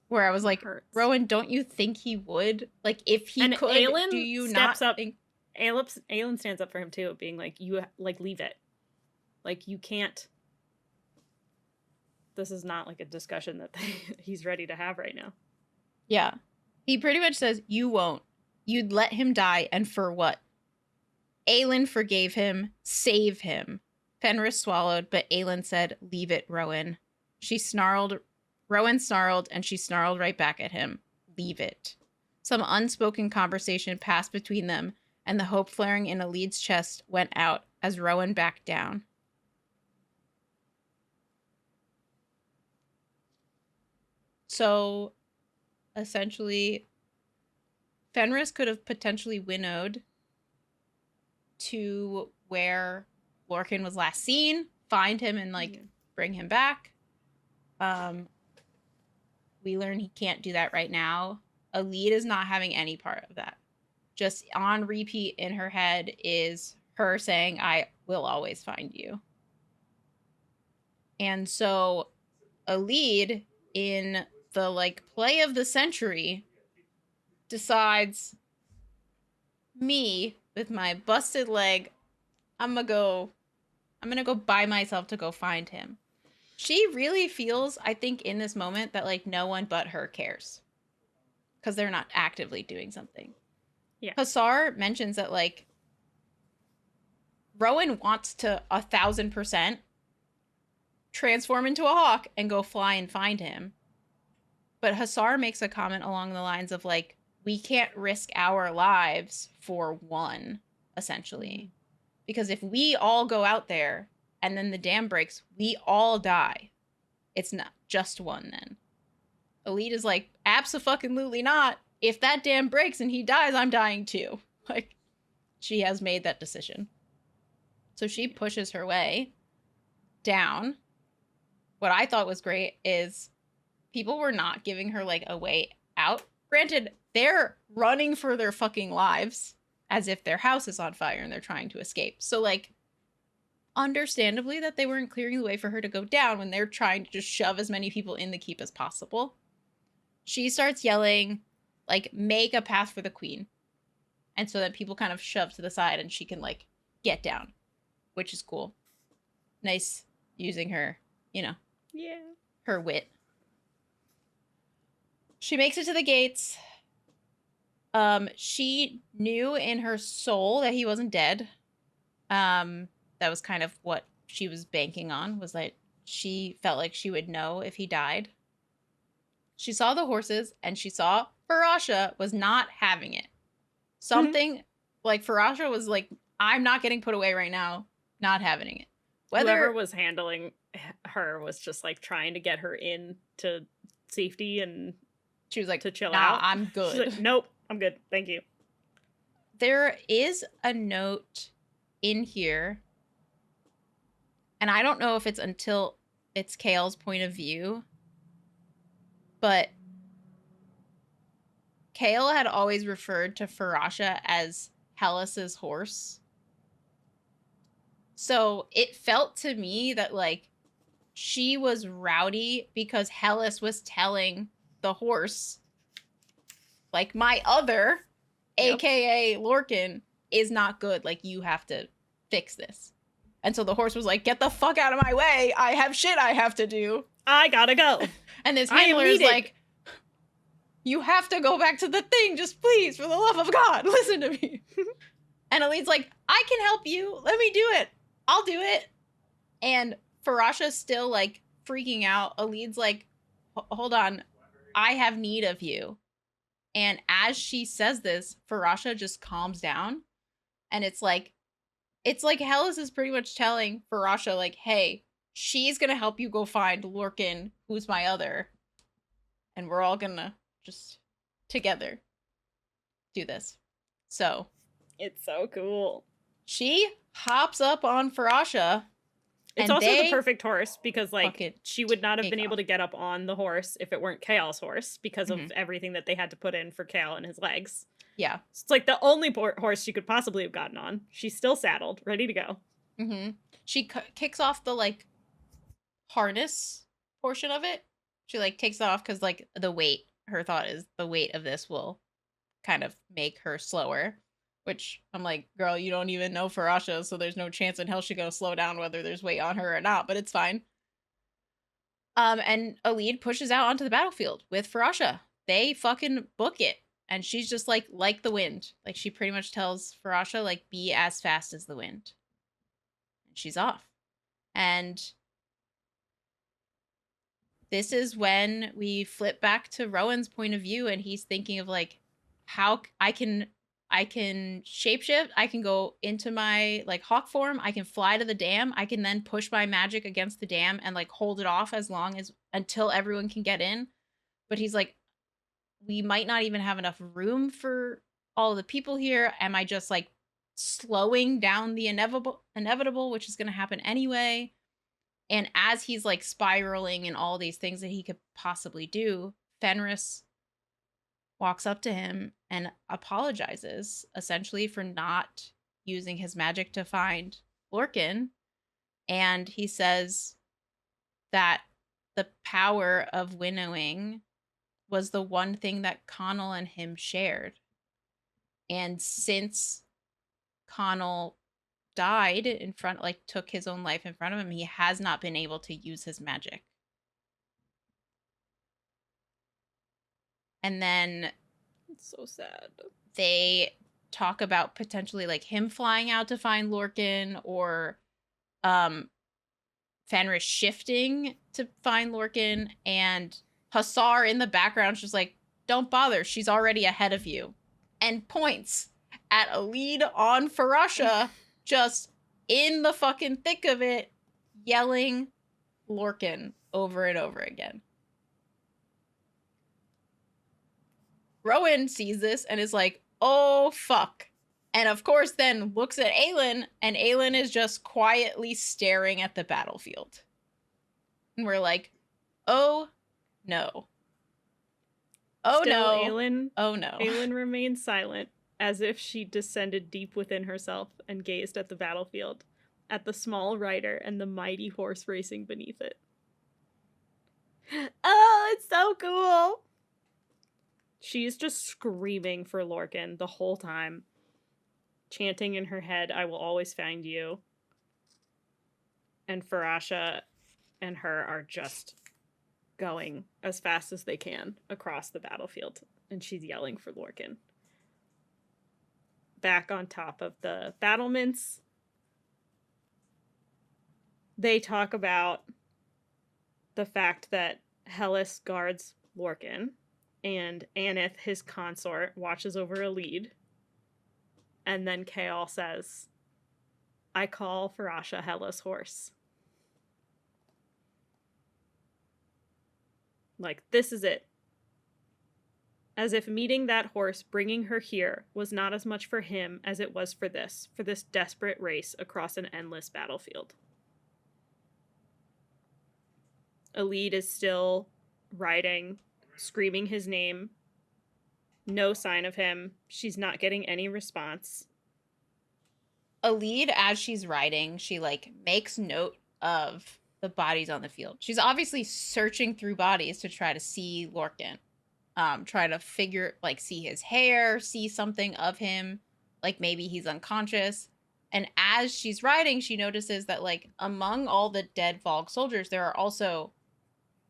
Where I was like, Rowan, don't you think he would? Like, if he could, Aelin do you steps not up, think... Aelin stands up for him, too, being like, you, like, leave it. Like, you can't... This is not, like, a discussion that he's ready to have right now. Yeah. He pretty much says, you won't. You'd let him die, and for what? Aelin forgave him. Save him. Fenris swallowed, but Aelin said, leave it, Rowan. Rowan snarled, and she snarled right back at him. Leave it. Some unspoken conversation passed between them, and the hope flaring in Alid's chest went out as Rowan backed down. So, essentially, Fenris could have potentially winnowed to where Lorcan was last seen, find him and, like, bring him back. We learn he can't do that right now. Aelin is not having any part of that. Just on repeat in her head is her saying, I will always find you. And so Aelin, in the, like, play of the century, decides, me, with my busted leg, I'm gonna go by myself to go find him. She really feels, I think, in this moment that, like, no one but her cares. Because they're not actively doing something. Yeah. Hussar mentions that, like, Rowan wants to 1,000% transform into a hawk and go fly and find him. But Hussar makes a comment along the lines of, like, we can't risk our lives for one, essentially. Because if we all go out there and then the dam breaks, we all die. It's not just one then. Aelin is like, abso-fucking-lutely not. If that dam breaks and he dies, I'm dying too. Like, she has made that decision. So she pushes her way down. What I thought was great is people were not giving her, like, a way out. Granted, they're running for their fucking lives as if their house is on fire and they're trying to escape. So, like, understandably that they weren't clearing the way for her to go down when they're trying to just shove as many people in the keep as possible. She starts yelling, like, make a path for the queen. And so that people kind of shove to the side and she can, like, get down, which is cool. Nice using her, you know, her wit. She makes it to the gates. She knew in her soul that he wasn't dead. That was kind of what she was banking on, was that she felt like she would know if he died. She saw the horses, and she saw Farasha was not having it. Something, like, Farasha was like, I'm not getting put away right now, not having it. Whoever was handling her was just, like, trying to get her in to safety, and she was like, to chill nah, out. I'm good. She's like, nope, I'm good, thank you. There is a note in here, and I don't know if it's until it's Kale's point of view, but Kale had always referred to Farasha as Hellas's horse. So it felt to me that, like, she was rowdy because Hellas was telling the horse, like, my other, aka Lorcan, is not good. Like, you have to fix this. And so the horse was like, get the fuck out of my way. I have shit I have to do. I gotta go. And this handler is like, you have to go back to the thing. Just please, for the love of God, listen to me. And Aelid's like, I can help you. Let me do it. I'll do it. And Farasha's still like freaking out. Aelid's like, hold on. I have need of you. And as she says this, Farasha just calms down. And it's like Hellas is pretty much telling Farasha, like, hey, she's going to help you go find Lorcan, who's my other. And we're all going to just together do this. So. It's so cool. She hops up on Farasha. It's also the perfect horse because, like, she would not have been able to get up on the horse if it weren't Chaol's horse because of everything that they had to put in for Chaol and his legs. Yeah. So it's like the only horse she could possibly have gotten on. She's still saddled, ready to go. Mm-hmm. She kicks off the, like, harness portion of it. She, like, takes it off because, like, the weight, her thought is the weight of this will kind of make her slower. Which I'm like, girl, you don't even know Farasha, so there's no chance in hell she's gonna slow down whether there's weight on her or not, but it's fine. And Aelid pushes out onto the battlefield with Farasha. They fucking book it. And she's just like the wind. Like, she pretty much tells Farasha, like, be as fast as the wind. And she's off. And this is when we flip back to Rowan's point of view, and he's thinking of, like, how I can shapeshift. I can go into my, like, hawk form. I can fly to the dam. I can then push my magic against the dam and, like, hold it off until everyone can get in. But he's like, we might not even have enough room for all the people here. Am I just, like, slowing down the inevitable, which is going to happen anyway? And as he's, like, spiraling and all these things that he could possibly do, Fenris walks up to him and apologizes, essentially, for not using his magic to find Lorcan. And he says that the power of winnowing was the one thing that Connell and him shared. And since Connell died in front, like, took his own life in front of him, he has not been able to use his magic. And then it's so sad. They talk about potentially, like, him flying out to find Lorcan, or Fenris shifting to find Lorcan, and Hussar in the background just like, don't bother, she's already ahead of you. And points at Aelid on Farasha, just in the fucking thick of it, yelling Lorcan over and over again. Rowan sees this and is like, oh, fuck. And of course then looks at Aelin, and Aelin is just quietly staring at the battlefield. And we're like, oh, no. Oh, Still, no. Aelin, oh, no. Aelin remains silent, as if she descended deep within herself and gazed at the battlefield, at the small rider and the mighty horse racing beneath it. Oh, it's so cool! She's just screaming for Lorcan the whole time, chanting in her head, I will always find you. And Farasha and her are just going as fast as they can across the battlefield, and she's yelling for Lorcan. Back on top of the battlements, they talk about the fact that Hellas guards Lorcan, and Aneth, his consort, watches over Aelid. And then Chaol says, I call Farasha Hellas' horse. Like, this is it. As if meeting that horse, bringing her here, was not as much for him as it was for this desperate race across an endless battlefield. Aelid is still riding, screaming his name. No sign of him. She's not getting any response. Aelid, as she's riding, she, like, makes note of the bodies on the field. She's obviously searching through bodies to try to see Lorcan. Try to figure, like, see his hair, see something of him. Like, maybe he's unconscious. And as she's riding, she notices that, like, among all the dead Volg soldiers, there are also,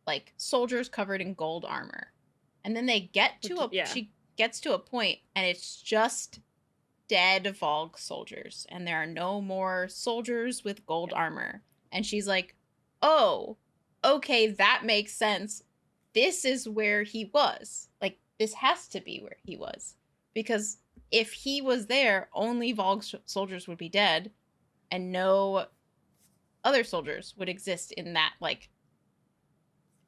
like, soldiers covered in gold armor. And then they get to she gets to a point, and it's just dead Volg soldiers. And there are no more soldiers with gold armor. And she's like, oh, okay, that makes sense. This is where he was. Like, this has to be where he was. Because if he was there, only Volg soldiers would be dead, and no other soldiers would exist in that, like,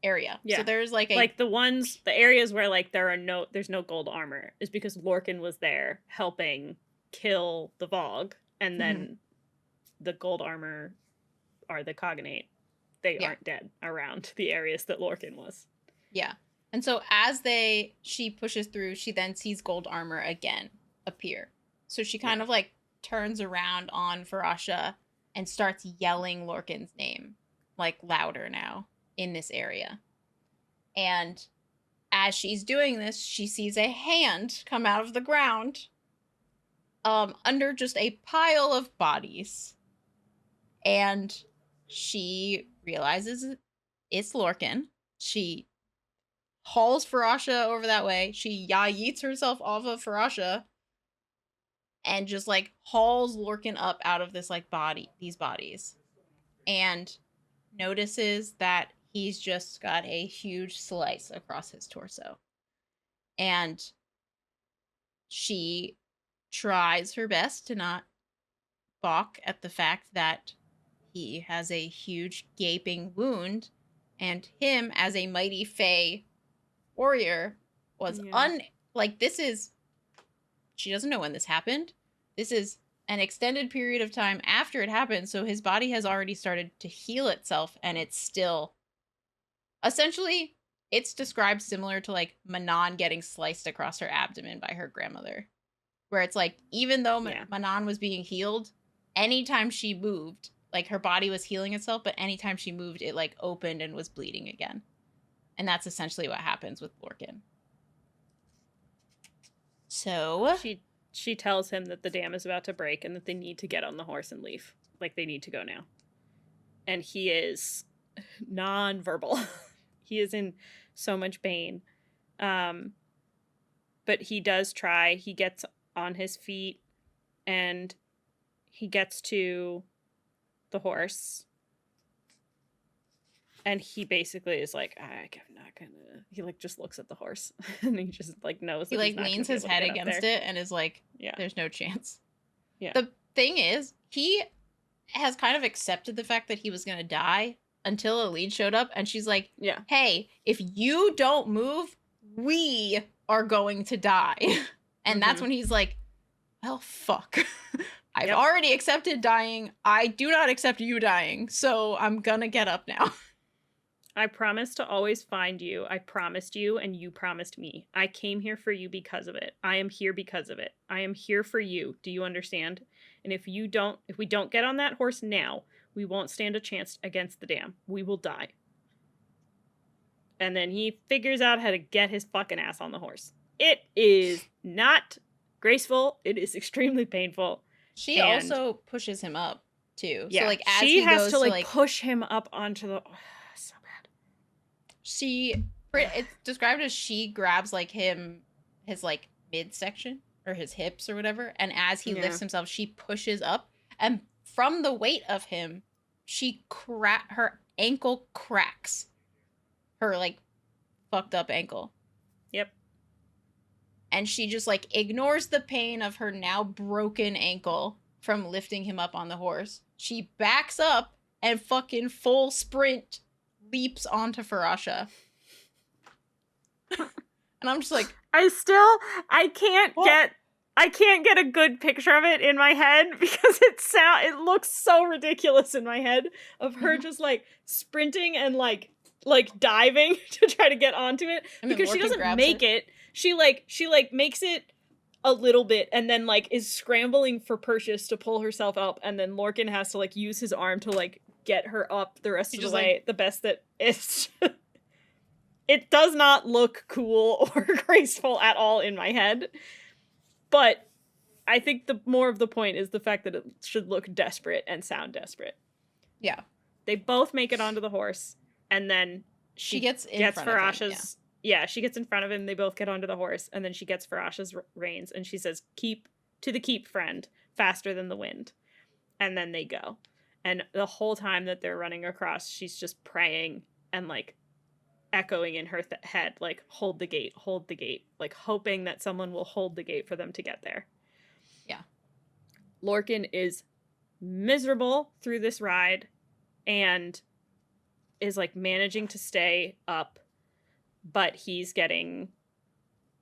area. Yeah. So there's like the areas where like there's no gold armor is because Lorcan was there helping kill the Volg, and then the gold armor are the cognate. They aren't dead around the areas that Lorcan was. Yeah. And so as she pushes through, she then sees gold armor again appear. So she kind of like turns around on Farasha and starts yelling Lorcan's name, like louder now in this area. And as she's doing this, she sees a hand come out of the ground under just a pile of bodies. And she realizes it's Lorcan. She hauls Farasha over that way. She yeets herself off of Farasha and just like hauls Lorcan up out of this like these bodies, and notices that he's just got a huge slice across his torso. And she tries her best to not balk at the fact that he has a huge gaping wound, and him as a mighty Fae warrior was she doesn't know when this happened. This is an extended period of time after it happened, so his body has already started to heal itself, and it's still essentially, it's described similar to like Manon getting sliced across her abdomen by her grandmother, where it's like, even though Manon was being healed, anytime she moved, like her body was healing itself, but anytime she moved, it like opened and was bleeding again. And that's essentially what happens with Lorcan. So she tells him that the dam is about to break and that they need to get on the horse and leave. Like, they need to go now. And he is non-verbal. He is in so much pain. But he does try. He gets on his feet and he gets to the horse. And he basically is like, I'm not gonna. He like just looks at the horse and he just like knows. He like leans his head against it and is like, there's no chance. Yeah. The thing is, he has kind of accepted the fact that he was gonna die until Aelin showed up, and she's like, hey, if you don't move, we are going to die. And that's when he's like, well, fuck. I've already accepted dying. I do not accept you dying, so I'm gonna get up now. I promised to always find you. I promised you, and you promised me. I came here for you because of it. I am here because of it. I am here for you. Do you understand? And if we don't get on that horse now, we won't stand a chance against the dam. We will die. And then he figures out how to get his fucking ass on the horse. It is not graceful. It is extremely painful. She also pushes him up, too. Yeah, so, like, as she has to, like, push him up onto the... so bad. It's described as she grabs, like, his, like, midsection, or his hips or whatever, and as he lifts himself, she pushes up, and from the weight of him, her ankle cracks. Her, like, fucked up ankle. Yep. And she just, like, ignores the pain of her now broken ankle from lifting him up on the horse. She backs up and fucking full sprint leaps onto Farasha. And I'm just like, I can't get a good picture of it in my head because it looks so ridiculous in my head of her just like sprinting and like diving to try to get onto it, because she doesn't make it. She makes it a little bit and then like is scrambling for Perseus to pull herself up, and then Lorcan has to like use his arm to like get her up the rest of the way. Like, the best that is. It does not look cool or graceful at all in my head. But I think the more of the point is the fact that it should look desperate and sound desperate. Yeah. They both make it onto the horse, and then she gets in front of him. Yeah, she gets in front of him. They both get onto the horse, and then she gets Farasha's reins, and she says, "Keep to the keep, friend, faster than the wind." And then they go. And the whole time that they're running across, she's just praying and, like, echoing in her head, like, hold the gate, like, hoping that someone will hold the gate for them to get there. Yeah. Lorcan is miserable through this ride and is, like, managing to stay up, but he's getting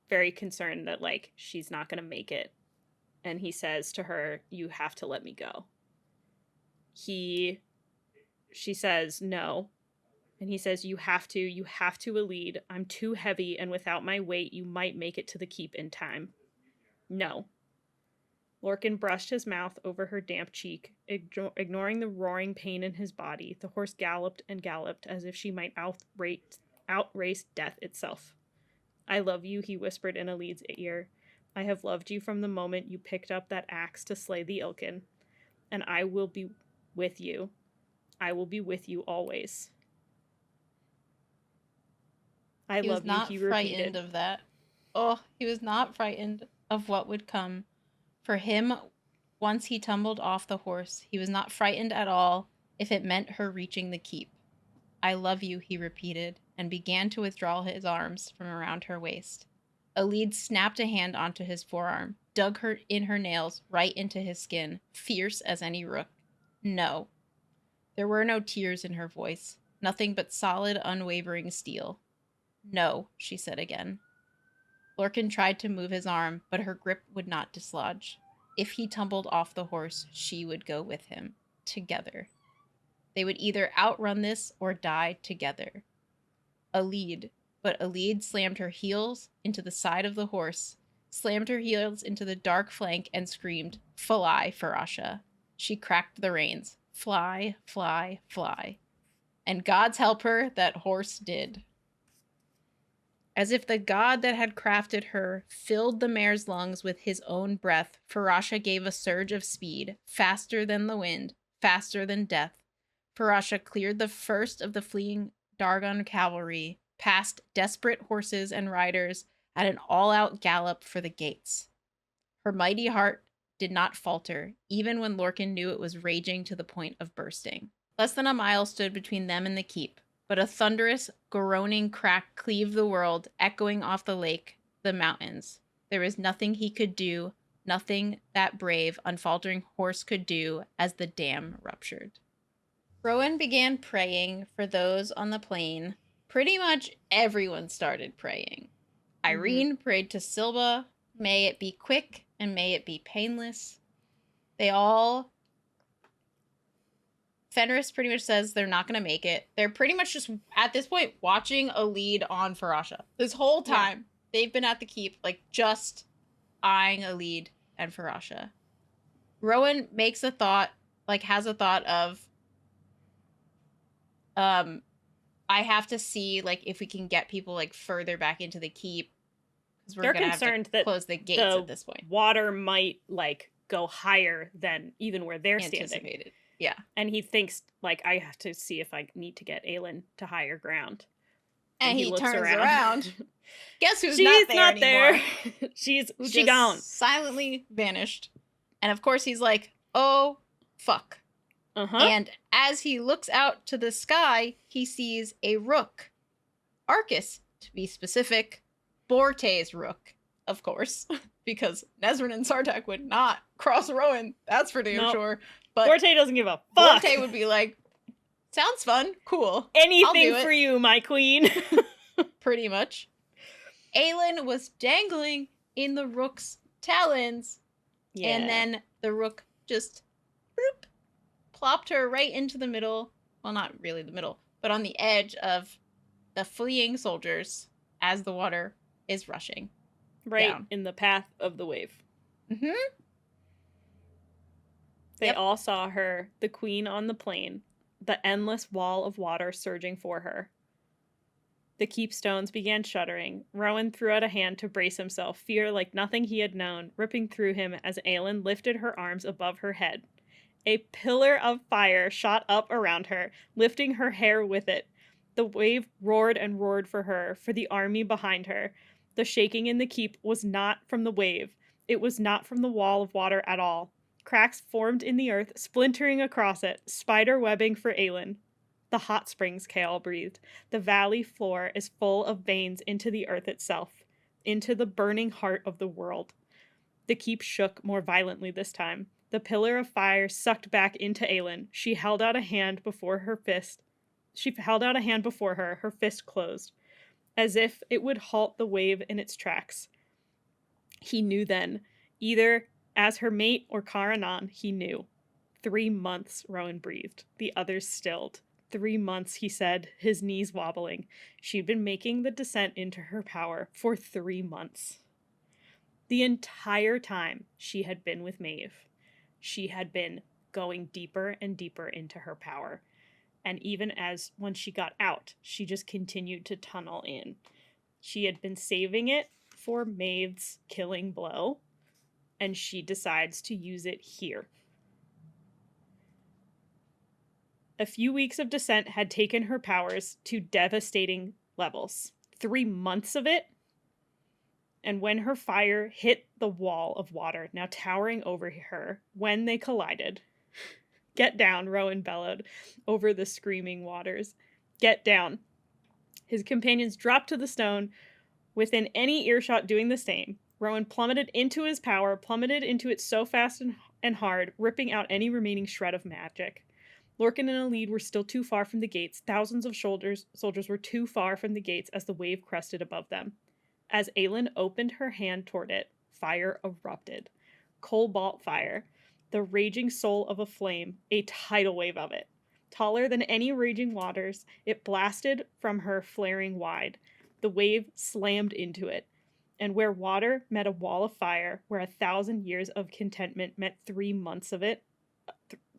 very concerned that, like, she's not going to make it. And he says to her, "You have to let me go." She says no. And he says, you have to, Aelin. I'm too heavy, and without my weight, you might make it to the keep in time. No. Lorcan brushed his mouth over her damp cheek, ignoring the roaring pain in his body. The horse galloped and galloped as if she might outrace death itself. "I love you," he whispered in Aelin's ear. "I have loved you from the moment you picked up that axe to slay the Ilkin. And I will be with you. I will be with you always." "I love you," he repeated. He was not frightened of that. Oh, he was not frightened of what would come. For him, once he tumbled off the horse, he was not frightened at all if it meant her reaching the keep. "I love you," he repeated, and began to withdraw his arms from around her waist. Aelin snapped a hand onto his forearm, dug her nails right into his skin, fierce as any rook. No. There were no tears in her voice, nothing but solid, unwavering steel. "No," she said again. Lorcan tried to move his arm, but her grip would not dislodge. If he tumbled off the horse, she would go with him. Together. They would either outrun this or die together. Aelin slammed her heels into the side of the horse, slammed her heels into the dark flank, and screamed, "Fly, Farasha." She cracked the reins. Fly, fly, fly. And God's help her, that horse did. As if the god that had crafted her filled the mare's lungs with his own breath, Farasha gave a surge of speed, faster than the wind, faster than death. Farasha cleared the first of the fleeing Dargon cavalry, past desperate horses and riders at an all-out gallop for the gates. Her mighty heart did not falter, even when Lorcan knew it was raging to the point of bursting. Less than a mile stood between them and the keep, but a thunderous, groaning crack cleaved the world, echoing off the lake, the mountains. There was nothing he could do, nothing that brave, unfaltering horse could do, as the dam ruptured. Rowan began praying for those on the plain. Pretty much everyone started praying. Irene prayed to Silba, "May it be quick and may it be painless." Fenris pretty much says they're not going to make it. They're pretty much just, at this point, watching a lead on Farasha. This whole time, they've been at the keep, like, just eyeing a lead and Farasha. Rowan has a thought of, I have to see, like, if we can get people, like, further back into the keep. Because we're going to have to close the gates at this point. Water might, like, go higher than even where they're standing. Yeah. And he thinks, like, I have to see if I need to get Aelin to higher ground. And he turns around. Guess who's not there anymore? She gone. Silently vanished. And of course he's like, oh, fuck. And as he looks out to the sky, he sees a rook. Arcus, to be specific. Borte's rook, of course. Because Nezrin and Sartak would not cross Rowan. That's for damn sure. But Borte doesn't give a fuck. Borte would be like, sounds fun, cool. Anything for you, my queen. Pretty much. Aelin was dangling in the rook's talons. Yeah. And then the rook just bloop, plopped her right into the middle. Well, not really the middle, but on the edge of the fleeing soldiers as the water is rushing. Right down. In the path of the wave. Mm-hmm. They all saw her, the queen on the plain, the endless wall of water surging for her. The keep stones began shuddering. Rowan threw out a hand to brace himself, fear like nothing he had known, ripping through him as Aelin lifted her arms above her head. A pillar of fire shot up around her, lifting her hair with it. The wave roared and roared for her, for the army behind her. The shaking in the keep was not from the wave. It was not from the wall of water at all. Cracks formed in the earth, splintering across it, spider webbing for Aelin. The hot springs, Chaol breathed. The valley floor is full of veins into the earth itself, into the burning heart of the world. The keep shook more violently this time. The pillar of fire sucked back into Aelin. She held out a hand before her, her fist closed, as if it would halt the wave in its tracks. He knew then, either as her mate or Karanan, he knew. 3 months, Rowan breathed. The others stilled. 3 months, he said, his knees wobbling. She'd been making the descent into her power for 3 months. The entire time she had been with Maeve, she had been going deeper and deeper into her power. And even as when she got out, she just continued to tunnel in. She had been saving it for Maeve's killing blow, and she decides to use it here. A few weeks of descent had taken her powers to devastating levels. 3 months of it, and when her fire hit the wall of water now towering over her, when they collided... "Get down," Rowan bellowed over the screaming waters. "Get down." His companions dropped to the stone, within any earshot doing the same. Rowan plummeted into his power, plummeted into it so fast and hard, ripping out any remaining shred of magic. Lorcan and Alid were still too far from the gates. Thousands of soldiers were too far from the gates as the wave crested above them. As Aelin opened her hand toward it, fire erupted. Cobalt fire. The raging soul of a flame, a tidal wave of it. Taller than any raging waters, it blasted from her, flaring wide. The wave slammed into it. And where water met a wall of fire, where 1,000 years of contentment met 3 months of it,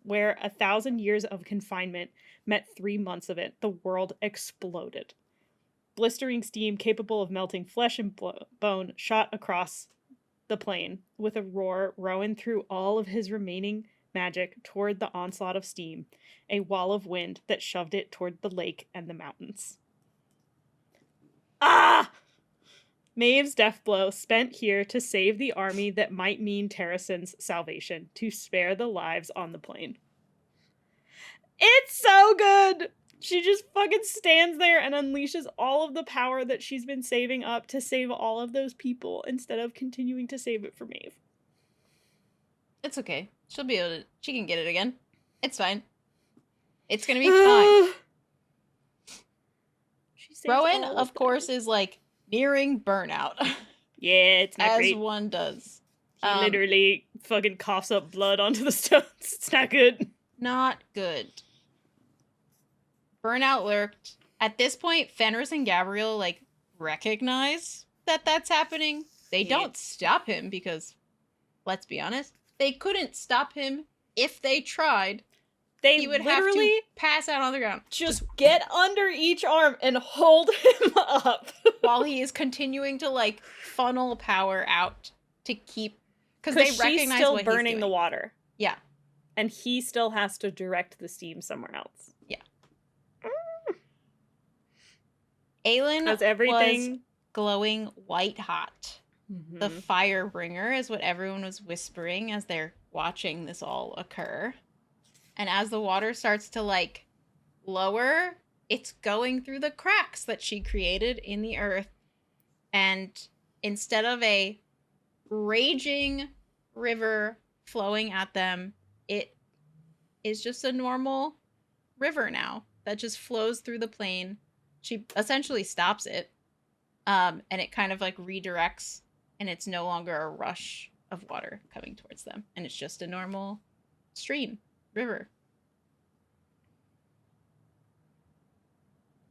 where 1,000 years of confinement met 3 months of it, the world exploded. Blistering steam capable of melting flesh and bone shot across the plain. With a roar, Rowan threw all of his remaining magic toward the onslaught of steam, a wall of wind that shoved it toward the lake and the mountains. Ah! Maeve's death blow, spent here to save the army that might mean Terrason's salvation, to spare the lives on the plain. It's so good! She just fucking stands there and unleashes all of the power that she's been saving up to save all of those people instead of continuing to save it for Maeve. It's okay. She'll be able to... She can get it again. It's fine. It's gonna be fine. Rowan, of course, is, like, nearing burnout. Yeah, it's not great. As one does. He literally fucking coughs up blood onto the stones. It's not good. Not good. Burnout lurked. At this point, Fenris and Gabriel, like, recognize that that's happening. They don't stop him because, let's be honest, they couldn't stop him if they tried. He would literally have to pass out on the ground. Just get under each arm and hold him up. While he is continuing to, like, funnel power out to keep... Because they recognize still what burning he's doing. the water. Yeah. And he still has to direct the steam somewhere else. Yeah. Aelin was glowing white hot. Mm-hmm. The fire bringer is what everyone was whispering as they're watching this all occur. And as the water starts to, like, lower, it's going through the cracks that she created in the earth. And instead of a raging river flowing at them, it is just a normal river now that just flows through the plain. She essentially stops it, and it kind of, like, redirects, and it's no longer a rush of water coming towards them. And it's just a normal stream. River.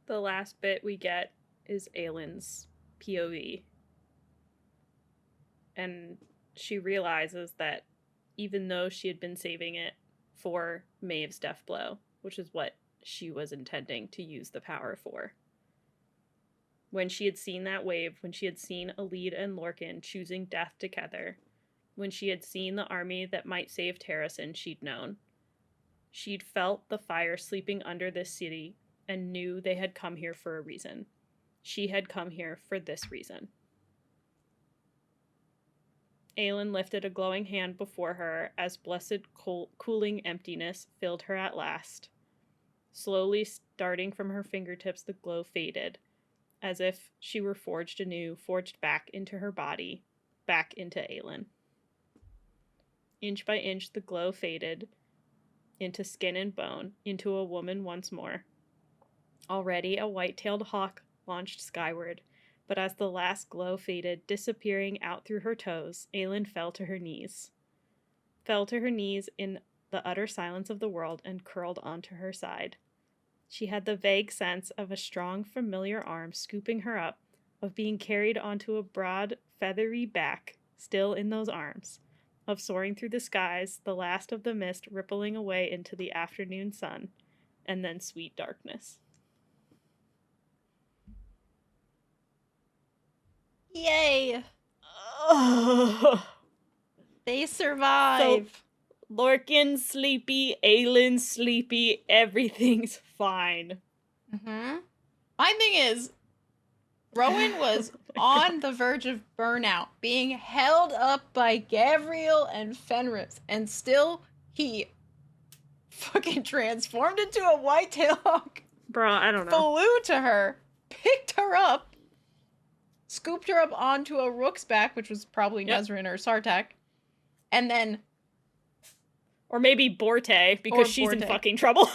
The last bit we get is Aelin's POV. And she realizes that even though she had been saving it for Maeve's death blow, which is what she was intending to use the power for, When she had seen that wave, when she had seen Alid and Lorcan choosing death together, when she had seen the army that might save Terrasen, she'd known. She'd felt the fire sleeping under this city and knew they had come here for a reason. She had come here for this reason. Aelin lifted a glowing hand before her as blessed cooling emptiness filled her at last. Slowly starting from her fingertips, the glow faded, as if she were forged anew, forged back into her body, back into Aelin. Inch by inch, the glow faded into skin and bone, into a woman once more. Already a white-tailed hawk launched skyward, but as the last glow faded, disappearing out through her toes, Aelin fell to her knees. Fell to her knees in the utter silence of the world and curled onto her side. She had the vague sense of a strong, familiar arm scooping her up, of being carried onto a broad, feathery back, still in those arms, of soaring through the skies, the last of the mist rippling away into the afternoon sun, and then sweet darkness. Yay! Oh. They survive. So, Lorcan's sleepy, Aelin's sleepy, everything's fine. Mm-hmm. My thing is, Rowan was on the verge of burnout, being held up by Gavriel and Fenris, and still he fucking transformed into a white-tailed hawk. Bro, I don't know. Flew to her, picked her up, scooped her up onto a rook's back, which was probably Nezrin or Sartak, and then... Or maybe Borte, because she's in fucking trouble.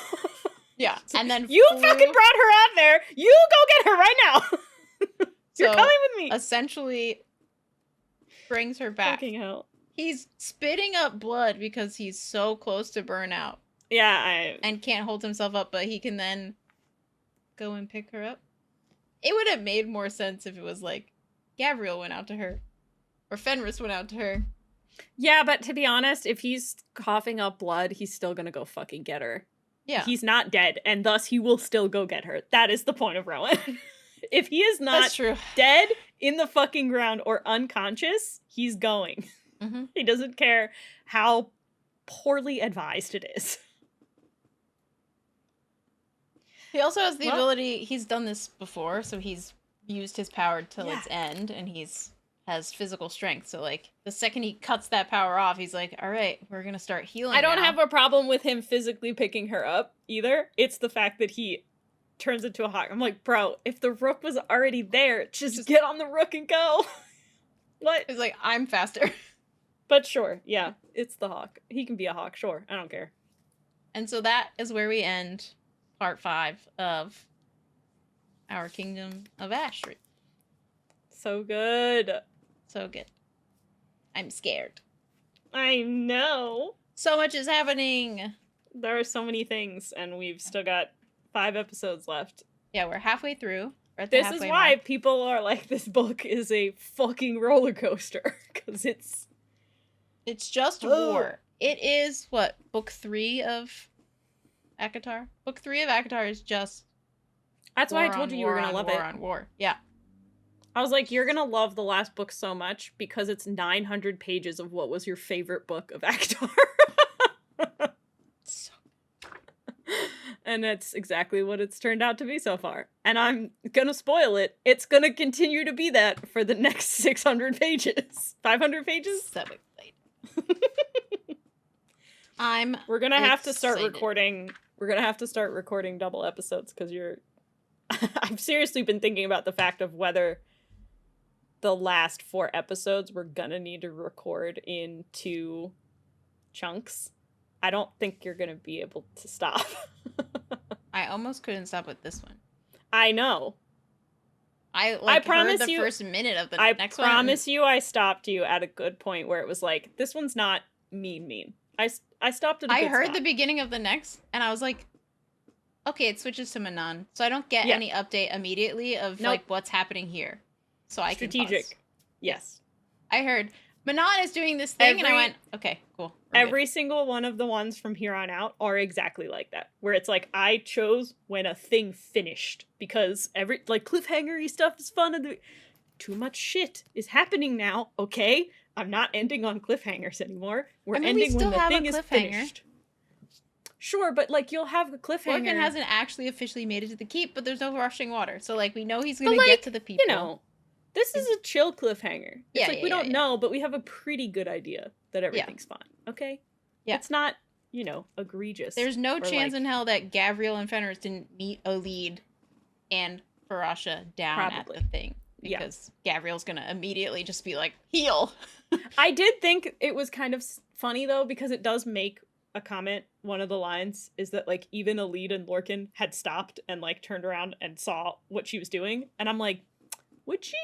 Yeah, and then you fucking brought her out there! You go get her right now! You're coming with me! Essentially brings her back. Fucking hell. He's spitting up blood because he's so close to burnout. Yeah, and can't hold himself up, but he can then go and pick her up. It would have made more sense if it was like Gavriel went out to her. Or Fenris went out to her. Yeah, but to be honest, if he's coughing up blood, he's still gonna go fucking get her. Yeah. He's not dead, and thus he will still go get her. That is the point of Rowan. If he is not dead in the fucking ground or unconscious, he's going. Mm-hmm. He doesn't care how poorly advised it is. He also has the ability, he's done this before, so he's used his power till its end, and has physical strength. So, like, the second he cuts that power off, he's like, all right, we're going to start healing I don't now. have a problem with him physically picking her up, either. It's the fact that he turns into a hawk. I'm like, bro, if the rook was already there, just get on the rook and go. What? He's like, I'm faster. But sure, yeah, it's the hawk. He can be a hawk, sure. I don't care. And so that is where we end part 5 of our Kingdom of Ashrid. So good. So good. I'm scared. I know. So much is happening. There are so many things, and we've still got 5 episodes left. Yeah, we're halfway through. We're at this is why people are like, this book is a fucking roller coaster. Because it's just war. It is, what, book 3 of ACOTAR? Book 3 of ACOTAR is just That's why I told you were going to love it. War on war. Yeah. I was like, you're going to love the last book so much because it's 900 pages of what was your favorite book of ACOTAR. And that's exactly what it's turned out to be so far. And I'm going to spoil it. It's going to continue to be that for the next 600 pages. 500 pages? So excited. We're going to have to start recording. We're going to have to start recording double episodes because I've seriously been thinking about the fact of whether the last 4 episodes we're going to need to record in 2 chunks. I don't think you're going to be able to stop. I almost couldn't stop with this one. I know. I promise heard the first minute of the next one. I promise you I stopped you at a good point where it was like, this one's not mean. I stopped at a good I heard spot. the beginning of the next, and I was like, okay, it switches to Manon. So I don't get any update immediately of like what's happening here. So I can pause. Strategic. Yes. I heard Manon is doing this thing, and I went, okay, cool. Every single one of the ones from here on out are exactly like that. Where it's like, I chose when a thing finished. Because cliffhanger-y stuff is fun, and too much shit is happening now, okay? I'm not ending on cliffhangers anymore. We're ending when the thing is finished. Sure, but, like, you'll have a cliffhanger. Lorcan hasn't actually officially made it to the keep, but there's no rushing water. So, like, we know he's gonna get to the people. You know, this is a chill cliffhanger. It's we don't know, but we have a pretty good idea that everything's fine. Okay? Yeah. It's not, egregious. There's no chance in hell that Gavriel and Fenris didn't meet a lead and Farasha down at the thing. Because Gavriel's gonna immediately just be like, heal! I did think it was kind of funny, though, because it does make a comment. One of the lines is that, like, even Aelin and Lorcan had stopped and, like, turned around and saw what she was doing. And I'm like, would she?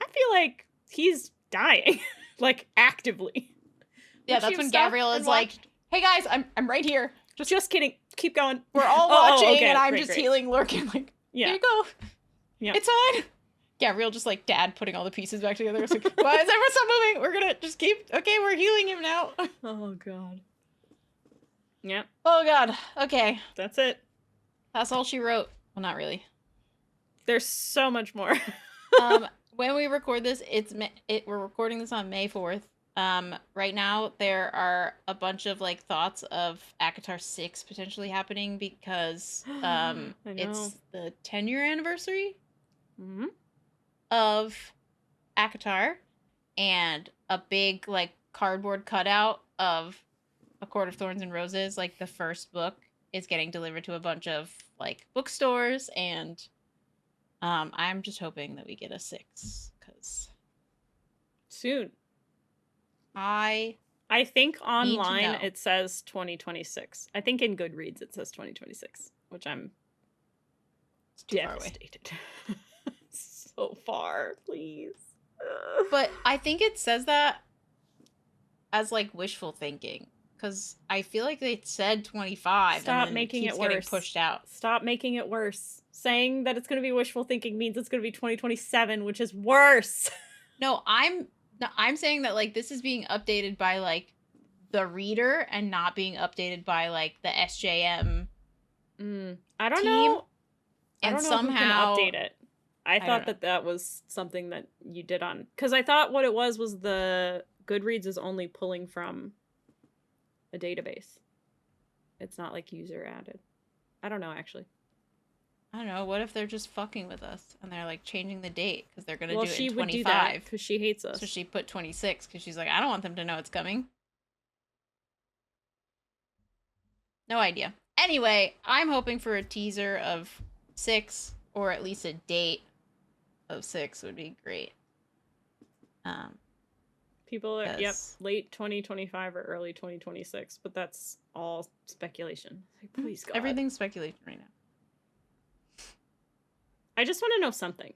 I feel like he's dying. Like, actively. Yeah, that's when Gavriel is like, hey guys, I'm right here. Just kidding. Keep going. We're all watching, and I'm just healing Lorcan. Like, here you go. Yeah. It's fine. Gavriel just, like, dad putting all the pieces back together. It's like, why is everyone stop moving? We're gonna just keep, okay, we're healing him now. Oh, God. Yep. Oh, God. Okay. That's it. That's all she wrote. Well, not really. There's so much more. When we record this, we're recording this on May 4th. Right now, there are a bunch of, like, thoughts of ACOTAR 6 potentially happening because it's the 10-year anniversary of ACOTAR, and a big, like, cardboard cutout of A Court of Thorns and Roses, like, the first book, is getting delivered to a bunch of, like, bookstores, and I'm just hoping that we get a 6, because soon. I think online it says 2026. I think in Goodreads it says 2026, which I'm devastated. So far, please. But I think it says that as, like, wishful thinking, because I feel like they said 25. Stop and then making it getting worse. Pushed out. Stop making it worse. Saying that it's going to be wishful thinking means it's going to be 2027, which is worse. No, I'm saying that, like, this is being updated by, like, the reader and not being updated by, like, the SJM I don't team. know. And I don't know somehow who can update it. I thought that was something that you did on, because I thought what it was the Goodreads is only pulling from a database. It's not, like, user added. I don't know, actually. I don't know. What if they're just fucking with us and they're, like, changing the date because they're gonna do it she in would 25 do that because she hates us. So she put 26 because she's like, I don't want them to know it's coming. No idea. Anyway, I'm hoping for a teaser of 6, or at least a date of 6 would be great. People are late 2025 or early 2026, but that's all speculation. Like, please God. Everything's speculation right now. I just want to know something.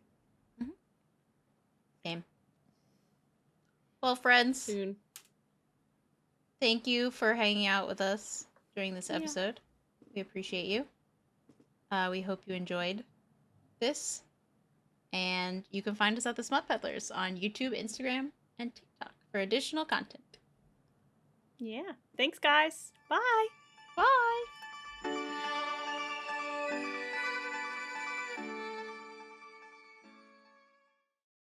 Same. Well, friends, soon. Thank you for hanging out with us during this episode. We appreciate you. We hope you enjoyed this. And you can find us at the Smut Peddlers on YouTube, Instagram, and TikTok for additional content. Yeah. Thanks, guys. Bye. Bye.